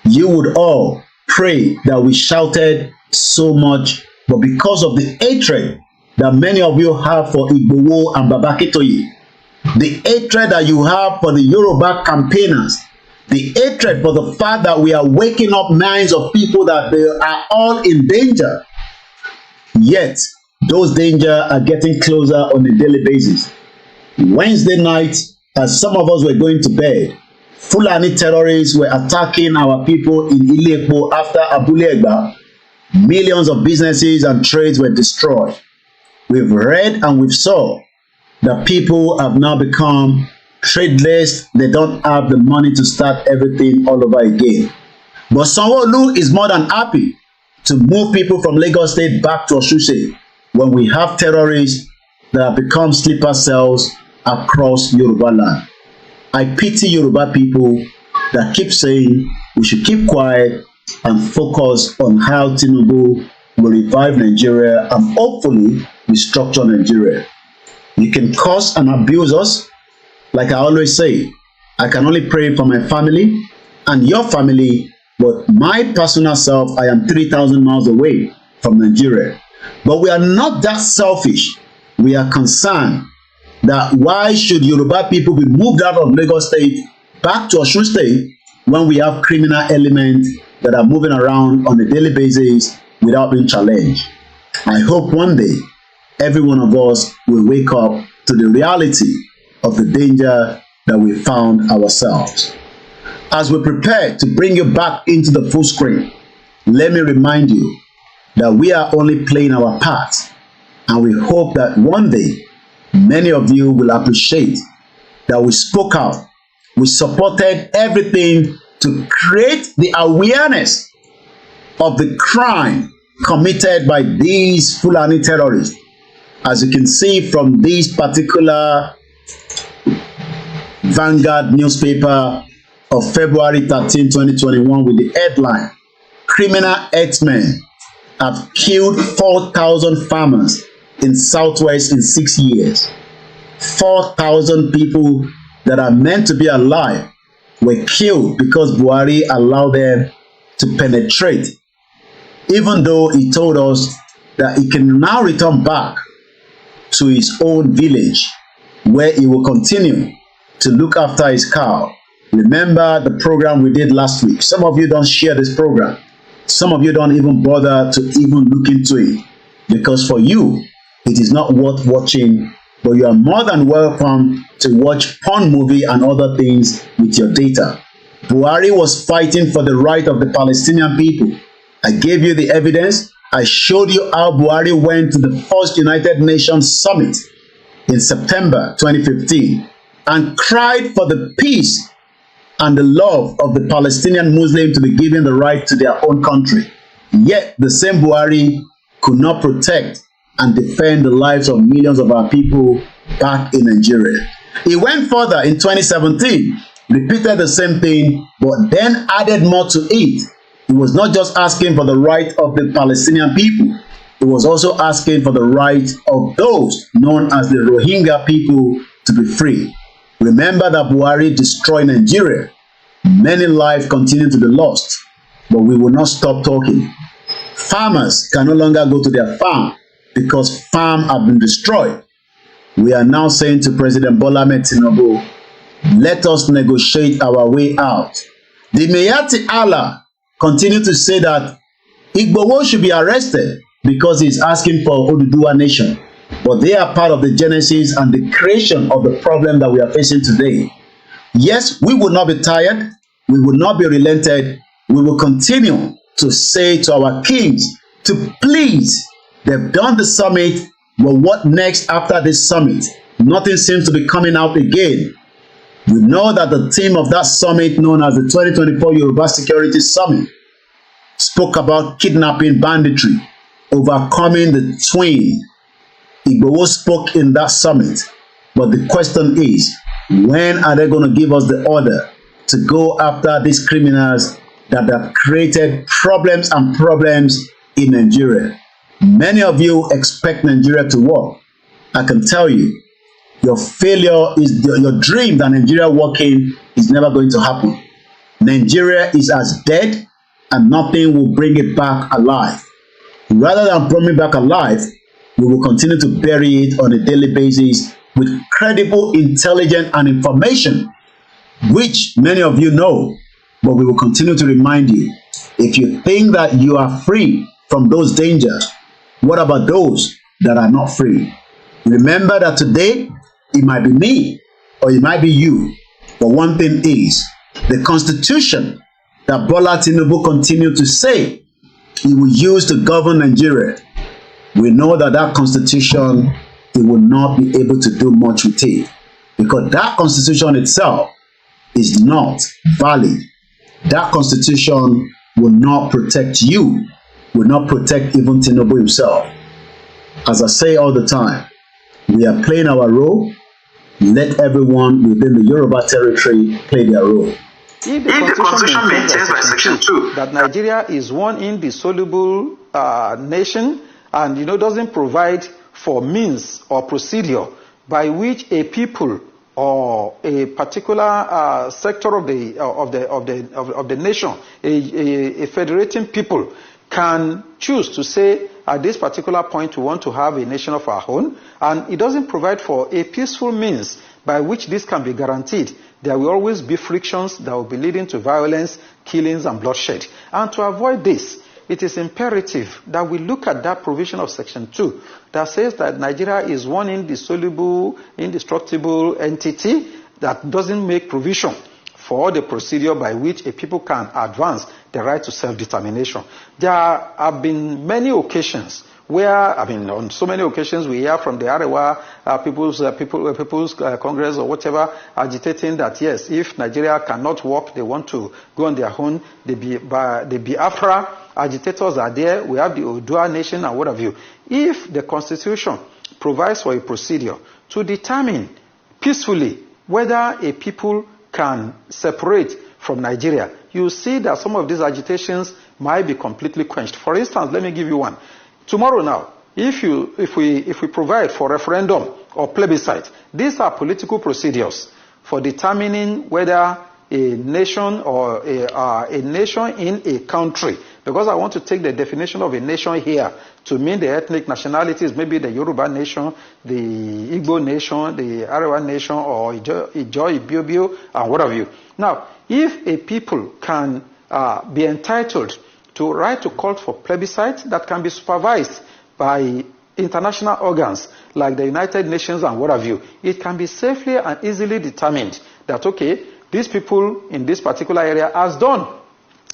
you would all pray that we shouted so much, but because of the hatred that many of you have for Igboho and Baba Akintoye, the hatred that you have for the Yoruba campaigners, the hatred for the fact that we are waking up minds of people that they are all in danger, yet those dangers are getting closer on a daily basis. Wednesday night, as some of us were going to bed, Fulani terrorists were attacking our people in Ile-Epo after Abule Egba. Millions of businesses and trades were destroyed. We've read and we've saw that people have now become tradeless. They don't have the money to start everything all over again. But Sanwo-Olu is more than happy to move people from Lagos State back to Osun State when we have terrorists that have become sleeper cells across Yorubaland. I pity Yoruba people that keep saying we should keep quiet and focus on how Tinubu will revive Nigeria and hopefully restructure Nigeria. You can curse and abuse us. Like I always say, I can only pray for my family and your family, but my personal self, I am 3,000 miles away from Nigeria. But we are not that selfish. We are concerned that why should Yoruba people be moved out of Lagos State back to Osun State when we have criminal elements that are moving around on a daily basis without being challenged. I hope one day every one of us will wake up to the reality of the danger that we found ourselves. As we prepare to bring you back into the full screen, let me remind you that we are only playing our part, and we hope that one day many of you will appreciate that we spoke out, we supported everything to create the awareness of the crime committed by these Fulani terrorists. As you can see from this particular Vanguard newspaper of February 13, 2021 with the headline, "Criminal herdsmen have killed 4,000 farmers in Southwest in 6 years." 4,000 people that are meant to be alive were killed because Buhari allowed them to penetrate, even though he told us that he can now return back to his own village where he will continue to look after his cow. Remember the program we did last week. Some of you don't share this program. Some of you don't even bother to even look into it, because for you, it is not worth watching, but you are more than welcome to watch porn movie and other things with your data. Buhari was fighting for the right of the Palestinian people. I gave you the evidence. I showed you how Buhari went to the first United Nations Summit in September 2015 and cried for the peace and the love of the Palestinian Muslims to be given the right to their own country. Yet the same Buhari could not protect and defend the lives of millions of our people back in Nigeria. He went further in 2017, repeated the same thing, but then added more to it. He was not just asking for the right of the Palestinian people. He was also asking for the right of those known as the Rohingya people to be free. Remember that Buhari destroyed Nigeria. Many lives continue to be lost, but we will not stop talking. Farmers can no longer go to their farm because farms have been destroyed. We are now saying to President Bola Ahmed Tinubu, let us negotiate our way out. The Mayati Allah continue to say that Igboho should be arrested because he is asking for Oduduwa nation. But they are part of the genesis and the creation of the problem that we are facing today. Yes, we will not be tired. We will not be relented. We will continue to say to our kings to please. They've done the summit, but what next after this summit? Nothing seems to be coming out again. We know that the theme of that summit, known as the 2024 Yoruba Security Summit, spoke about kidnapping, banditry, overcoming the twin. Igboho spoke in that summit, but the question is, when are they going to give us the order to go after these criminals that have created problems and problems in Nigeria? Many of you expect Nigeria to work. I can tell you, your failure is your dream that Nigeria working is never going to happen. Nigeria is as dead and nothing will bring it back alive. Rather than bring it back alive, we will continue to bury it on a daily basis with credible intelligence and information, which many of you know, but we will continue to remind you. If you think that you are free from those dangers, what about those that are not free? Remember that today, it might be me or it might be you, but one thing is, the Constitution that Bola Tinubu continued to say he will use to govern Nigeria, we know that that Constitution, he will not be able to do much with it, because that Constitution itself is not valid. That Constitution will not protect you, will not protect even Tinubu himself. As I say all the time, we are playing our role. Let everyone within the Yoruba territory play their role. If the Constitution maintains by Section 2 that Nigeria is one indissoluble nation and doesn't provide for means or procedure by which a people or a particular sector of the nation, a federating people, can choose to say at this particular point we want to have a nation of our own, and it doesn't provide for a peaceful means by which this can be guaranteed, there will always be frictions that will be leading to violence, killings, and bloodshed. And to avoid this, it is imperative that we look at that provision of Section 2 that says that Nigeria is one indissoluble, indestructible entity that doesn't make provision for the procedure by which a people can advance the right to self-determination. There have been many occasions where, on so many occasions we hear from the Arewa People's Congress or whatever agitating that yes, if Nigeria cannot work, they want to go on their own. The Biafra agitators are there. We have the Odua nation and what have you. If the Constitution provides for a procedure to determine peacefully whether a people can separate from Nigeria, you see that some of these agitations might be completely quenched. For instance, let me give you one. Tomorrow now, if we provide for referendum or plebiscite. These are political procedures for determining whether a nation or a nation in a country, because I want to take the definition of a nation here to mean the ethnic nationalities, maybe the Yoruba nation, the Igbo nation, the Arewa nation, or Ijo, Ibiobio, and what have you. Now, if a people can be entitled to right to call for plebiscite that can be supervised by international organs like the United Nations and what have you, it can be safely and easily determined that, okay, these people in this particular area has done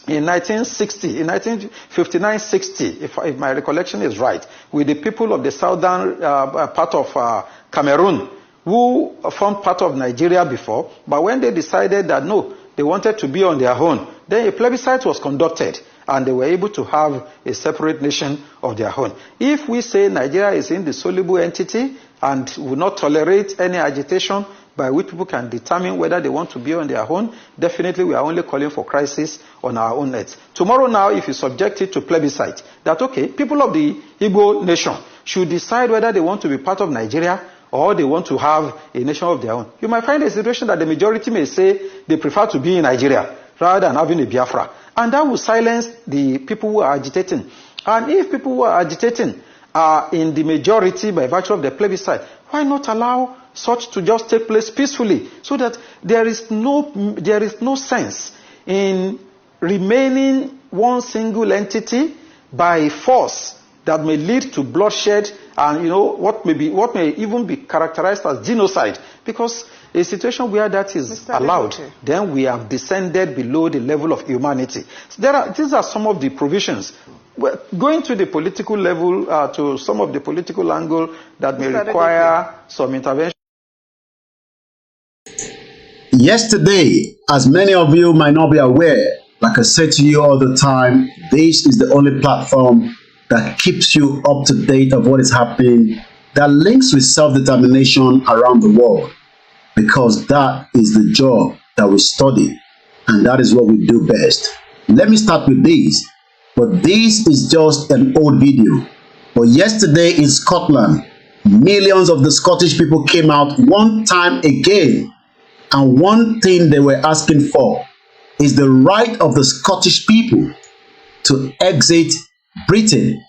in 1960, in 1959-60, if my recollection is right, with the people of the southern part of Cameroon, who formed part of Nigeria before, but when they decided that no, they wanted to be on their own, then a plebiscite was conducted, and they were able to have a separate nation of their own. If we say Nigeria is an indissoluble entity and will not tolerate any agitation by which people can determine whether they want to be on their own, definitely we are only calling for crisis on our own net. Tomorrow now, if you subject it to plebiscite, that okay, people of the Igbo nation should decide whether they want to be part of Nigeria or they want to have a nation of their own. You might find a situation that the majority may say they prefer to be in Nigeria rather than having a Biafra. And that will silence the people who are agitating. And if people who are agitating are in the majority by virtue of the plebiscite, why not allow such to just take place peacefully, so that there is no sense in remaining one single entity by force that may lead to bloodshed and what may even be characterized as genocide, because a situation where that is allowed, then we have descended below the level of humanity. So these are some of the provisions. Going to the political level, to some of the political angle that may require some intervention. Yesterday, as many of you might not be aware, like I said to you all the time, this is the only platform that keeps you up to date of what is happening, that links with self-determination around the world, because that is the job that we study, and that is what we do best. Let me start with this, but this is just an old video. But yesterday in Scotland, millions of the Scottish people came out one time again, and one thing they were asking for is the right of the Scottish people to exit Britain,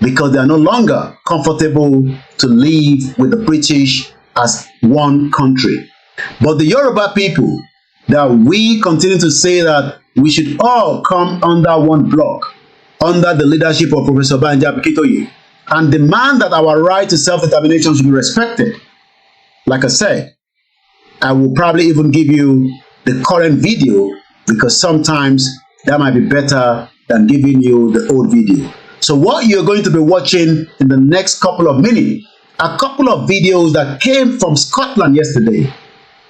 because they are no longer comfortable to live with the British as one country. But the Yoruba people, that we continue to say that we should all come under one block, under the leadership of Professor Banji Akintoye, and demand that our right to self-determination should be respected. Like I said, I will probably even give you the current video, because sometimes that might be better than giving you the old video. So what you're going to be watching in the next couple of minutes, a couple of videos that came from Scotland yesterday.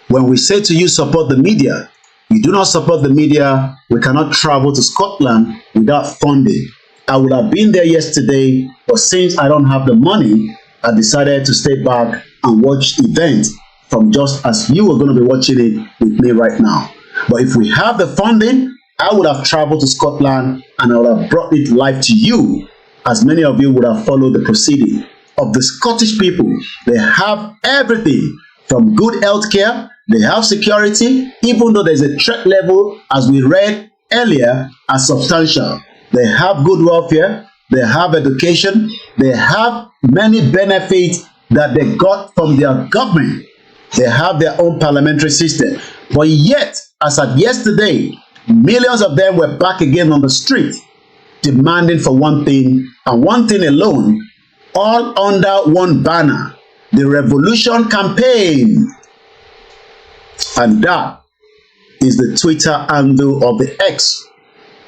When we say to you support the media, you do not support the media, we cannot travel to Scotland without funding. I would have been there yesterday, but since I don't have the money, I decided to stay back and watch events from just as you are going to be watching it with me right now. But if we have the funding, I would have traveled to Scotland and I would have brought it live to you, as many of you would have followed the proceeding of the Scottish people. They have everything from good health care, they have security, even though there's a threat level, as we read earlier, as substantial. They have good welfare, they have education, they have many benefits that they got from their government. They have their own parliamentary system. But yet, as of yesterday, millions of them were back again on the street, demanding for one thing, and one thing alone, all under one banner: the revolution campaign. And that is the Twitter handle of the X,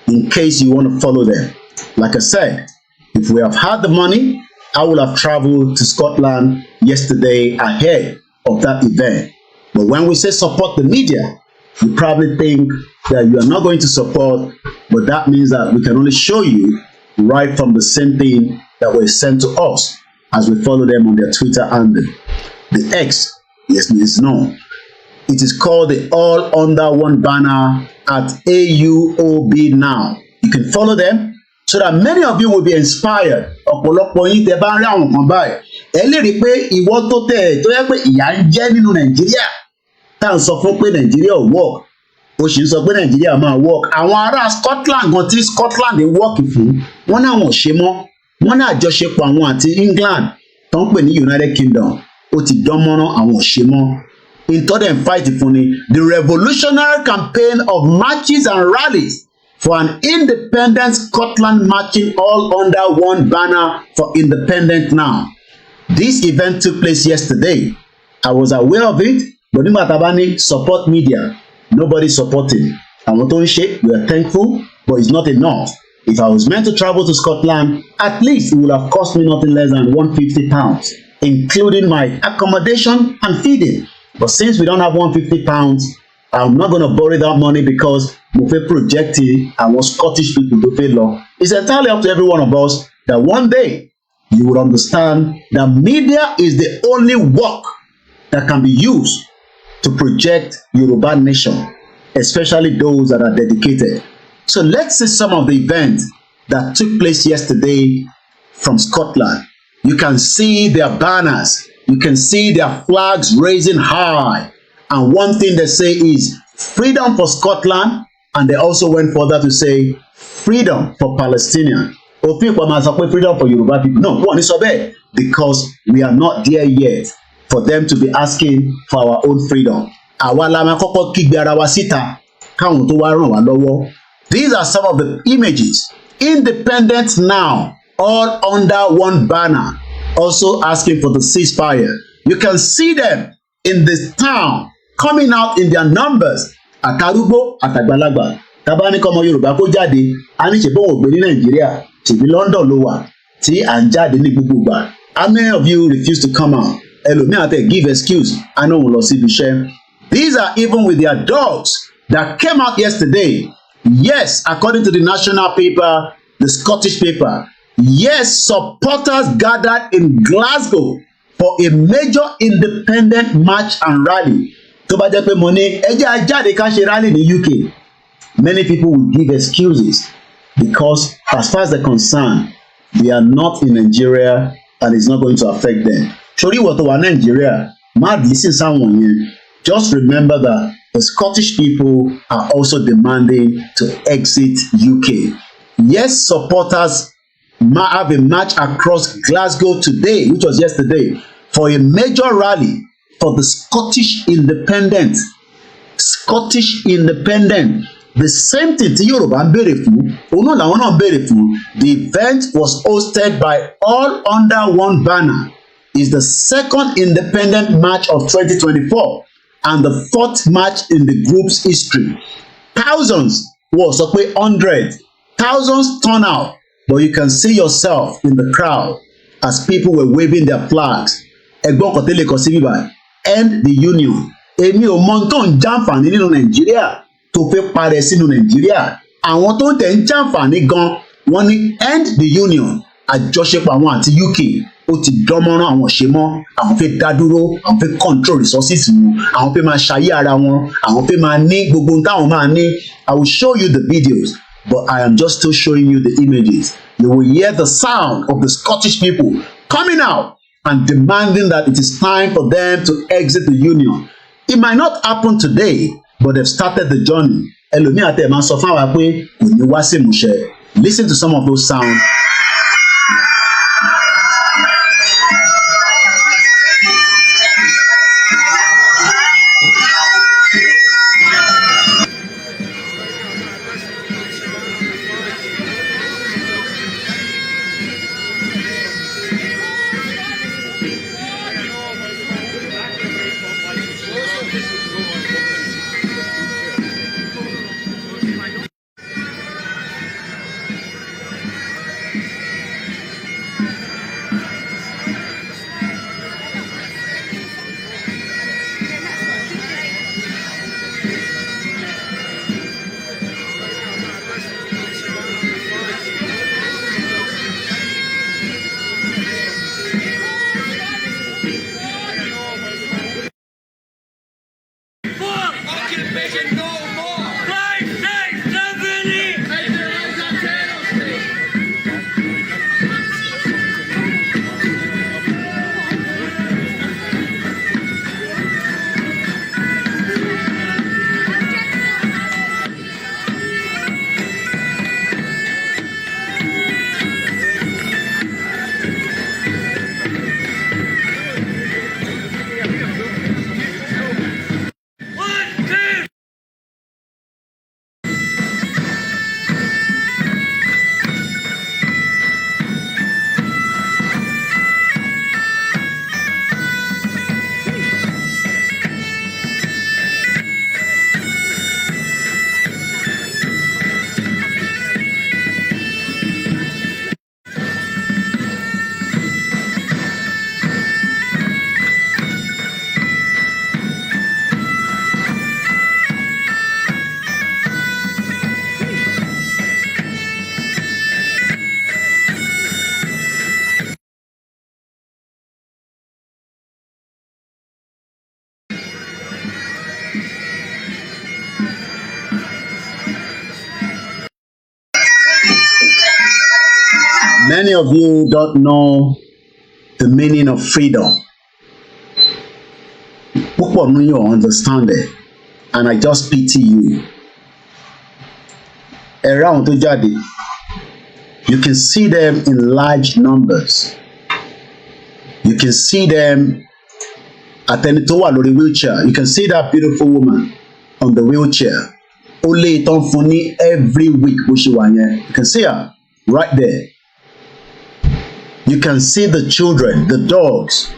in case you want to follow them. Like I said, if we have had the money, I would have traveled to Scotland yesterday ahead of that event. But when we say support the media, you probably think that you are not going to support, but that means that we can only show you right from the same thing that was sent to us as we follow them on their Twitter handle. The X, yes, is known. It is called the All Under One Banner at AUOB now. You can follow them so that many of you will be inspired. ẹ lè rí i pé ìwọ tó tẹ̀ tó yẹ pé ìyà ń jẹ nínú Nàìjíríà tá à ń sọ fún pé Nàìjíríà ò work ó sì ń sọ pé Nàìjíríà máa work àwọn ará Scotland gan tí Scotland ń work fún wọn náà wọn ò ṣe mọ́ wọn ní àjọṣepọ̀ àwọn àti England tó ń pè ní United Kingdom ó ti dán mọ́rán àwọn ò ṣe mọ́ ìtọ́dẹ̀ ń fight fún ni the revolutionary campaign of marches and rallies for an independent Scotland marching all under one banner for independence now. This event took place yesterday. I was aware of it, but nígbà tá a bá ní support media, nobody supporting. Àwọn tó ń ṣe, we are thankful, but it's not enough. If I was meant to travel to Scotland, at least it would have cost me nothing less than £150, including my accommodation and feeding. But since we don't have £150, I'm not going to borrow that money because mo fẹ́ project àwọn Scottish people tó fẹ́ lọ. It's entirely up to every one of us that one day you will understand that media is the only work that can be used to project Yoruba nation, especially those that are dedicated. So let's see some of the events that took place yesterday from Scotland. You can see their banners. You can see their flags raising high. And one thing they say is freedom for Scotland, and they also went further to say freedom for Palestinians. Òfin ìpamọ́ máa sọ pé freedom for Yoruba people. No, wọ́n ní sọ bẹ́ẹ̀ because we are not there yet for them to be asking for our own freedom. Àwa la máa kọ́kọ́ kígbe ara wa síta káwọn tó wá ràn wá lọ́wọ́. These are some of the images. Independent now, all under one banner, also asking for the ceasefire. You can see them in this town coming out in their numbers. Àtàrúgbó àtàgbàlagbà tábà ní kọ́mọ Yorùbá kó jáde a ní ṣe bóun ò gbé ní Nàìjíríà tìbí London ló wà tí à ń jáde ní gbogbo ìgbà. How many of you refuse to come out? Ẹlòmíràn tẹ give excuse I know òun lọ síbi iṣẹ́. These are even with their dogs that came out yesterday. Yes, according to the national paper, the Scottish paper. Yes, supporters gathered in Glasgow for a major independent march and rally. Tó bá jẹ́ pé mo ní ẹ jẹ́ a jáde ká ṣe rally ní UK. Many people will give excuses because as far as they're concerned, they are not in Nigeria and it's not going to affect them. Sori ìwọ tó wà Nigeria, má listen sáwọn yẹn. Just remember that the Scottish people are also demanding to exit UK. Yes, supporters have a march across Glasgow today, which was yesterday, for a major rally for the Scottish independence. Scottish independence. The same thing tí Yorùbá ń béèrè fún, òun náà làwọn náà ń béèrè fún. The event was hosted by all under one banner. It's the second independent march of 2024 and the fourth march in the group's history. Thousands, wọ́n sọ pé hundreds, thousands turn out, but you can see yourself in the crowd as people were waving their flags. Ẹgbọ́n kan tẹ́lẹ̀ kan sí bíbá, end the union. Èmi ò mọ tó ń jàǹfààní nínú Nàìjíríà tó fẹ́ parẹ́ sínú Nàìjíríà. Àwọn tó ń tẹ̀ ń jàǹfààní gan, wọ́n ní end the union. Àjọṣepọ̀ àwọn àti UK ó ti dánmọ́rán àwọn ṣe mọ́, àwọn fẹ́ dá dúró, àwọn fẹ́ control resources wọn, àwọn fẹ́ máa ṣayé ara wọn, àwọn fẹ́ máa ní gbogbo ohun táwọn máa ní. I will show you the videos, but I am just still showing you the images. You will hear the sound of the Scottish people coming out and demanding that it is time for them to exit the union. It might not happen today, but they've started the journey. Ẹlòmíì àti ẹ̀ máa sọ fún wa pé kò ní wá sí ìmúṣẹ. Listen to some of those sounds. Many of you don't know the meaning of freedom. Púpọ̀ nínú yín ò understand it, and I just pity you. Around tó jáde, you can see them in large numbers. You can see them at ẹni tó wà lórí wheelchair. You can see that beautiful woman on the wheelchair. Ó lé ìtàn fún ní every week bó ṣe wà yẹn. You can see her right there. You can see the children, the dogs.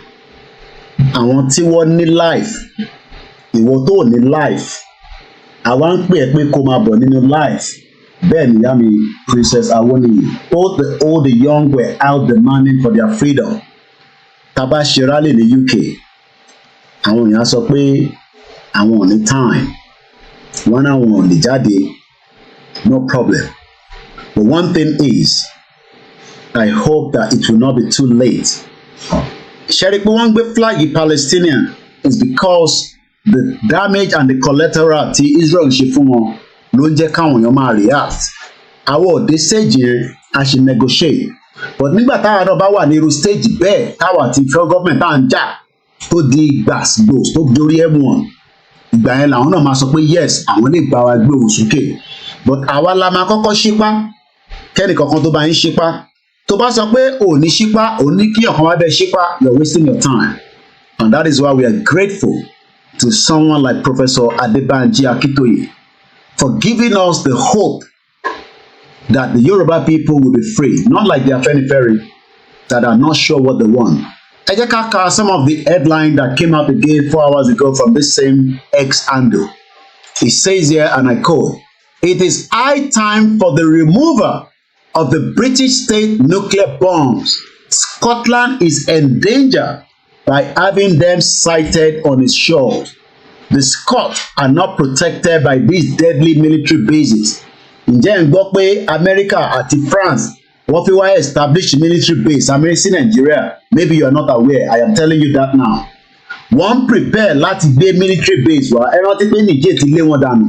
Àwọn tí wọ́n ní life. Ìwọ tó ní life. Àwa ń pè ẹ́ pé kó máa bọ̀ nínú life. Bẹ́ẹ̀ ni ìyá mi, Princess Awoniyi. Both the old and the young were out demanding for their freedom. Tá bá ṣe rally ní UK. Àwọn èèyàn sọ pé àwọn ò ní time. Wọ́n náà wọn ò lè jáde. No problem. But one thing is, I hope that it will not be too late. Ṣẹ́rí pé wọ́n gbé flag Palestinian is because the damage and the collateral tí Israel ṣe fún wọn ló ń jẹ́ káwọn èèyàn máa react. Àwọn òde stage yẹn a ṣe negotiate. But nígbà táwa náà bá wà ní irú stage bẹ́ẹ̀ táwa àti federal government tá à ń jà tó di gbàsgbòs tó dorí M1. Ìgbà yẹn làwọn náà máa sọ pé yes àwọn lè gbà wá gbé òun sókè. But àwa la máa kọ́kọ́ ṣípá kẹ́nì kankan tó bá ń ṣípá. Tó bá sọ pé ò ní ṣípá ò ní kí ọ̀kan wá bẹ́ẹ̀ ṣípá, you're wasting your time. And that is why we are grateful to someone like Professor Adebanji Akintoye for giving us the hope that the Yoruba people will be free, not like the Afenifere that are not sure what they want. Ẹ jẹ́ ká ka some of the headlines that came out again 4 hours ago from this same X handle. It says here, and I quote, "It is high time for the removal of the British state nuclear bombs. Scotland is endangered by having them sighted on its shores. The Scots are not protected by these deadly military bases." Ǹjẹ́ ń gbọ́ pé America àti France wọ́n fi wá establish military base America Nigeria? Maybe you are not aware. I am telling you that now. Wọ́n prepare láti gbé military base wá. Ẹ rántí pé Niger ti lé wọn dànù.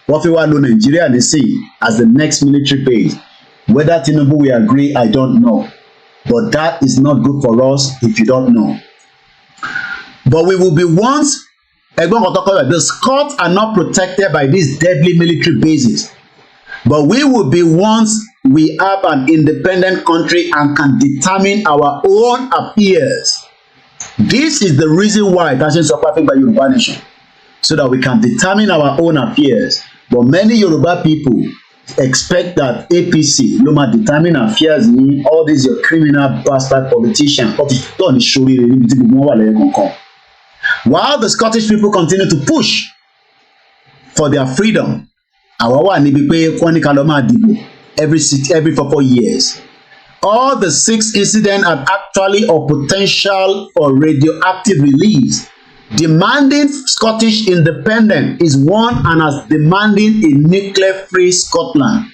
Wọ́n fi wá lo Nigeria nísìnyí as the next military base. Whether Tinubu will agree, I don't know. But that is not good for us if you don't know. But we will be once, the Scots are not protected by these deadly military bases. But we will be once we have an independent country and can determine our own affairs. This is the reason why Tashin Sopafi by Yoruba Nation. So that we can determine our own affairs. But many Yoruba people expect that APC ló máa determine affairs ní all these your criminal bastard politicians tó ti tọ̀ ní ṣoríire níbi tí gbogbo wọn wà lẹ́yìn kankan. While the Scottish people continue to push for their freedom, àwa wà níbi pé wọ́n ní ká lọ máa dìbò every 4 years. All the 6 incidents are actually of potential for radioactive release. Demanding Scottish independence is one and as demanding a nuclear-free Scotland.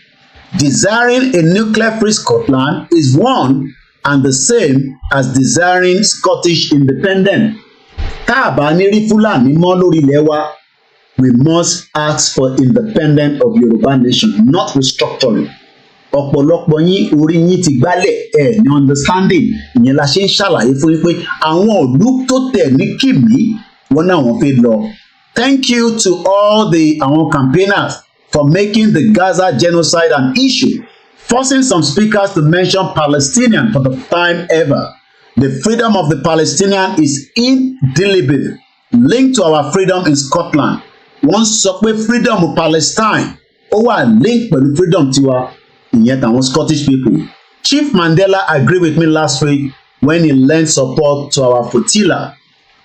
Desiring a nuclear-free Scotland is one and the same as desiring Scottish independence. Tá a bá ní rí Fúlàní mọ́ lórí ilẹ̀ wa, we must ask for independence of Yoruba nation, not restructuring. Ọ̀pọ̀lọpọ̀ yín orí yín ti gbálẹ̀ ẹ̀ ní understanding. Ìyẹn la ṣe ń ṣàlàyé fún yín pé àwọn ìlú tó tẹ̀ ní kìmí wọ́n náà wọ́n fẹ́ lọ. Thank you to all the our campaigners for making the Gaza genocide an issue, forcing some speakers to mention Palestinian for the first time ever. The freedom of the Palestinian is indelible, linked to our freedom in Scotland. Wọ́n sọ pé freedom of Palestine ó wà linked pẹ̀lú freedom tiwa, ìyẹn tàwọn Scottish people. Chief Mandela agreed with me last week when he lent support to our flotilla.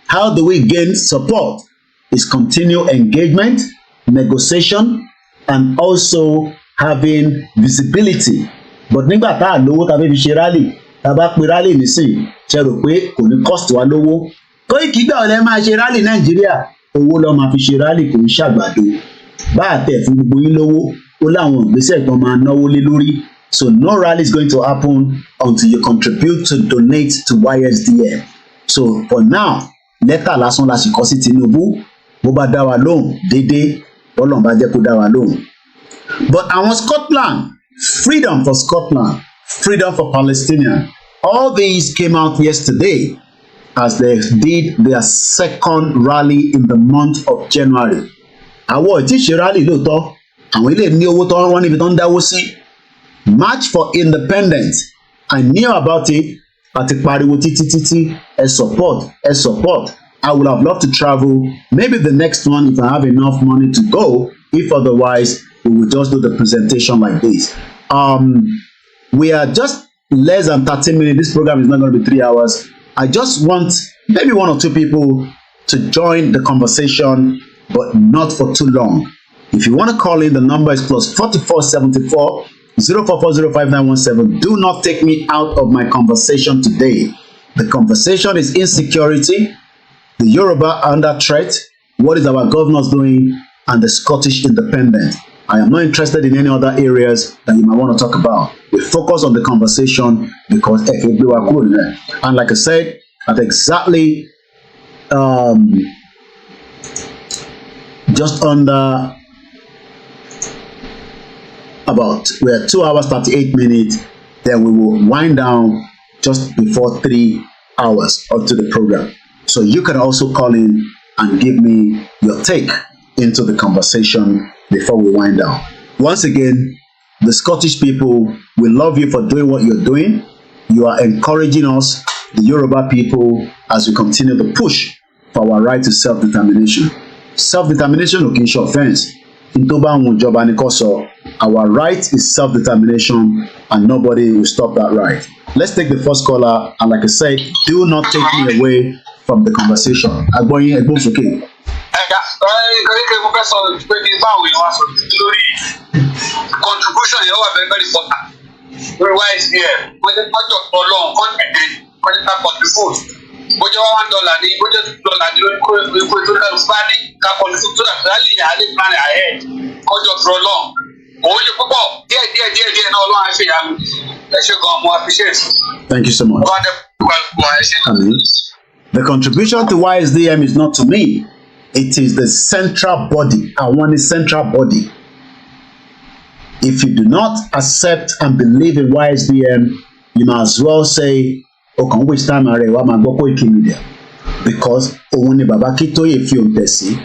How do we gain support? Is continued engagement, negotiation, and also having visibility. But nígbà tá a lówó tá a fẹ́ fi ṣe rally, tá a bá pe rally nísìnyí, ṣe rò pé kò ní cost wa lówó. Koiki gbà ọ̀lẹ́ máa ṣe rally Nàìjíríà, owó lọ́ máa fi ṣe rally kò ń ṣàgbàdo. Bá a tẹ̀ fún gbogbo yín lówó, ó láwọn ìgbésẹ̀ kan máa náwó lé lórí. So no rally is going to happen until you contribute to donate to YSDM. So for now, lẹ́tà lásán la sì kọ sí Tinubu, bó bá dá wa lóhùn déédéé, bọ́lọ̀ bá jẹ́ kó dá wa lóhùn. But àwọn Scotland, freedom for Scotland, freedom for Palestinians. All these came out yesterday as they did their second rally in the month of January. Àwọn ìtí ṣe rally lóòótọ́, àwọn ilé ní owó tó wọ́n níbi tó ń dáwó sí. March for Independence. I knew about it. Àti pariwo títí support. I would have loved to travel. Maybe the next one if I have enough money to go. If otherwise, we will just do the presentation like this. We are just less than 30 minutes. This program is not going to be 3 hours. I just want maybe 1 or 2 people to join the conversation, but not for too long. If you want to call in, the number is +4474 044059117. Do not take me out of my conversation today. The conversation is insecurity, the Yoruba under threat, what is our governors doing, and the Scottish independence. I am not interested in any other areas that you might want to talk about. We focus on the conversation because and like I said, at exactly just under we're 2 hours 38 minutes, then we will wind down just before 3 hours onto the program. So you can also call in and give me your take into the conversation before we wind down. Once again, the Scottish people, we love you for doing what you're doing. You are encouraging us, the Yoruba people, as we continue to push for our right to self-determination. Self-determination no kin ṣe offense. Our right is self-determination and nobody will stop that right. Let's take the first caller, and like I said, do not take me away from the conversation. Agboyin Egbosoke. Contribution yẹn wà very important. Lórí YSDM, wọ́n ti tọ́jú ọ̀pọ̀ ọlọ́run kan dìde, wọ́n ti ta contribute. Bójú $1 ní, bójú $2 ní lórí kó ètò ìkàlù bá ní ká contribute so that rally yẹn á lè plan ahead. Kọjọ ọ̀pọ̀ ọlọ́run. Òun ṣe púpọ̀ díẹ̀ náà ọlọ́run á ṣe ìyanu. Ẹ ṣe gan-an, mo appreciate. Thank you so much. The contribution to YSDM is not to me. It is the central body. I want the central body. If you do not accept and believe in YSDM, you might as well say, "Okay, which time are wa ma gbọ́ Koikimedia?" Because òun ni Baba Kitoye fi òǹtẹ̀ sí,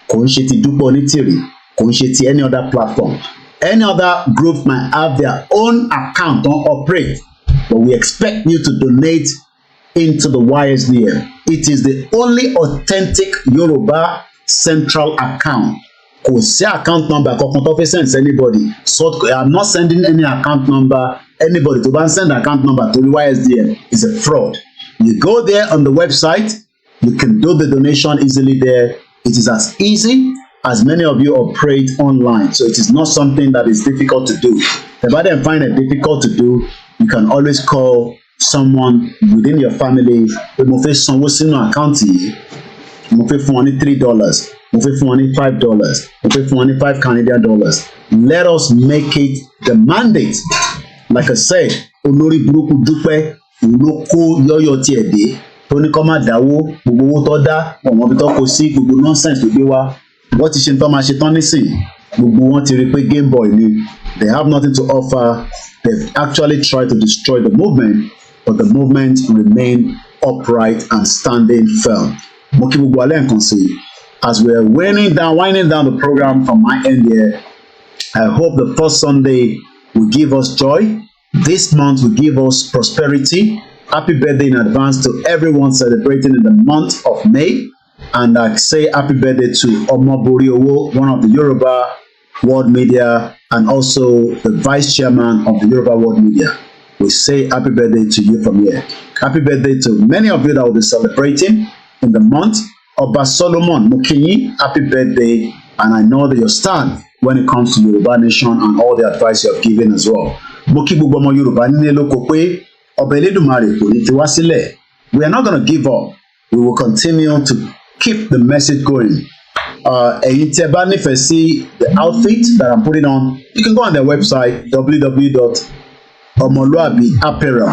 kò ń ṣe ti Dúpẹ́ Onítìrì, kò ń ṣe ti any other platform. Any other group might have their own account on operate, but we expect you to donate into the YSDM. It is the only authentic Yoruba central account. Kò sí account number kankan tó fẹ́ send anybody. So I'm not sending any account number. Anybody to send account number to the YSDM is a fraud. You go there on the website, you can do the donation easily there. It is as easy as many of you operate online. So it is not something that is difficult to do. If I then find it difficult to do, you can always call someone within your family. Mo fẹ́ sanwó sínú àkáǹtì yìí, mo fẹ́ fún wọn ní $3, mo fẹ́ fún wọn ní $5, mo fẹ́ fún wọn ní $5 Canadian dollars. Let us make it the mandate. Like I said, olórí burúkú Dúpẹ́ ló kó yọ́yọ́ tiẹ̀ dé tó ní kó má dáwó, gbogbo owó tó dá ọmọ ibi tó kó sí, gbogbo nonsense tó gbé wá. Wọ́n ti ṣe tó máa ṣe tán nísìnyí, gbogbo wọn ti rí pé Game Boy ni. They have nothing to offer. They've actually tried to destroy the movement, but the movement remained upright and standing firm. Mo kí gbogbo alẹ́ nǹkan sí. As we are winding down the program from my end here, I hope the first Sunday will give us joy. This month will give us prosperity. Happy birthday in advance to everyone celebrating in the month of May. And I say happy birthday to Omobori Owo, one of the Yoruba World Media, and also the Vice Chairman of the Yoruba World Media. We say happy birthday to you from here. Happy birthday to many of you that will be celebrating in the month. Oba Solomon Mukinyi, happy birthday. And I know that you stand when it comes to Yoruba Nation and all the advice you have given as well. Moki gbogbo ọmọ Yorùbá nílé lóko pé Ọba Elédùmarè kò ní fi wá sílẹ̀. We are not going to give up. We will continue to keep the message going. Ẹ̀yin tí ẹ bá nífẹ̀ẹ́ sí the outfit that I'm putting on, you can go on their website www.omoluabiapparel.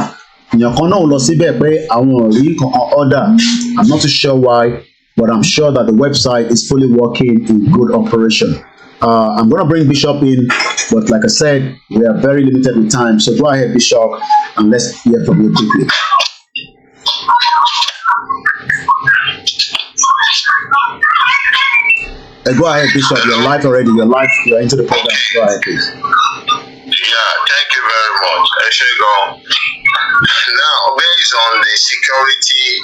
Èèyàn kan náà lọ síbẹ̀ pé àwọn ò rí kankan order. I'm not too sure why, but I'm sure that the website is fully working in good operation. I'm going to bring Bishop in But like I said, we are very limited with time. So go ahead, Bishop, and let's hear from you quickly. Go ahead, Bishop. You're live already. You're into the program. Go ahead, please. Yeah, thank you very much. Eshego. Now, based on the security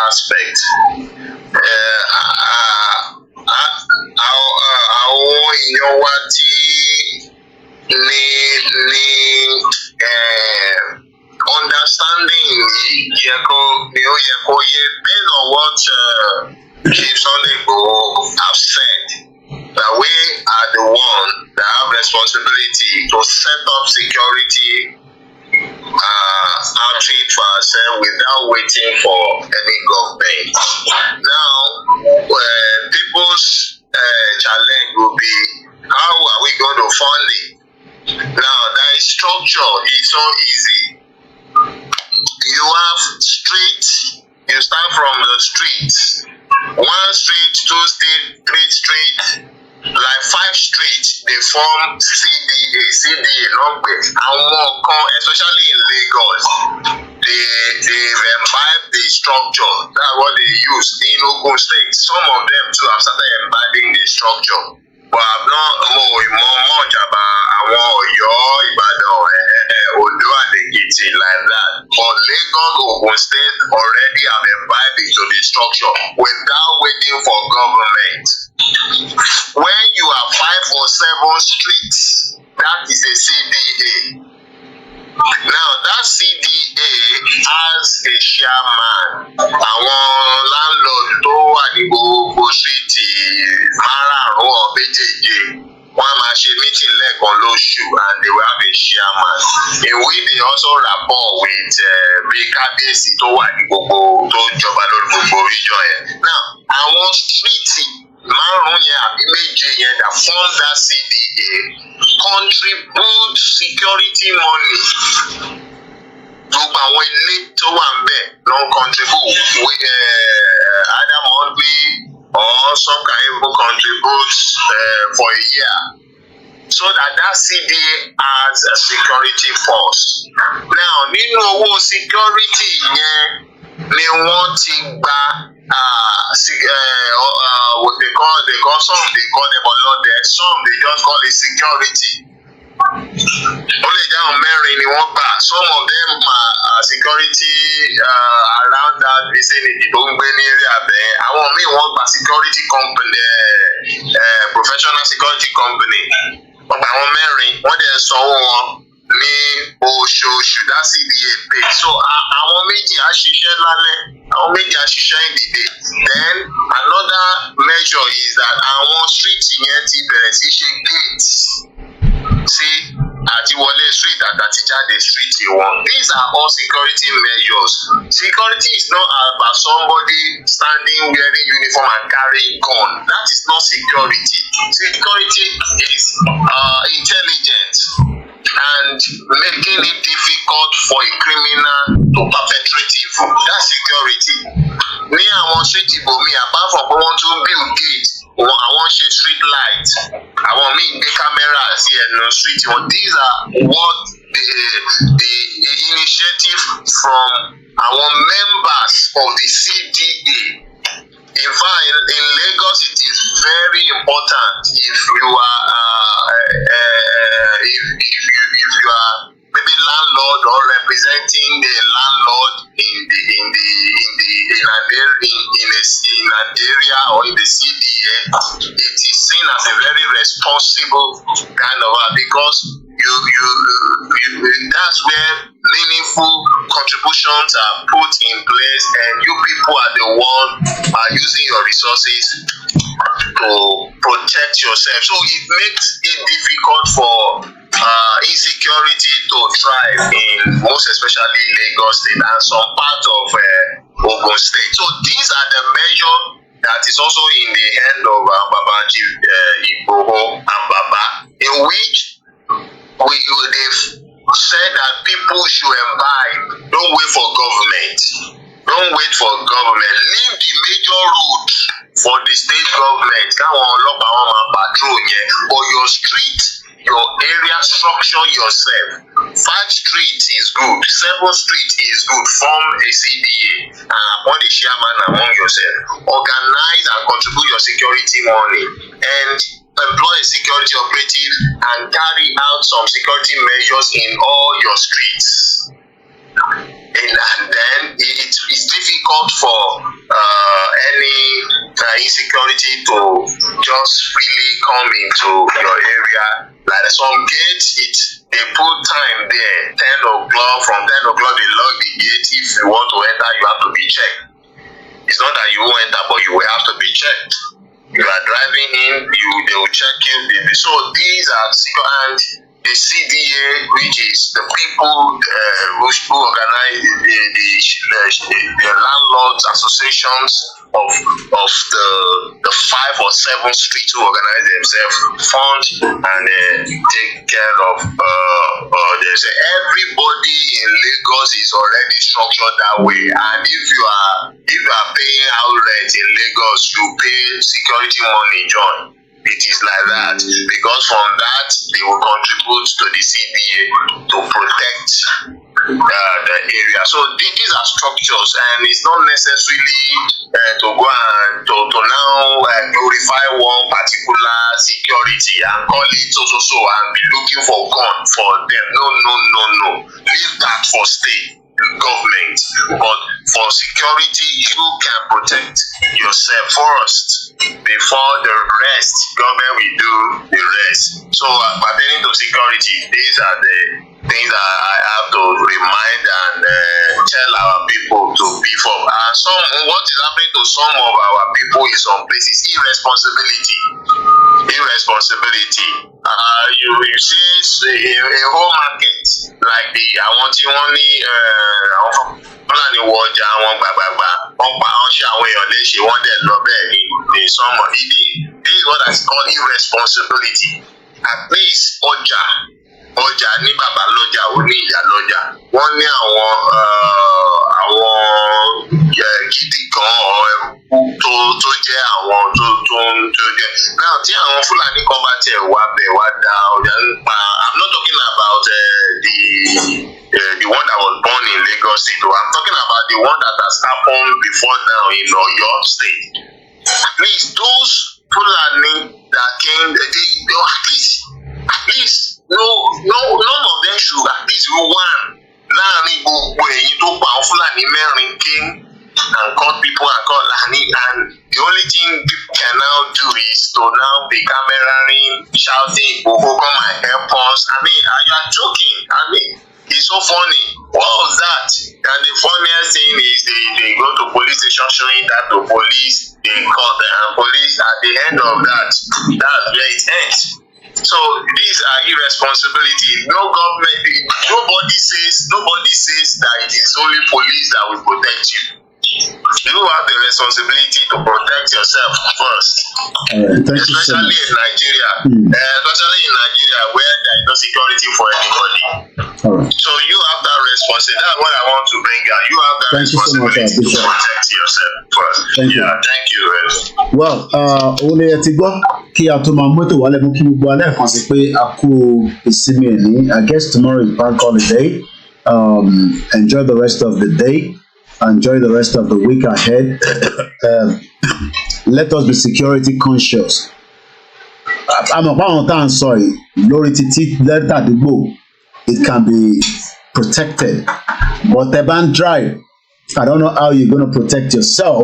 aspect, àwọn èèyàn wa tí ní understanding yìí yẹ kó yẹ based on what Chief Sunday Igboho have said, that we are the one that have responsibility to set up security outreach for ourselves without waiting for any government. Now, people's challenge will be, how are we going to fund it? Now, that is structure is so easy. You have streets, you start from the streets. 1 street, 2 street, 3 street, like 5 streets, they form CDA, not big. And one come, especially in Lagos, they've imbibed the structure. That's what they use. In Ogun State, some of them too have started imbibing the structure. But I've not more much about Oyo, Ibadan, Ondo and Ekiti like that. But Lagos, Ogun State already have imbibed into the structure without waiting for government. When you have 5 or 7 streets, that is a CDA. Now that CDA has a chairman. Àwọn landlord tó wà ní gbogbo street márààrún or méjèèjì, wọ́n máa ṣe meeting lẹ́ẹ̀kan lóṣù and they will have a chairman. In which they also rapport with bí kábíyèsí tó wà ní gbogbo tó jọba lórí gbogbo region yẹn. Now àwọn street márùn yẹn àbí méje yẹn that form that CDA contribute security money. Gbogbo àwọn ilé tó wà ń bẹ̀ ló ń contribute with either monthly or some kind of contribute for a year. So that CDA has a security force. Now nínú owó security yẹn ni wọ́n ti gba what they call some they call them ọlọ́dẹ, some they just call it security. Only down mẹ́rin ni wọ́n gbà. Some of them are security around that vicinity tó ń gbé ní area bẹ́ẹ̀. Àwọn míì wọ́n gba security company, professional security company. Wọ́n gba àwọn mẹ́rin, wọ́n dẹ̀ sanwó wọn ní oṣooṣù that CDA pay. So àwọn méjì á ṣiṣẹ́ lálẹ́, àwọn méjì á ṣiṣẹ́ in the day. Then another measure is that àwọn street yẹn ti bẹ̀rẹ̀ sí ṣe gates sí àti wọlé street àti jáde street wọn. These are all security measures. Security is not about somebody standing wearing uniform and carrying gun. That is not security. Security is intelligence and making it difficult for a criminal to perpetrate evil. That's security. Ní àwọn street ibòmí, apart from pé wọ́n tún build gate, àwọn ṣe street light, àwọn míì gbé camera sí ẹnu street wọn. These are what the initiative from our members of the CDA. In fact, in Lagos, it is very important if you are maybe landlord or representing the landlord in an area or in the CDA. It is seen as a very responsible kind of because that's where meaningful contributions are put in place, and you people are the one using your resources to protect yourself. So it makes it difficult for insecurity to thrive in most especially Lagos State and some part of Ogun State. So these are the measures that is also in the hand of Baba Igboho and Baba, in which they've said that people should imbibe. Don't wait for government. Don't wait for government. Leave the major route for the state government. Káwọn ọlọ́pàá wọn máa patrol yẹn. But your street, your area, structure yourself. 5 Street is good, 7 Street is good. Form a CDA and appoint a chairman among yourself. Organize and contribute your security money and employ a security operative and carry out some security measures in all your streets. And then it's difficult for any insecurity to just freely come into your area. Like some gates, they put time there, 10 o'clock. From 10 o'clock, they lock the gate. If you want to enter, you have to be checked. It's not that you won't enter, but you will have to be checked. You are driving in, they will check you. So these are secure, and the CDA, which is the people who organize the landlords associations of the 5 or 7 streets who organize themselves, fund and take care of. Everybody in Lagos is already structured that way, and if you are paying out rent in Lagos, you pay security money, John. It is like that, because from that they will contribute to the CDA to protect the area. So these are structures, and it's not necessarily to go and to now glorify one particular security and call it so and be looking for gun for them. No. Leave that for state government, but for security you can protect yourself first before the rest. Government will do the rest. So pertaining to security, these are the things that I have to remind and tell our people to beef up. And what is happening to some of our people in some places, irresponsibility. You see a whole market like àwọn tí wọ́n ní àwọn Fúlàní wọ ọjà àwọn gbàgbàgbà wọ́n pa wọ́n ṣe àwọn èèyàn léṣe wọ́n dẹ̀ lọ bẹ́ẹ̀ ní sọmọ. This is what is called irresponsibility. At least ọjà ní bàbá lọ́jà ó ní ìyá lọ́jà. Wọ́n ní àwọn gidi gan tó jẹ́ àwọn tó jẹ́. Now tí àwọn Fúlàní kan bá tẹ̀ wá bẹ̀ wá da ọjà ń pa. I'm not talking about the one that was born in Lagos State. I'm talking about the one that has happened before now in Oyo State. At least those Fulani that came, at least none of them should at least one láàrin gbogbo èyí tó pa àwọn Fulani mẹ́rin came and caught people and caught Lani, and the only thing people can now do is to now be cameraing, shouting, "Go come and help us." I mean, you are joking. I mean, it's so funny. What was that? And the funniest thing is they go to police station showing that to police, they caught them, and police at the end of that, that's where it ends. So these are irresponsibility. No government, nobody says that it is only police that will protect you. You have the responsibility to protect yourself first. Especially in Nigeria. Especially in Nigeria where there is no security for anybody. So you have that responsibility. That's what I want to bring out. You have that responsibility to protect yourself first. Thank you. Well, Ole Etigbo, kí a tó máa mọ́tò wálé mú kí gbogbo alẹ́ kan sí pé a kú ìsinmi ẹ̀ní. I guess tomorrow is bank holiday. Enjoy the rest of the day. Enjoy the rest of the week ahead. Let us be security conscious. I'm about to answer lórí títí lẹ́tà àdúgbò. It can be protected, but the band drive. I don't know how you're going to protect yourself,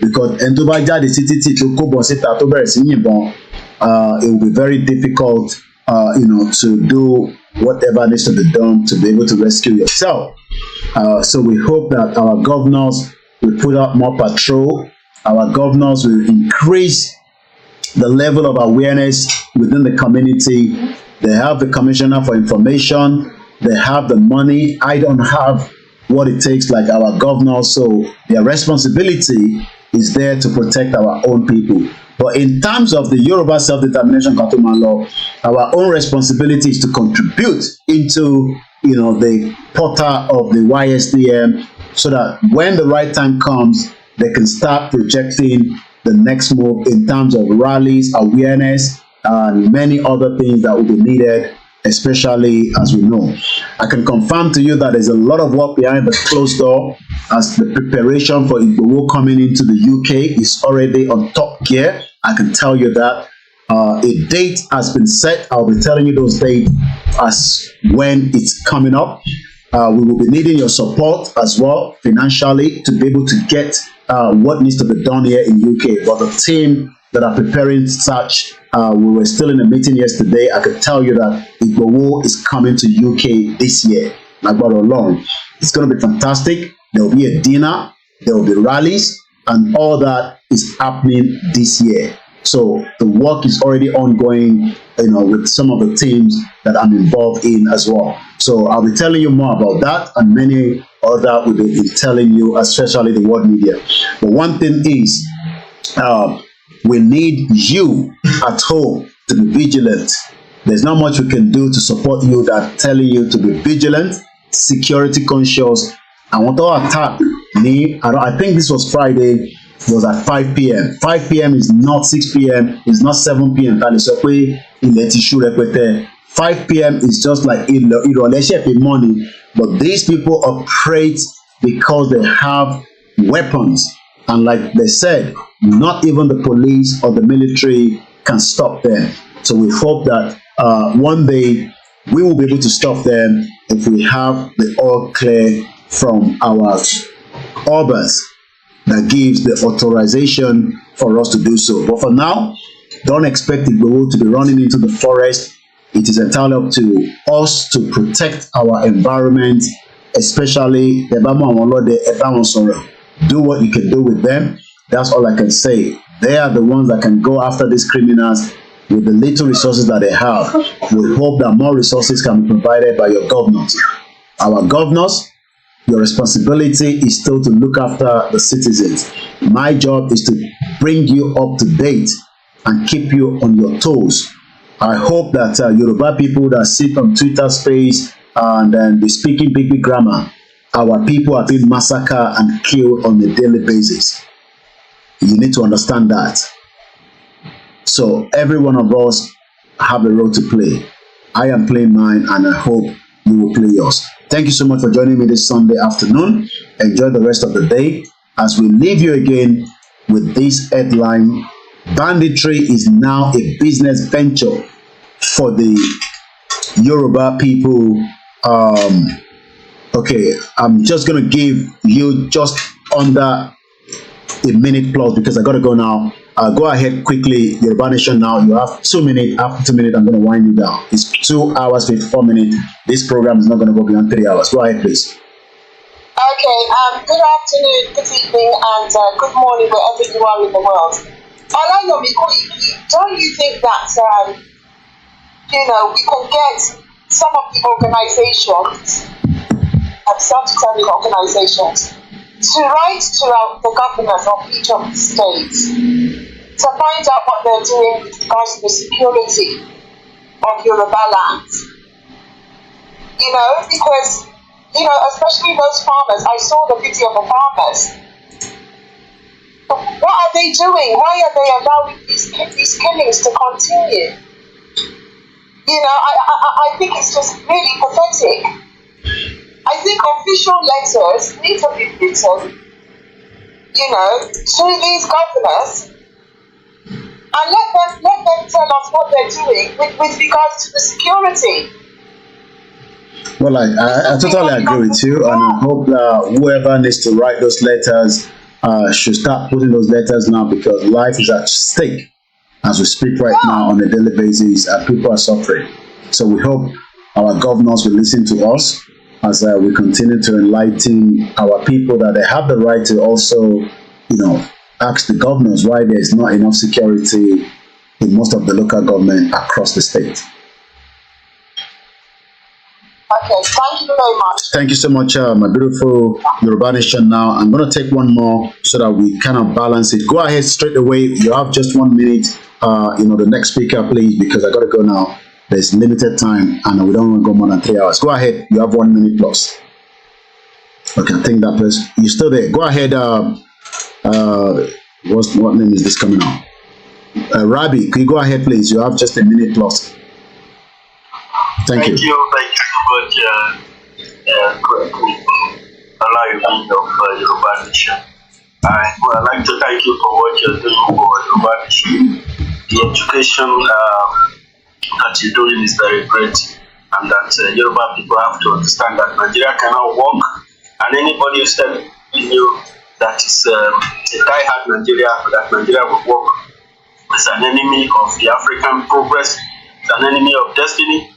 because ẹni tó bá jáde títí tó kó bọ̀ síta tó bẹ̀rẹ̀ sí yìnbọn, it will be very difficult, to do whatever needs to be done to be able to rescue yourself. So we hope that our governors will put out more patrol. Our governors will increase the level of awareness within the community. They have the commissioner for information. They have the money. I don't have what it takes like our governors. So their responsibility is there to protect our own people. But in terms of the Yoruba self-determination Katuma law, our own responsibility is to contribute into, the portal of the YSDM, so that when the right time comes, they can start projecting the next move in terms of rallies, awareness, and many other things that will be needed, especially as we know. I can confirm to you that there's a lot of work behind the closed door as the preparation for Igboho coming into the UK is already on top gear. I can tell you that. A date has been set. I'll be telling you those dates as when it's coming up. We will be needing your support as well financially to be able to get what needs to be done here in UK. But the team that are preparing such, we were still in a meeting yesterday. I could tell you that Igboho is coming to UK this year. Along. It's going to be fantastic. There will be a dinner, there will be rallies, and all that is happening this year. So the work is already ongoing, with some of the teams that I'm involved in as well. So I'll be telling you more about that, and many other will be telling you, especially the world media. But one thing is, we need you at home to be vigilant. There's not much we can do to support you that telling you to be vigilant, security conscious. I want to attack me. I think this was Friday. It was at 5 p.m. 5 p.m. is not 6 p.m. It's not 7 p.m. That is okay. 5 p.m. is just like in morning. But these people operate because they have weapons. And like they said, not even the police or the military can stop them. So we hope that one day we will be able to stop them if we have the all clear from our orbits that gives the authorization for us to do so. But for now, don't expect Igboho to be running into the forest. It is entirely up to us to protect our environment, especially do what you can do with them. That's all I can say. They are the ones that can go after these criminals with the little resources that they have. We hope that more resources can be provided by your governors. Our governors, your responsibility is still to look after the citizens. My job is to bring you up to date and keep you on your toes. I hope that Yoruba people that sit on Twitter space and then be speaking big grammar, our people are being massacred and killed on a daily basis. You need to understand that. So every one of us have a role to play. I am playing mine, and I hope you will play yours. Thank you so much for joining me this Sunday afternoon. Enjoy the rest of the day as we leave you again with this headline. Banditry is now a business venture for the Yoruba people. Okay, I'm just going to give you just under a minute plus because I got to go now. Go ahead quickly, Yoruba Nation now. You have 2 minutes. After 2 minutes, I'm going to wind you down. It's 2 hours, 54 minutes. This program is not going to go beyond 3 hours. Go ahead, please. Okay, good afternoon, good evening, and good morning wherever you are in the world. OLAYOMI KOIKI, don't you think that, we can get some of the organizations, self-determining organizations, to write to the governors of each of the states to find out what they're doing with regards to the security of Yorubaland. Because, especially those farmers, I saw the video of the farmers. What are they doing? Why are they allowing these killings to continue? I think it's just really pathetic. I think official letters need to be written, to these governors, and let them tell us what they're doing with regards to the security. Well, I totally agree with you, and I hope that whoever needs to write those letters should start putting those letters now, because life is at stake as we speak right now on a daily basis, and people are suffering. So we hope our governors will listen to us as we continue to enlighten our people that they have the right to also, ask the governors why there is not enough security in most of the local government across the state. Okay, thank you very much. Thank you so much, my beautiful Yoruba Nation. Now, I'm going to take one more so that we kind of balance it. Go ahead straight away. You have just 1 minute. The next speaker, please, because I got to go now. There's limited time, and we don't want to go more than 3 hours. Go ahead. You have 1 minute plus. Okay, I think that person. You're still there. Go ahead. What name is this coming on? Rabi, can you go ahead, please? You have just a minute plus. Thank you. Thank you so much, OLAYOMI of Yoruba Nation. I would like to thank you for what you're doing for Yoruba Nation. The education that you're doing is very great, and that Yoruba people have to understand that Nigeria cannot work, and anybody who said you that is a die-hard Nigeria, that Nigeria will work, is an enemy of the African progress, it's an enemy of destiny,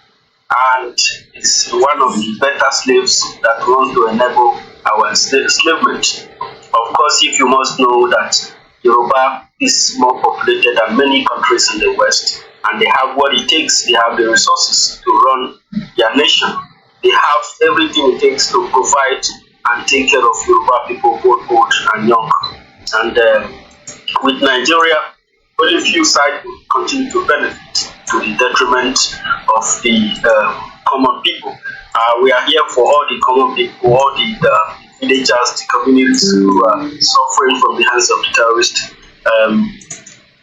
and it's one of the better slaves that want to enable our enslavement. Of course, if you must know that Yoruba is more populated than many countries in the West, and they have what it takes, they have the resources to run their nation. They have everything it takes to provide and take care of Yoruba people, both old and young. And with Nigeria, only few sides will continue to benefit to the detriment of the common people. We are here for all the common people, all the villagers, the communities who are suffering from the hands of the terrorists.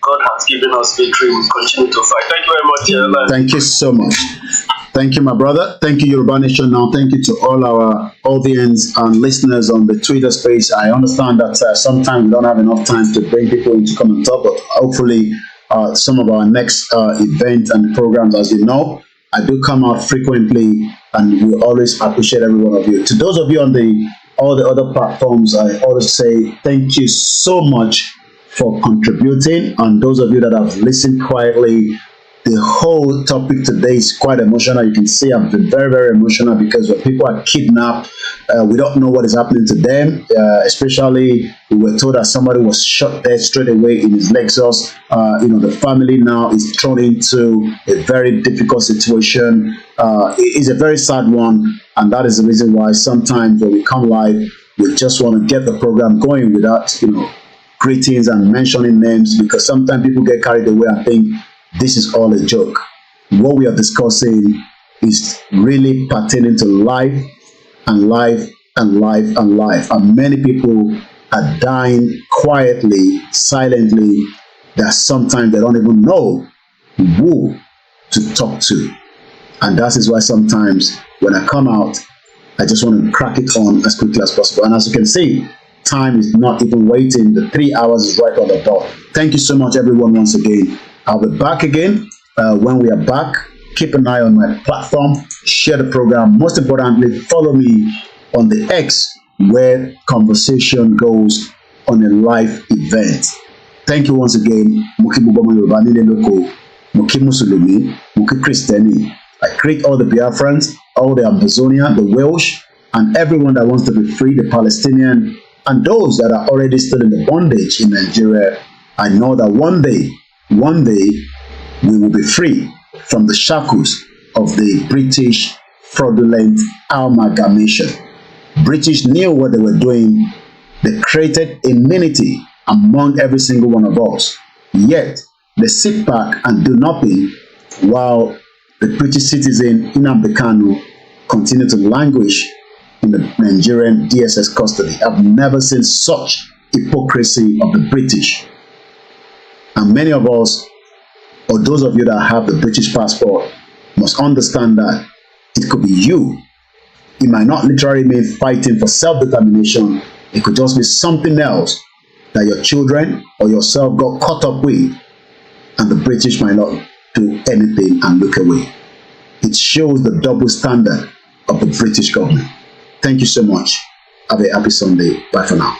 God has given us victory. We continue to fight. Thank you very much. Thank you so much. Thank you, my brother. Thank you, Yoruba Nation. Now, thank you to all our audience and listeners on the Twitter space. I understand that sometimes we don't have enough time to bring people in to come and talk, but hopefully some of our next events and programs, as you know, I do come out frequently, and we always appreciate every one of you. To those of you on all the other platforms, I always say thank you so much for contributing, and those of you that have listened quietly. The whole topic today is quite emotional. You can see I've been very, very emotional, because when people are kidnapped, we don't know what is happening to them. Especially, we were told that somebody was shot dead straight away in his Lexus. The family now is thrown into a very difficult situation. It's a very sad one, and that is the reason why sometimes when we come live, we just want to get the program going without, greetings and mentioning names, because sometimes people get carried away and think this is all a joke. What we are discussing is really pertaining to life and life and life and life. And many people are dying quietly, silently, that sometimes they don't even know who to talk to. And that is why sometimes when I come out, I just want to crack it on as quickly as possible. And as you can see, time is not even waiting. The 3 hours is right on the dot. Thank you so much, everyone, once again. I'll be back again when we are back. Keep an eye on my platform. Share the program. Most importantly, follow me on the X, where conversation goes on a live event. Thank you once again. Muki Bubama Yoruba Nile Loko, Muki Musulumi, Muki Christiani. I greet all the Biafrans, all the Amazonia, the Welsh, and everyone that wants to be free, the Palestinian, and those that are already still in the bondage in Nigeria. I know that one day we will be free from the shackles of the British fraudulent amalgamation. British knew what they were doing. They created immunity among every single one of us. Yet they sit back and do nothing while the British citizen Nnamdi Kanu continue to languish in the Nigerian DSS custody. I've never seen such hypocrisy of the British. And many of us, or those of you that have the British passport, must understand that it could be you. It might not literally mean fighting for self-determination. It could just be something else that your children or yourself got caught up with, and the British might not do anything and look away. It shows the double standard of the British government. Thank you so much. Have a happy Sunday. Bye for now.